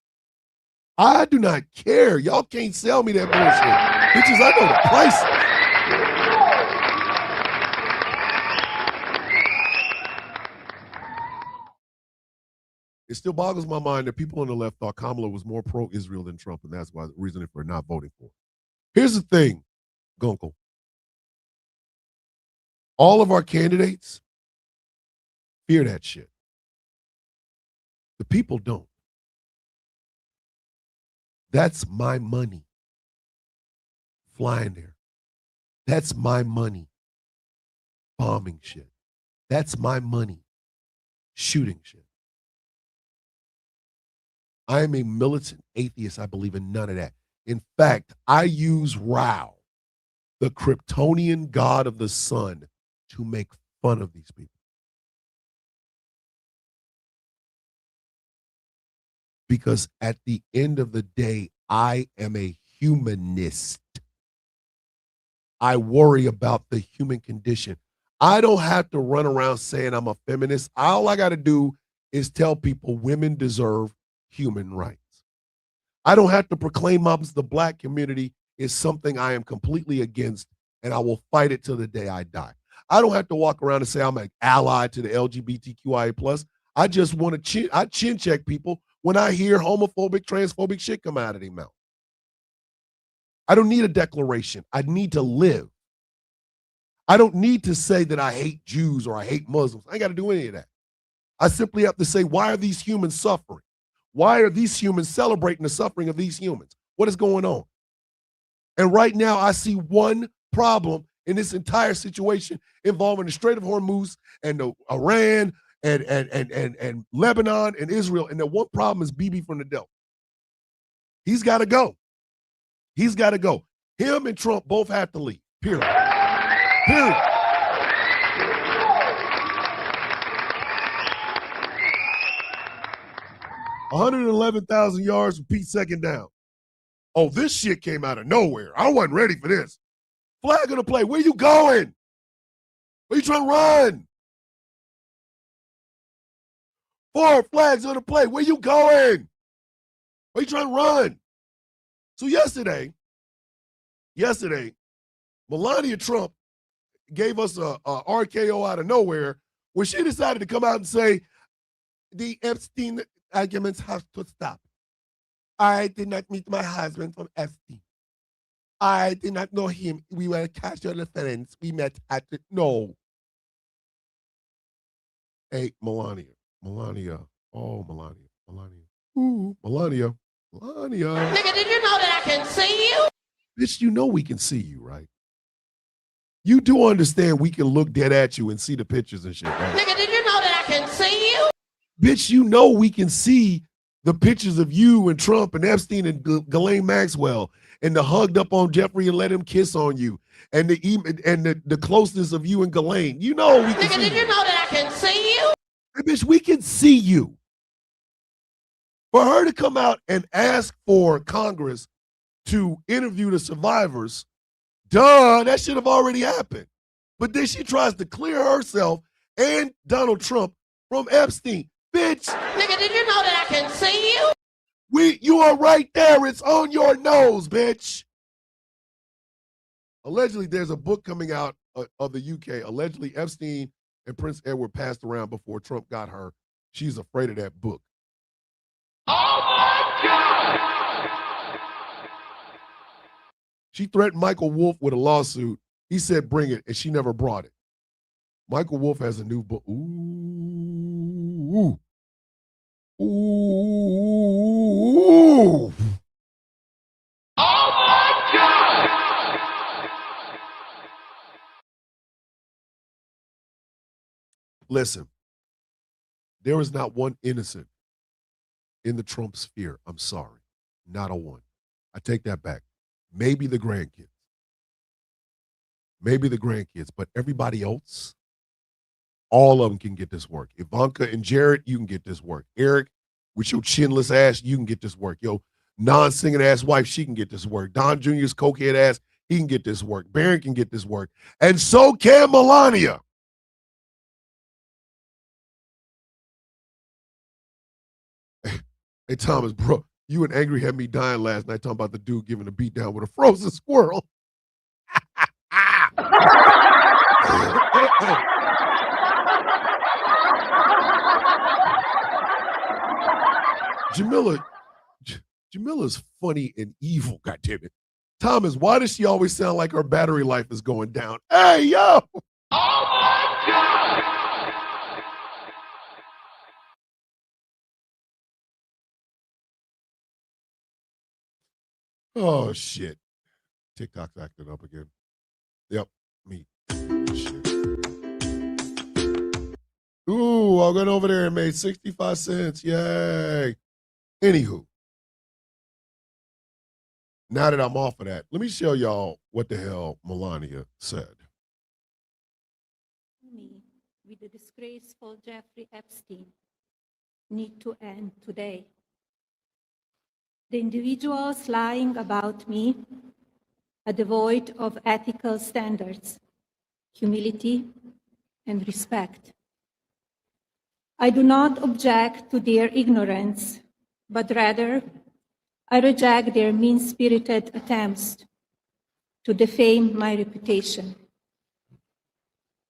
I do not care. Y'all can't sell me that bullshit. Bitches, I know the prices. It still boggles my mind that people on the left thought Kamala was more pro-Israel than Trump, and that's why the reason for not voting for her. Here's the thing, Gunkel. All of our candidates fear that shit. The people don't. That's my money flying there. That's my money bombing shit. That's my money shooting shit. I am a militant atheist. I believe in none of that. In fact, I use Ra, the Kryptonian god of the sun, to make fun of these people. Because at the end of the day, I am a humanist. I worry about the human condition. I don't have to run around saying I'm a feminist. All I got to do is tell people women deserve human rights. I don't have to proclaim the black community is something I am completely against, and I will fight it till the day I die. I don't have to walk around and say I'm an ally to the LGBTQIA+. I just want to chin check people when I hear homophobic, transphobic shit come out of their mouth. I don't need a declaration. I need to live. I don't need to say that I hate Jews or I hate Muslims. I ain't got to do any of that. I simply have to say, why are these humans suffering? Why are these humans celebrating the suffering of these humans? What is going on? And right now, I see one problem in this entire situation involving the Strait of Hormuz and Iran and Lebanon and Israel. And the one problem is Bibi from the devil. He's got to go. He's got to go. Him and Trump both have to leave. Period. Period. $111,000 yards for Pete second down. Oh, this shit came out of nowhere. I wasn't ready for this. Flag on the play. Where you going? Where you trying to run? 4 flags on the play. Where you going? Where you trying to run? So yesterday, Melania Trump gave us a RKO out of nowhere when she decided to come out and say, the Epstein arguments have to stop. I did not meet my husband from Epstein. I did not know him. We were casual friends. We met at the... No. Hey, Melania. Oh, Melania. Ooh, Melania. Nigga, did you know that I can see you? Bitch, you know we can see you, right? You do understand we can look dead at you and see the pictures and shit, right? Nigga, did you know that I can see you? Bitch, you know we can see the pictures of you and Trump and Epstein and Ghislaine Maxwell and the hugged up on Jeffrey and let him kiss on you and the closeness of you and Ghislaine. You know we can Nigga, see did you know that I can see you? Hey, bitch, we can see you. For her to come out and ask for Congress to interview the survivors, duh, that should have already happened. But then she tries to clear herself and Donald Trump from Epstein. Bitch. Nigga, did you know that I can see you? You are right there. It's on your nose, bitch. Allegedly, there's a book coming out of the UK. Allegedly, Epstein and Prince Edward passed around before Trump got her. She's afraid of that book. Oh my God! She threatened Michael Wolff with a lawsuit. He said, bring it, and she never brought it. Michael Wolff has a new book. Ooh. Oh my God! Listen, there is not one innocent in the Trump sphere. I'm sorry. Not a one. I take that back. Maybe the grandkids. But everybody else, all of them can get this work. Ivanka and Jared, you can get this work. Eric, with your chinless ass, you can get this work. Yo, non-singing ass wife, she can get this work. Don Jr.'s cokehead ass, he can get this work. Barron can get this work. And so can Melania. Hey, Thomas, bro, you and Angry had me dying last night talking about the dude giving a beat down with a frozen squirrel. Jamila's funny and evil, goddammit. Thomas, why does she always sound like her battery life is going down? Hey, yo! Oh my God! Oh, shit. TikTok's acting up again. Yep, me. Shit. Ooh, I went over there and made 65 cents. Yay. Anywho. Now that I'm off of that, let me show y'all what the hell Melania said. With the disgraceful Jeffrey Epstein need to end today. The individuals lying about me are devoid of ethical standards, humility, and respect. I do not object to their ignorance, but rather I reject their mean-spirited attempts to defame my reputation.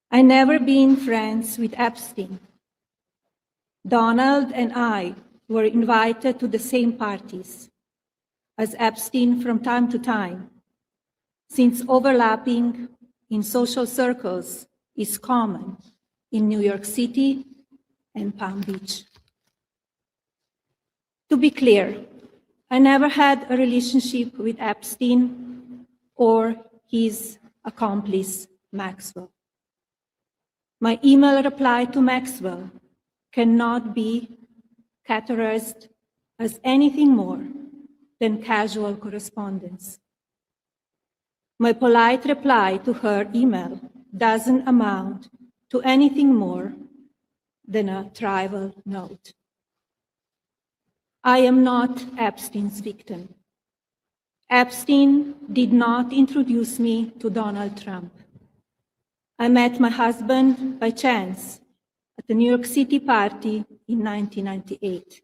I never been friends with Epstein. Donald and I were invited to the same parties as Epstein from time to time, since overlapping in social circles is common in New York City and Palm Beach. To be clear, I never had a relationship with Epstein or his accomplice, Maxwell. My email reply to Maxwell cannot be categorized as anything more than casual correspondence. My polite reply to her email doesn't amount to anything more than a trivial note. I am not Epstein's victim. Epstein did not introduce me to Donald Trump. I met my husband by chance at the New York City party in 1998.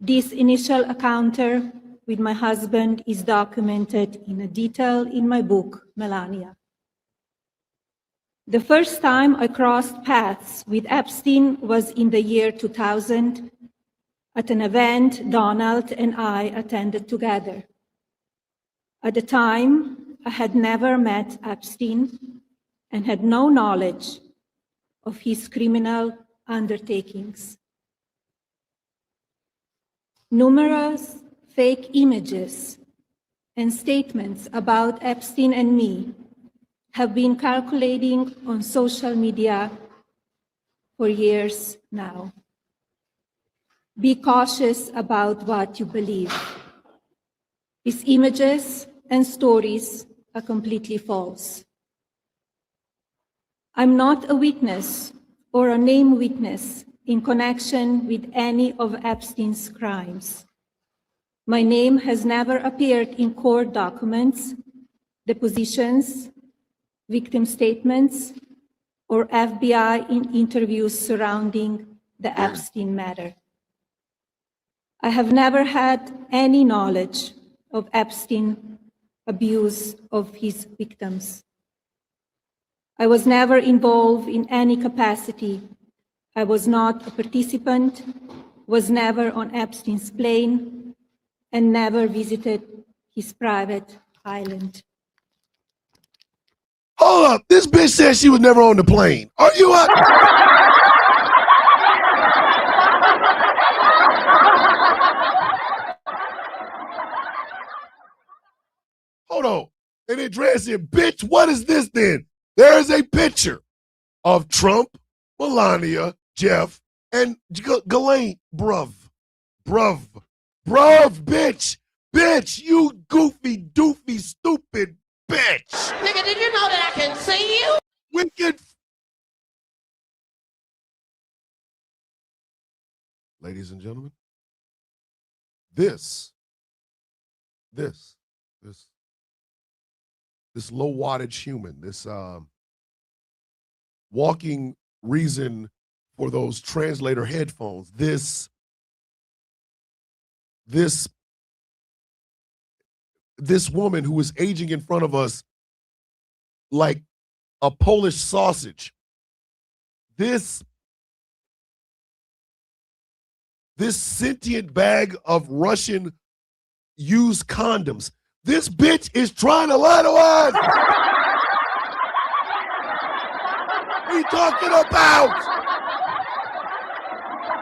This initial encounter with my husband is documented in detail in my book, Melania. The first time I crossed paths with Epstein was in the year 2000 at an event Donald and I attended together. At the time, I had never met Epstein and had no knowledge of his criminal undertakings. Numerous fake images and statements about Epstein and me have been circulating on social media for years now. Be cautious about what you believe. These images and stories are completely false. I'm not a witness or a named witness in connection with any of Epstein's crimes. My name has never appeared in court documents, depositions, victim statements, or FBI interviews surrounding the Epstein matter. I have never had any knowledge of Epstein abuse of his victims. I was never involved in any capacity. I was not a participant, was never on Epstein's plane, and never visited his private island. Hold up, this bitch said she was never on the plane. Are you up? Hold on. And then Dre said, bitch, what is this then? There is a picture of Trump, Melania, Jeff, and Ghislaine. Bruv, bitch, you goofy, doofy, stupid bitch. Nigga, did you know that I can see you? Wicked. Ladies and gentlemen, this low wattage human, this walking reason for those translator headphones, this woman who is aging in front of us like a Polish sausage, this sentient bag of Russian used condoms. This bitch is trying to lie to us. What are you talking about?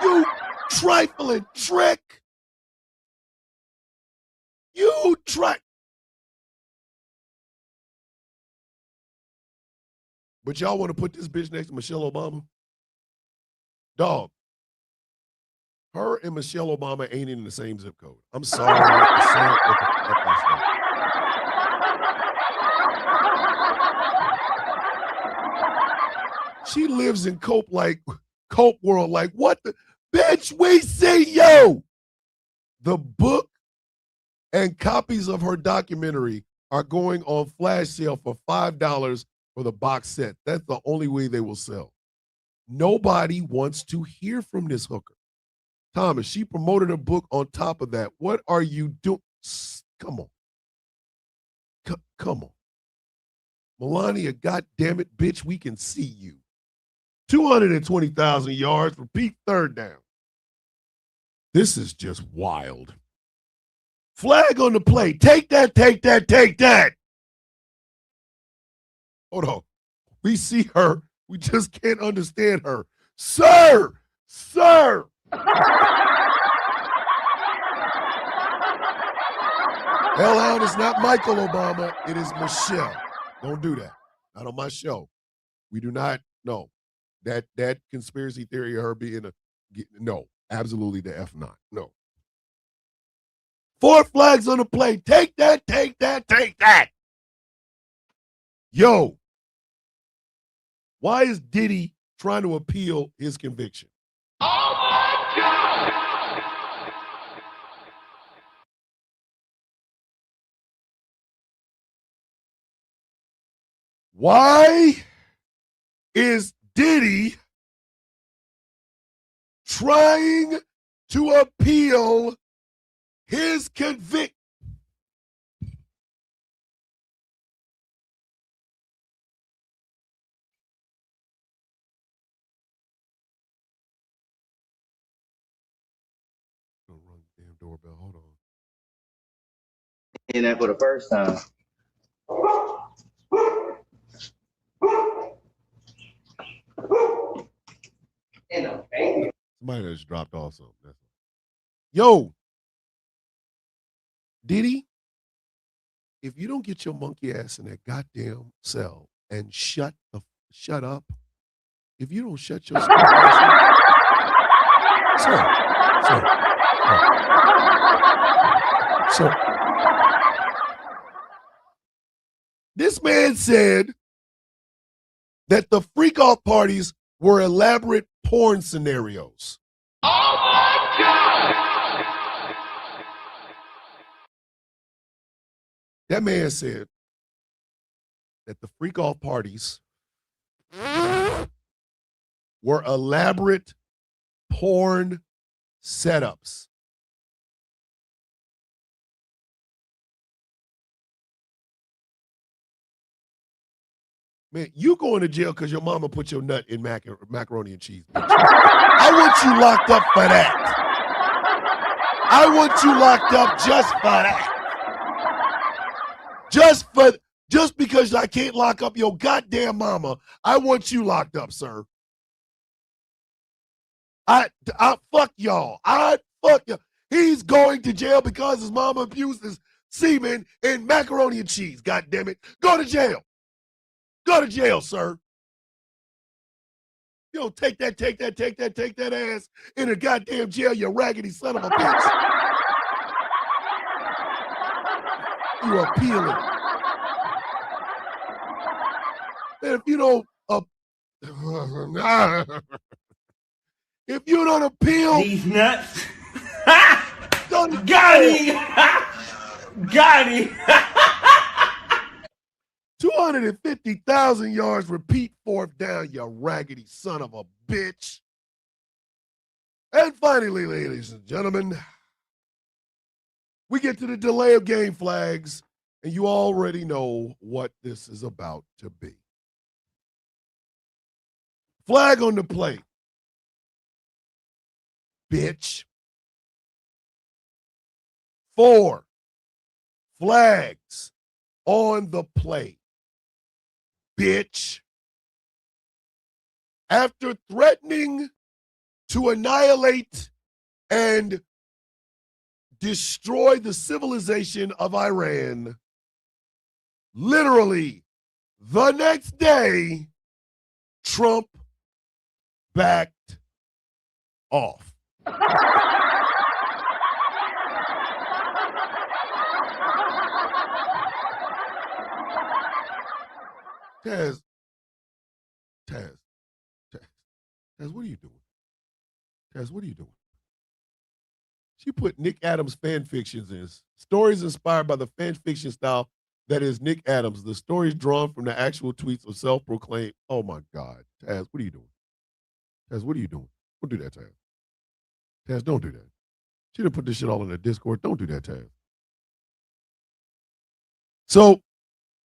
You trifling trick. You But y'all want to put this bitch next to Michelle Obama? Dog. Her and Michelle Obama ain't in the same zip code. I'm sorry. She lives in Cope world. Like, what the bitch? We see you. The book and copies of her documentary are going on flash sale for $5 for the box set. That's the only way they will sell. Nobody wants to hear from this hooker. Thomas, she promoted a book on top of that. What are you doing? Come on. Come on. Melania, goddammit, bitch, we can see you. 220,000 yards, repeat third down. This is just wild. Flag on the play. Take that, take that, take that. Hold on. We see her. We just can't understand her. Sir! Sir! Hellhound is not Michael Obama. It is Michelle. Don't do that. Not on my show. We do not know. That conspiracy theory of her being no. Absolutely the F not. No. 4 flags on the play. Take that, take that, take that. Yo. Why is Diddy trying to appeal his conviction? Oh my God! Why is Diddy trying to appeal his conviction? Run the damn doorbell. Hold on. In that for the first time. Somebody just dropped off something. Yo, Diddy, if you don't get your monkey ass in that goddamn cell and shut up, if you don't shut your ass up, sir. This man said that the freak-off parties were elaborate porn scenarios. Oh my God! That man said that the freak-off parties were elaborate porn setups. Man, you going to jail because your mama put your nut in macaroni and cheese. Bitch. I want you locked up for that. I want you locked up just for that. Just because I can't lock up your goddamn mama, I want you locked up, sir. I fuck y'all. I fuck y'all. He's going to jail because his mama abused his semen and macaroni and cheese. God damn it. Go to jail. Go to jail, sir. You don't take that ass in a goddamn jail, you raggedy son of a bitch. You appealing. And if you don't if you don't appeal these nuts, got him. got him. 250,000 yards, repeat 4th down, you raggedy son of a bitch. And finally, ladies and gentlemen, we get to the delay of game flags, and you already know what this is about to be. Flag on the play. Bitch. 4 flags on the play. Bitch. After threatening to annihilate and destroy the civilization of Iran, literally the next day, Trump backed off. Taz, what are you doing? Taz, what are you doing? She put Nick Adams fan fictions in. Stories inspired by the fan fiction style that is Nick Adams. The stories drawn from the actual tweets of self-proclaimed. Oh my God. Taz, what are you doing? Taz, what are you doing? Don't do that, Taz. Taz, don't do that. She didn't put this shit all in the Discord. Don't do that, Taz. So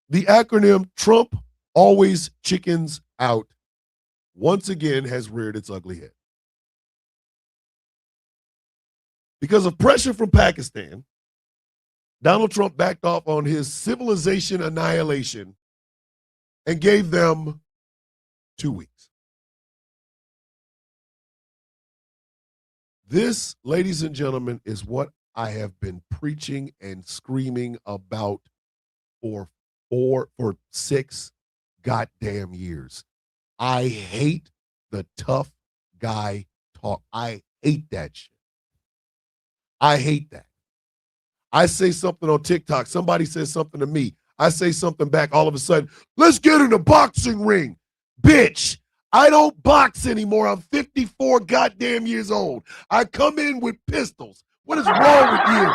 the acronym Trump Always Chickens Out once again has reared its ugly head. Because of pressure from Pakistan, Donald Trump backed off on his civilization annihilation and gave them 2 weeks. This, ladies and gentlemen, is what I have been preaching and screaming about for 6 goddamn years. I hate the tough guy talk. I hate that shit. I hate that. I say something on TikTok. Somebody says something to me. I say something back. All of a sudden, let's get in a boxing ring. Bitch, I don't box anymore. I'm 54 goddamn years old. I come in with pistols. What is wrong with you?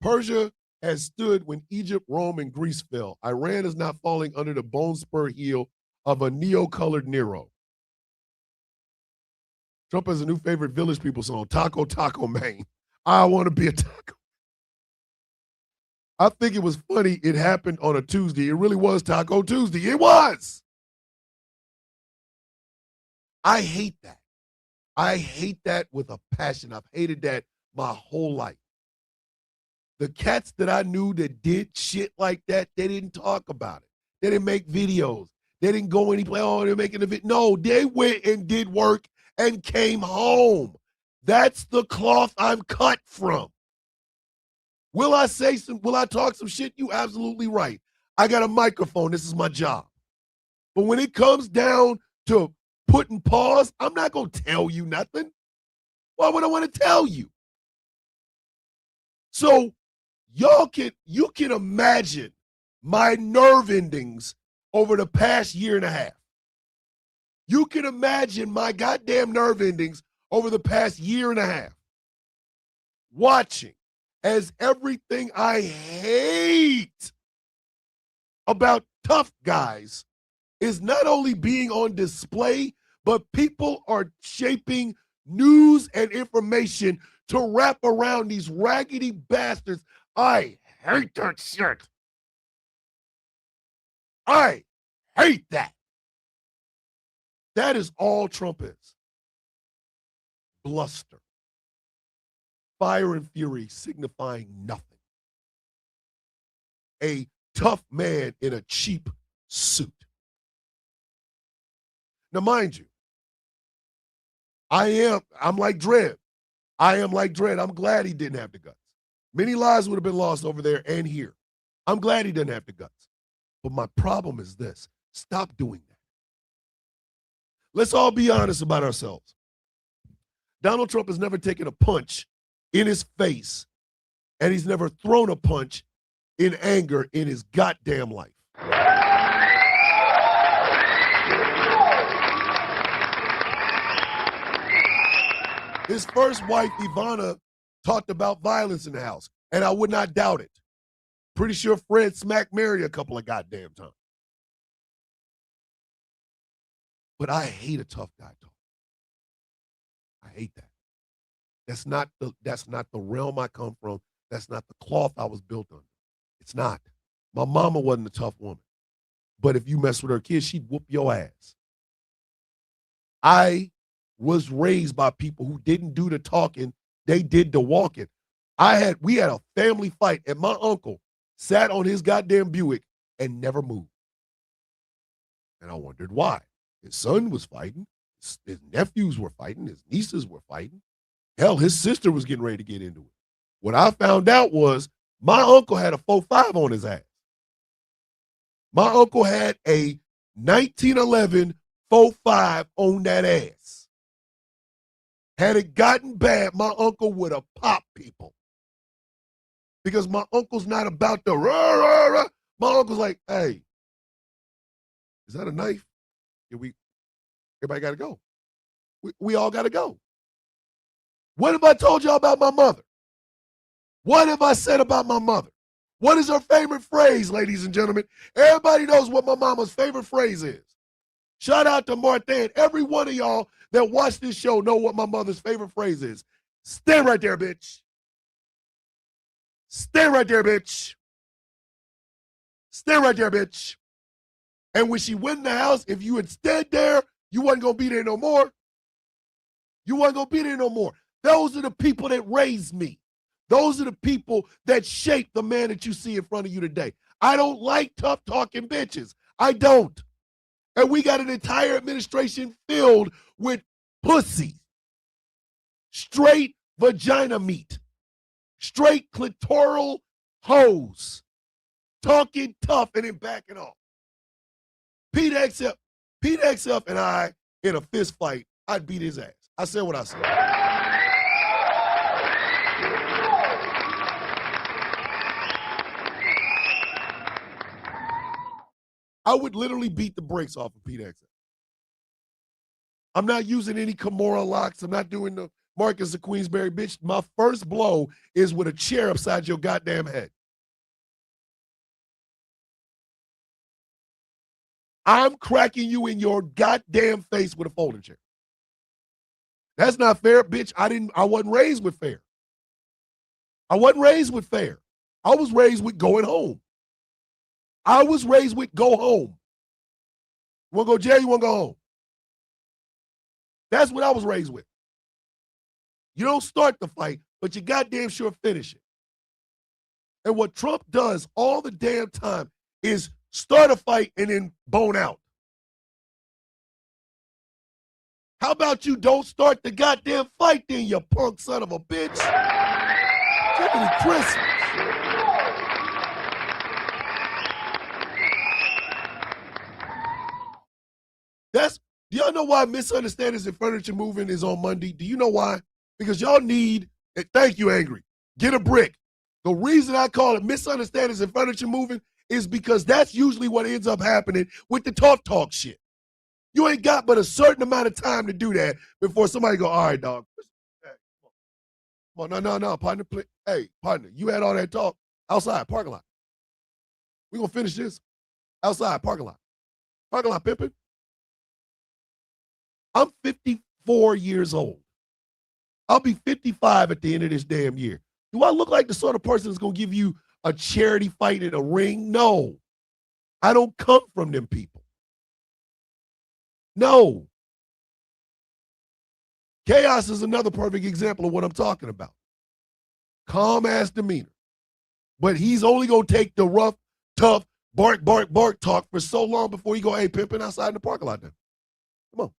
Persia has stood when Egypt, Rome, and Greece fell. Iran is not falling under the bone spur heel of a neo-colored Nero. Trump has a new favorite Village People song, Taco Taco Man. I want to be a taco. I think it was funny it happened on a Tuesday. It really was Taco Tuesday. It was. I hate that. I hate that with a passion. I've hated that my whole life. The cats that I knew that did shit like that, they didn't talk about it. They didn't make videos. They didn't go any play. Oh, they're making a video. No, they went and did work and came home. That's the cloth I'm cut from. Will I talk some shit? You absolutely right. I got a microphone. This is my job. But when it comes down to putting pause, I'm not going to tell you nothing. Why would I want to tell you? So you can imagine my nerve endings over the past year and a half. You can imagine my goddamn nerve endings over the past year and a half. Watching as everything I hate about tough guys is not only being on display, but people are shaping news and information to wrap around these raggedy bastards. I hate that shit. I hate that. That is all Trump is. Bluster. Fire and fury signifying nothing. A tough man in a cheap suit. Now, mind you, I'm like Dredd. I am like Dredd. I'm glad he didn't have the guts. Many lives would have been lost over there and here. I'm glad he didn't have the guts. But my problem is this. Stop doing that. Let's all be honest about ourselves. Donald Trump has never taken a punch in his face, and he's never thrown a punch in anger in his goddamn life. His first wife, Ivana, talked about violence in the house, and I would not doubt it. Pretty sure Fred smacked Mary a couple of goddamn times. But I hate a tough guy talk. I hate that. That's not the realm I come from. That's not the cloth I was built under. It's not. My mama wasn't a tough woman. But if you mess with her kids, she'd whoop your ass. I was raised by people who didn't do the talking, they did the walking. We had a family fight, and my uncle sat on his goddamn Buick and never moved. And I wondered why. His son was fighting, his nephews were fighting, his nieces were fighting. Hell, his sister was getting ready to get into it. What I found out was my uncle had a 4.5 on his ass. My uncle had a 1911 4.5 on that ass. Had it gotten bad, my uncle would have popped people. Because my uncle's not about the rah, rah, rah. My uncle's like, hey, is that a knife? Everybody got to go. We all got to go. What have I told y'all about my mother? What have I said about my mother? What is her favorite phrase, ladies and gentlemen? Everybody knows what my mama's favorite phrase is. Shout out to Martha and every one of y'all that watch this show know what my mother's favorite phrase is. Stand right there, bitch. Stand right there, bitch. Stand right there, bitch. And when she went in the house, if you had stayed there, you wasn't going to be there no more. You wasn't going to be there no more. Those are the people that raised me. Those are the people that shape the man that you see in front of you today. I don't like tough talking bitches. I don't. And we got an entire administration filled with pussy. Straight vagina meat. Straight clitoral hoes. Talking tough and then backing off. Pete XF and I in a fist fight, I'd beat his ass. I said what I said. I would literally beat the brakes off of Pete XF. I'm not using any Kimura locks. I'm not doing the Marcus of Queensberry. Bitch, my first blow is with a chair upside your goddamn head. I'm cracking you in your goddamn face with a folding chair. That's not fair, bitch. I wasn't raised with fair. I wasn't raised with fair. I was raised with going home. I was raised with go home. You want to go jail? You want to go home? That's what I was raised with. You don't start the fight, but you goddamn sure finish it. And what Trump does all the damn time is start a fight and then bone out. How about you don't start the goddamn fight then, you punk son of a bitch? Jiminy Christmas. Do y'all know why Misunderstandings and Furniture Moving is on Monday? Do you know why? Because y'all need, and thank you, Angry, get a brick. The reason I call it Misunderstandings and Furniture Moving is because that's usually what ends up happening with the talk shit. You ain't got but a certain amount of time to do that before somebody go, all right, dog. Hey, come on, no, partner. Hey, partner, you had all that talk outside, parking lot. We're going to finish this outside, parking lot. Parking lot, pimping. I'm 54 years old. I'll be 55 at the end of this damn year. Do I look like the sort of person that's going to give you a charity fight in a ring? No. I don't come from them people. No. Chaos is another perfect example of what I'm talking about. Calm-ass demeanor. But he's only going to take the rough, tough, bark talk for so long before he go, hey, pimping outside in the parking lot then. Come on.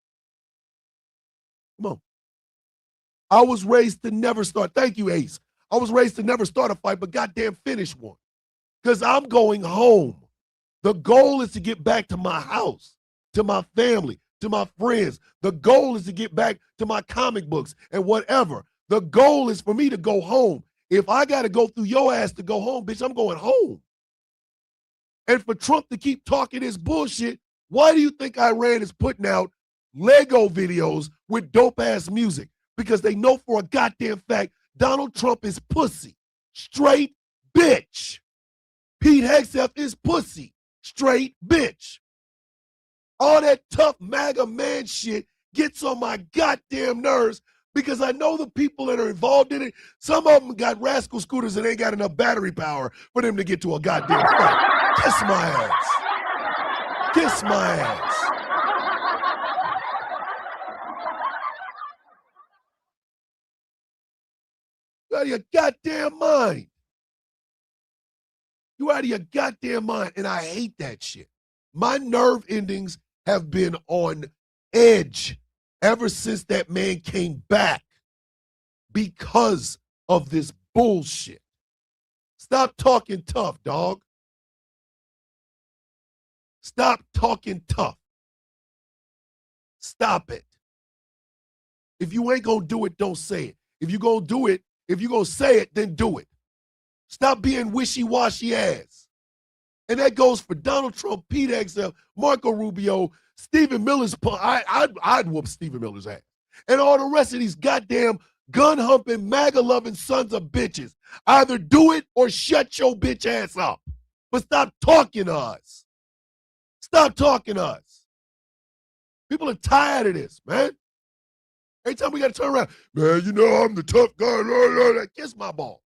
I was raised to never start. Thank you, Ace. I was raised to never start a fight, but goddamn finish one. Because I'm going home. The goal is to get back to my house, to my family, to my friends. The goal is to get back to my comic books and whatever. The goal is for me to go home. If I got to go through your ass to go home, bitch, I'm going home. And for Trump to keep talking this bullshit, why do you think Iran is putting out Lego videos with dope-ass music? Because they know for a goddamn fact Donald Trump is pussy. Straight bitch. Pete Hegseth is pussy. Straight bitch. All that tough MAGA man shit gets on my goddamn nerves because I know the people that are involved in it, some of them got rascal scooters and ain't got enough battery power for them to get to a goddamn fight. Kiss my ass. Kiss my ass. You out of your goddamn mind. You out of your goddamn mind. And I hate that shit. My nerve endings have been on edge ever since that man came back because of this bullshit. Stop talking tough, dog. Stop talking tough. Stop it. If you ain't gonna do it, don't say it. If you gonna do it, if you gonna say it, then do it. Stop being wishy-washy ass. And that goes for Donald Trump, Pete Hegseth, Marco Rubio, Stephen Miller's. I'd whoop Stephen Miller's ass. And all the rest of these goddamn gun-humping, MAGA-loving sons of bitches. Either do it or shut your bitch ass up. But stop talking to us. Stop talking to us. People are tired of this, man. Every time we got to turn around, man, you know I'm the tough guy. Kiss my ball.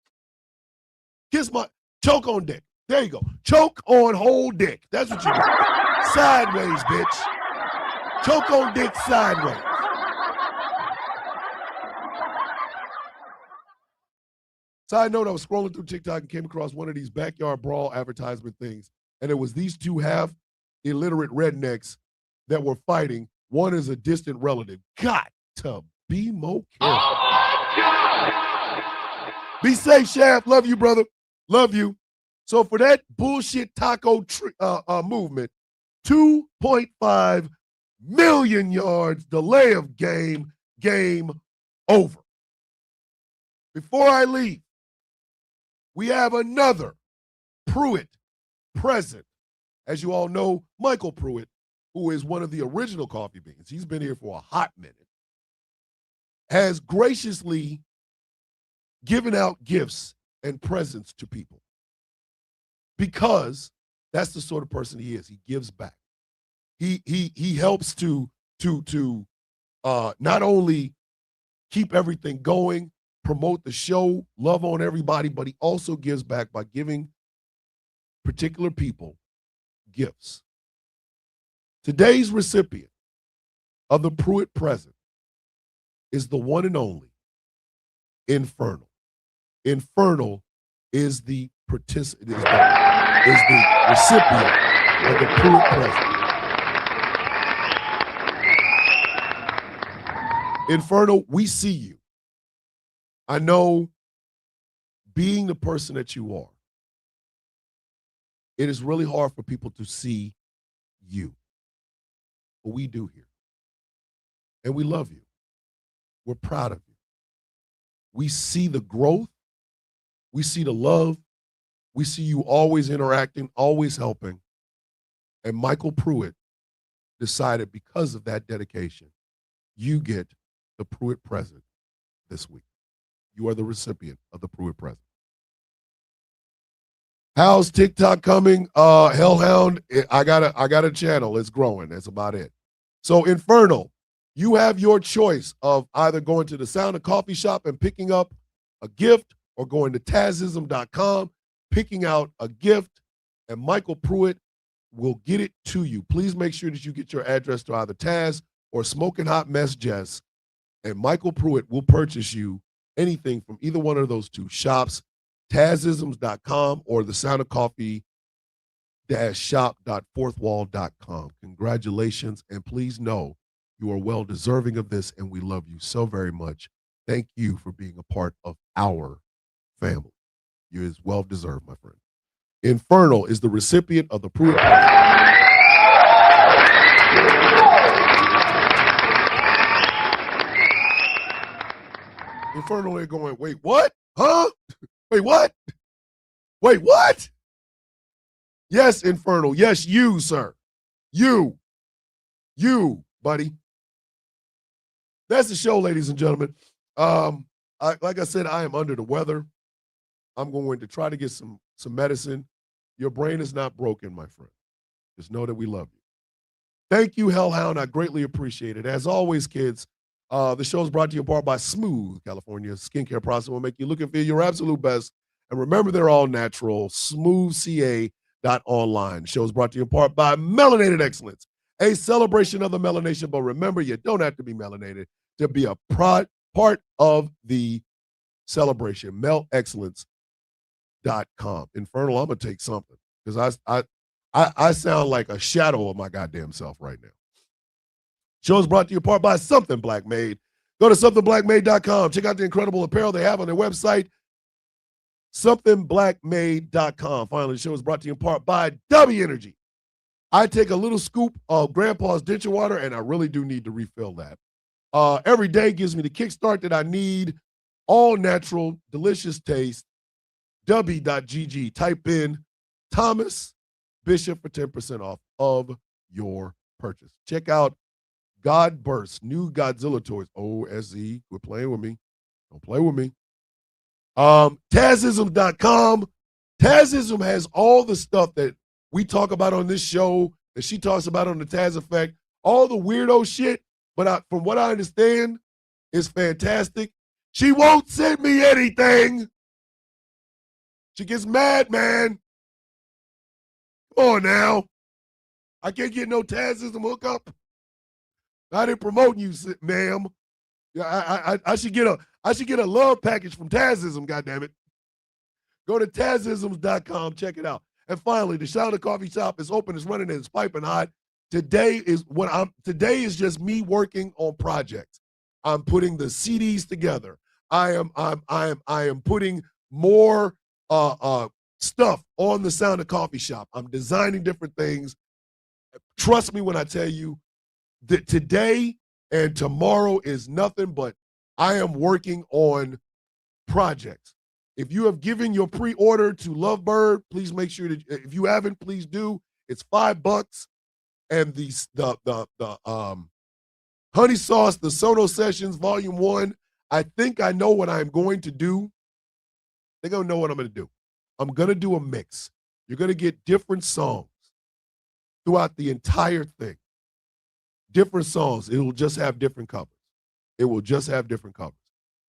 Choke on dick. There you go. Choke on whole dick. That's what you do. Sideways, bitch. Choke on dick sideways. Side note, I was scrolling through TikTok and came across one of these backyard brawl advertisement things. And it was these two half illiterate rednecks that were fighting. One is a distant relative. Got to be more careful. Be safe, Shaft. Love you, brother. Love you. So for that bullshit taco movement, 2.5 million yards, delay of game over. Before I leave, we have another Pruitt present. As you all know, Michael Pruitt, who is one of the original Coffee Beans, he's been here for a hot minute, has graciously given out gifts and presents to people because that's the sort of person he is. He gives back. He helps to not only keep everything going, promote the show, love on everybody, but he also gives back by giving particular people gifts. Today's recipient of the Pruitt present is the one and only Infernal. Infernal is the recipient of the Pruitt present. Infernal, we see you. I know, being the person that you are, it is really hard for people to see you. But we do here. And we love you. We're proud of you. We see the growth. We see the love. We see you always interacting, always helping. And Michael Pruitt decided, because of that dedication, you get the Pruitt present this week. You are the recipient of the Pruitt present. How's TikTok coming? Hellhound, I got a channel. It's growing. That's about it. So Infernal, you have your choice of either going to the Sound of Coffee shop and picking up a gift, or going to Tazism.com, picking out a gift, and Michael Pruitt will get it to you. Please make sure that you get your address to either Taz or Smoking Hot Mess Jess, and Michael Pruitt will purchase you anything from either one of those two shops, Tazisms.com or the Sound of Coffee shop.fourthwall.com. Congratulations, and please know you are well deserving of this, and we love you so very much. Thank you for being a part of our family. You is well deserved, my friend. Infernal is the recipient of the Pruitt. Infernal ain't going, wait, what? Huh? Wait, what? Wait, what? Yes, Infernal. Yes, you, sir. You, buddy. That's the show, ladies and gentlemen. Like I said, I am under the weather. I'm going to try to get some medicine. Your brain is not broken, my friend. Just know that we love you. Thank you, Hellhound. I greatly appreciate it. As always, kids, the show is brought to you in part by Smooth, California skincare process will make you look and feel your absolute best. And remember, they're all natural. SmoothCA.online. The show is brought to you in part by Melanated Excellence, a celebration of the melanation. But remember, you don't have to be melanated to be a part of the celebration. melexcellence.com. Infernal, I'm going to take something because I sound like a shadow of my goddamn self right now. Show is brought to you in part by Something Black Made. Go to somethingblackmade.com. Check out the incredible apparel they have on their website, somethingblackmade.com. Finally, the show is brought to you in part by W Energy. I take a little scoop of Grandpa's denture water, and I really do need to refill that. Every day gives me the kickstart that I need. All natural, delicious taste. W.GG. Type in Thomas Bishop for 10% off of your purchase. Check out God Burst, new Godzilla toys. OSE. Quit playing with me. Don't play with me. Tazism.com. Tazism has all the stuff that we talk about on this show, that she talks about on the Taz Effect, all the weirdo shit. But from what I understand, it's fantastic. She won't send me anything. She gets mad, man. Come on now. I can't get no Tazism hookup. I didn't promote you, ma'am. I should get a love package from Tazism, goddammit. Go to Tazisms.com, check it out. And finally, the Sound of Coffee Shop is open, it's running, and it's piping hot. Today is just me working on projects. I'm putting the CDs together. I am putting more stuff on the Sound of Coffee Shop. I'm designing different things. Trust me when I tell you that today and tomorrow is nothing but I am working on projects. If you have given your pre-order to Lovebird, please make sure that if you haven't, please do. It's $5. And the Honey Sauce, the Sono Sessions Volume 1, I think I know what I'm going to do. I think I know what I'm going to do. I'm going to do a mix. You're going to get different songs throughout the entire thing. Different songs. It will just have different covers. It will just have different covers.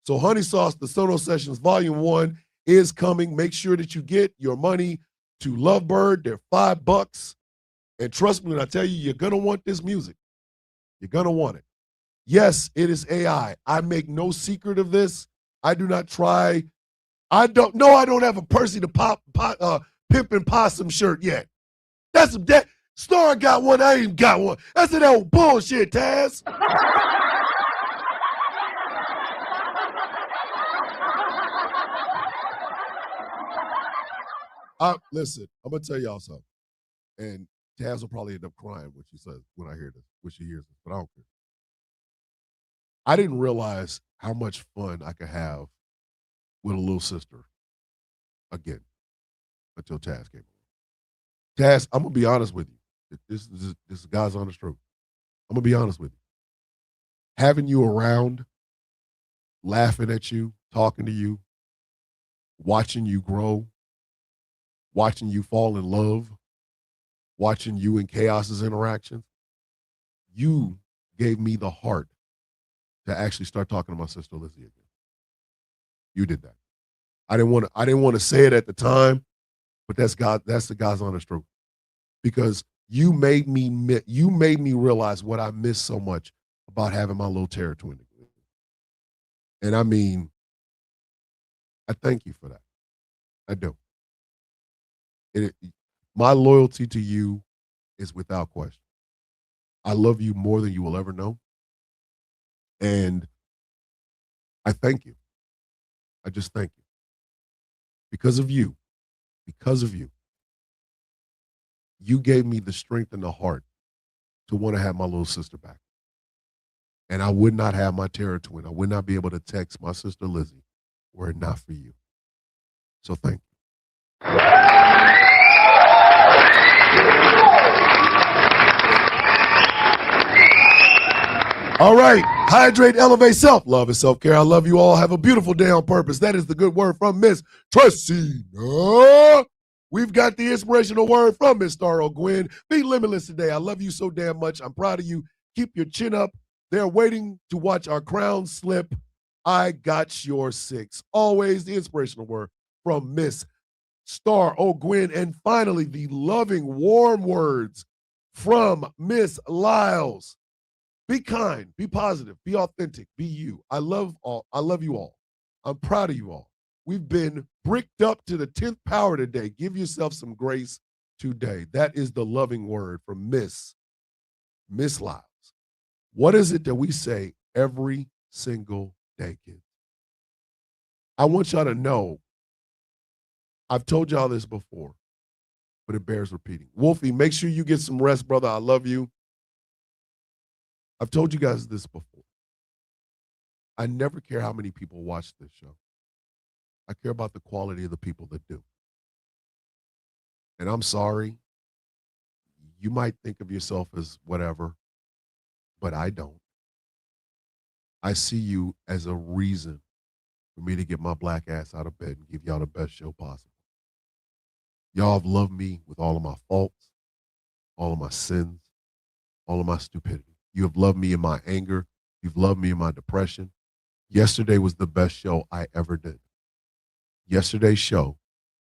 So Honey Sauce, the Sono Sessions Volume 1 is coming. Make sure that you get your money to Lovebird. They're $5. And trust me when I tell you, you're going to want this music. You're going to want it. Yes, it is AI. I make no secret of this. I do not try. I don't have a Percy the Pimp and Possum shirt yet. That Star got one, I ain't got one. That's that old bullshit, Taz. Listen, I'm going to tell y'all something. And Taz will probably end up crying when she says, when I hear this, when she hears this, but I don't care. I didn't realize how much fun I could have with a little sister again until Taz came along. Taz, I'm going to be honest with you. This is God's honest truth. I'm going to be honest with you. Having you around, laughing at you, talking to you, watching you grow, watching you fall in love, watching you in Chaos's interactions, you gave me the heart to actually start talking to my sister Lizzie again. You did that. I didn't want to say it at the time, but that's the God's honest truth. Because you made me realize what I miss so much about having my little terror twin again. And I mean, I thank you for that. I do. My loyalty to you is without question. I love you more than you will ever know. And I thank you. I just thank you. Because of you, you gave me the strength and the heart to want to have my little sister back. And I would not have my terror twin. I would not be able to text my sister Lizzie were it not for you. So thank you. All right. Hydrate, elevate, self-love and self-care. I love you all. Have a beautiful day on purpose. That is the good word from Miss Tressina. We've got the inspirational word from Miss Star O'Gwen. Be limitless today. I love you so damn much. I'm proud of you. Keep your chin up. They're waiting to watch our crown slip. I got your 6. Always the inspirational word from Miss Star O'Gwen. And finally, the loving, warm words from Miss Lyles. Be kind, be positive, be authentic, be you. I love you all. I'm proud of you all. We've been bricked up to the 10th power today. Give yourself some grace today. That is the loving word from Miss Lyles. What is it that we say every single day, kids? I want y'all to know, I've told y'all this before, but it bears repeating. Wolfie, make sure you get some rest, brother. I love you. I've told you guys this before. I never care how many people watch this show. I care about the quality of the people that do. And I'm sorry, you might think of yourself as whatever, but I don't. I see you as a reason for me to get my black ass out of bed and give y'all the best show possible. Y'all have loved me with all of my faults, all of my sins, all of my stupidity. You have loved me in my anger. You've loved me in my depression. Yesterday was the best show I ever did. Yesterday's show,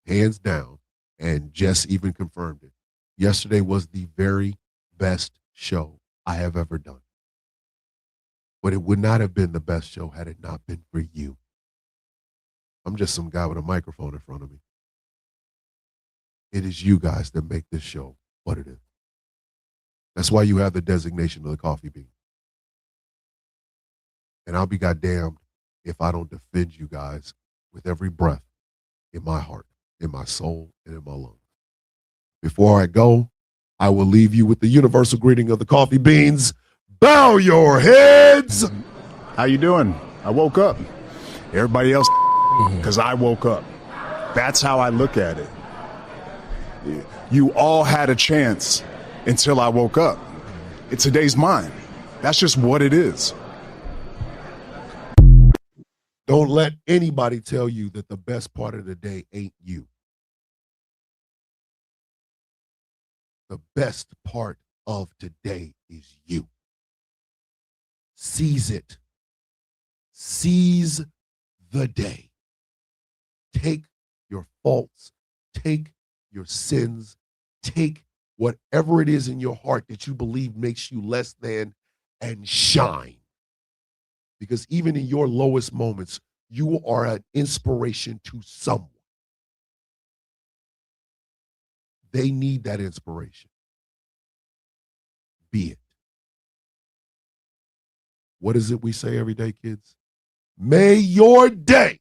hands down, and Jess even confirmed it. Yesterday was the very best show I have ever done. But it would not have been the best show had it not been for you. I'm just some guy with a microphone in front of me. It is you guys that make this show what it is. That's why you have the designation of the coffee bean. And I'll be goddamned if I don't defend you guys with every breath in my heart, in my soul, and in my lungs. Before I go, I will leave you with the universal greeting of the coffee beans. Bow your heads. How you doing? I woke up. Everybody else, because I woke up. That's how I look at it. You all had a chance until I woke up. Today's mine. That's just what it is. Don't let anybody tell you that the best part of the day ain't you. The best part of today is you. Seize it. Seize the day. Take your faults, take your sins, take whatever it is in your heart that you believe makes you less than, and shine. Because even in your lowest moments, you are an inspiration to someone. They need that inspiration. Be it. What is it we say every day, kids? May your day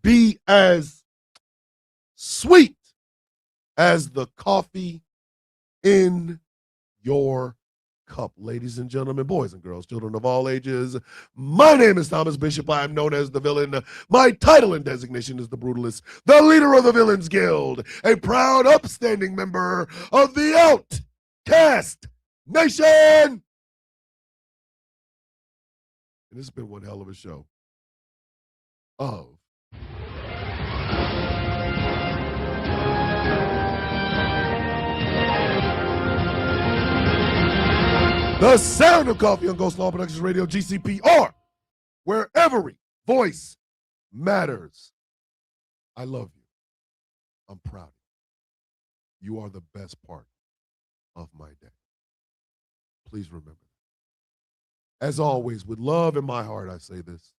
be as sweet as the coffee in your cup. Ladies and gentlemen, boys and girls, children of all ages, my name is Thomas Bishop. I am known as the villain. My title and designation is the Brutalist, the leader of the Villains Guild, a proud, upstanding member of the Outcast Nation. And this has been one hell of a show of The Sound of Coffee on Ghost Law Productions Radio, GCP, or where every voice matters. I love you. I'm proud of you. You are the best part of my day. Please remember that. As always, with love in my heart, I say this.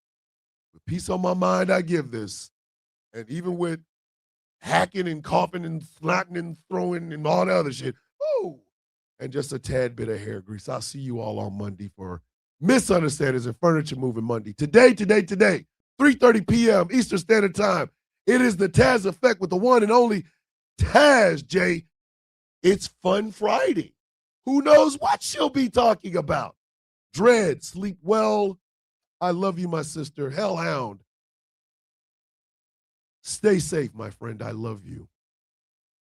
With peace on my mind, I give this. And even with hacking and coughing and snotting and throwing and all that other shit, woo, and just a tad bit of hair grease. I'll see you all on Monday for Misunderstandings and Furniture Moving Monday. Today, 3:30 p.m. Eastern Standard Time. It is the Taz Effect with the one and only Taz J. It's Fun Friday. Who knows what she'll be talking about? Dread, sleep well. I love you, my sister. Hellhound. Stay safe, my friend. I love you.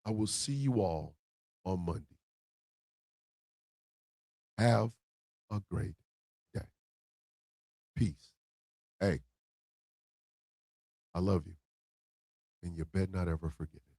I will see you all on Monday. Have a great day. Peace. Hey, I love you. And you better not ever forget it.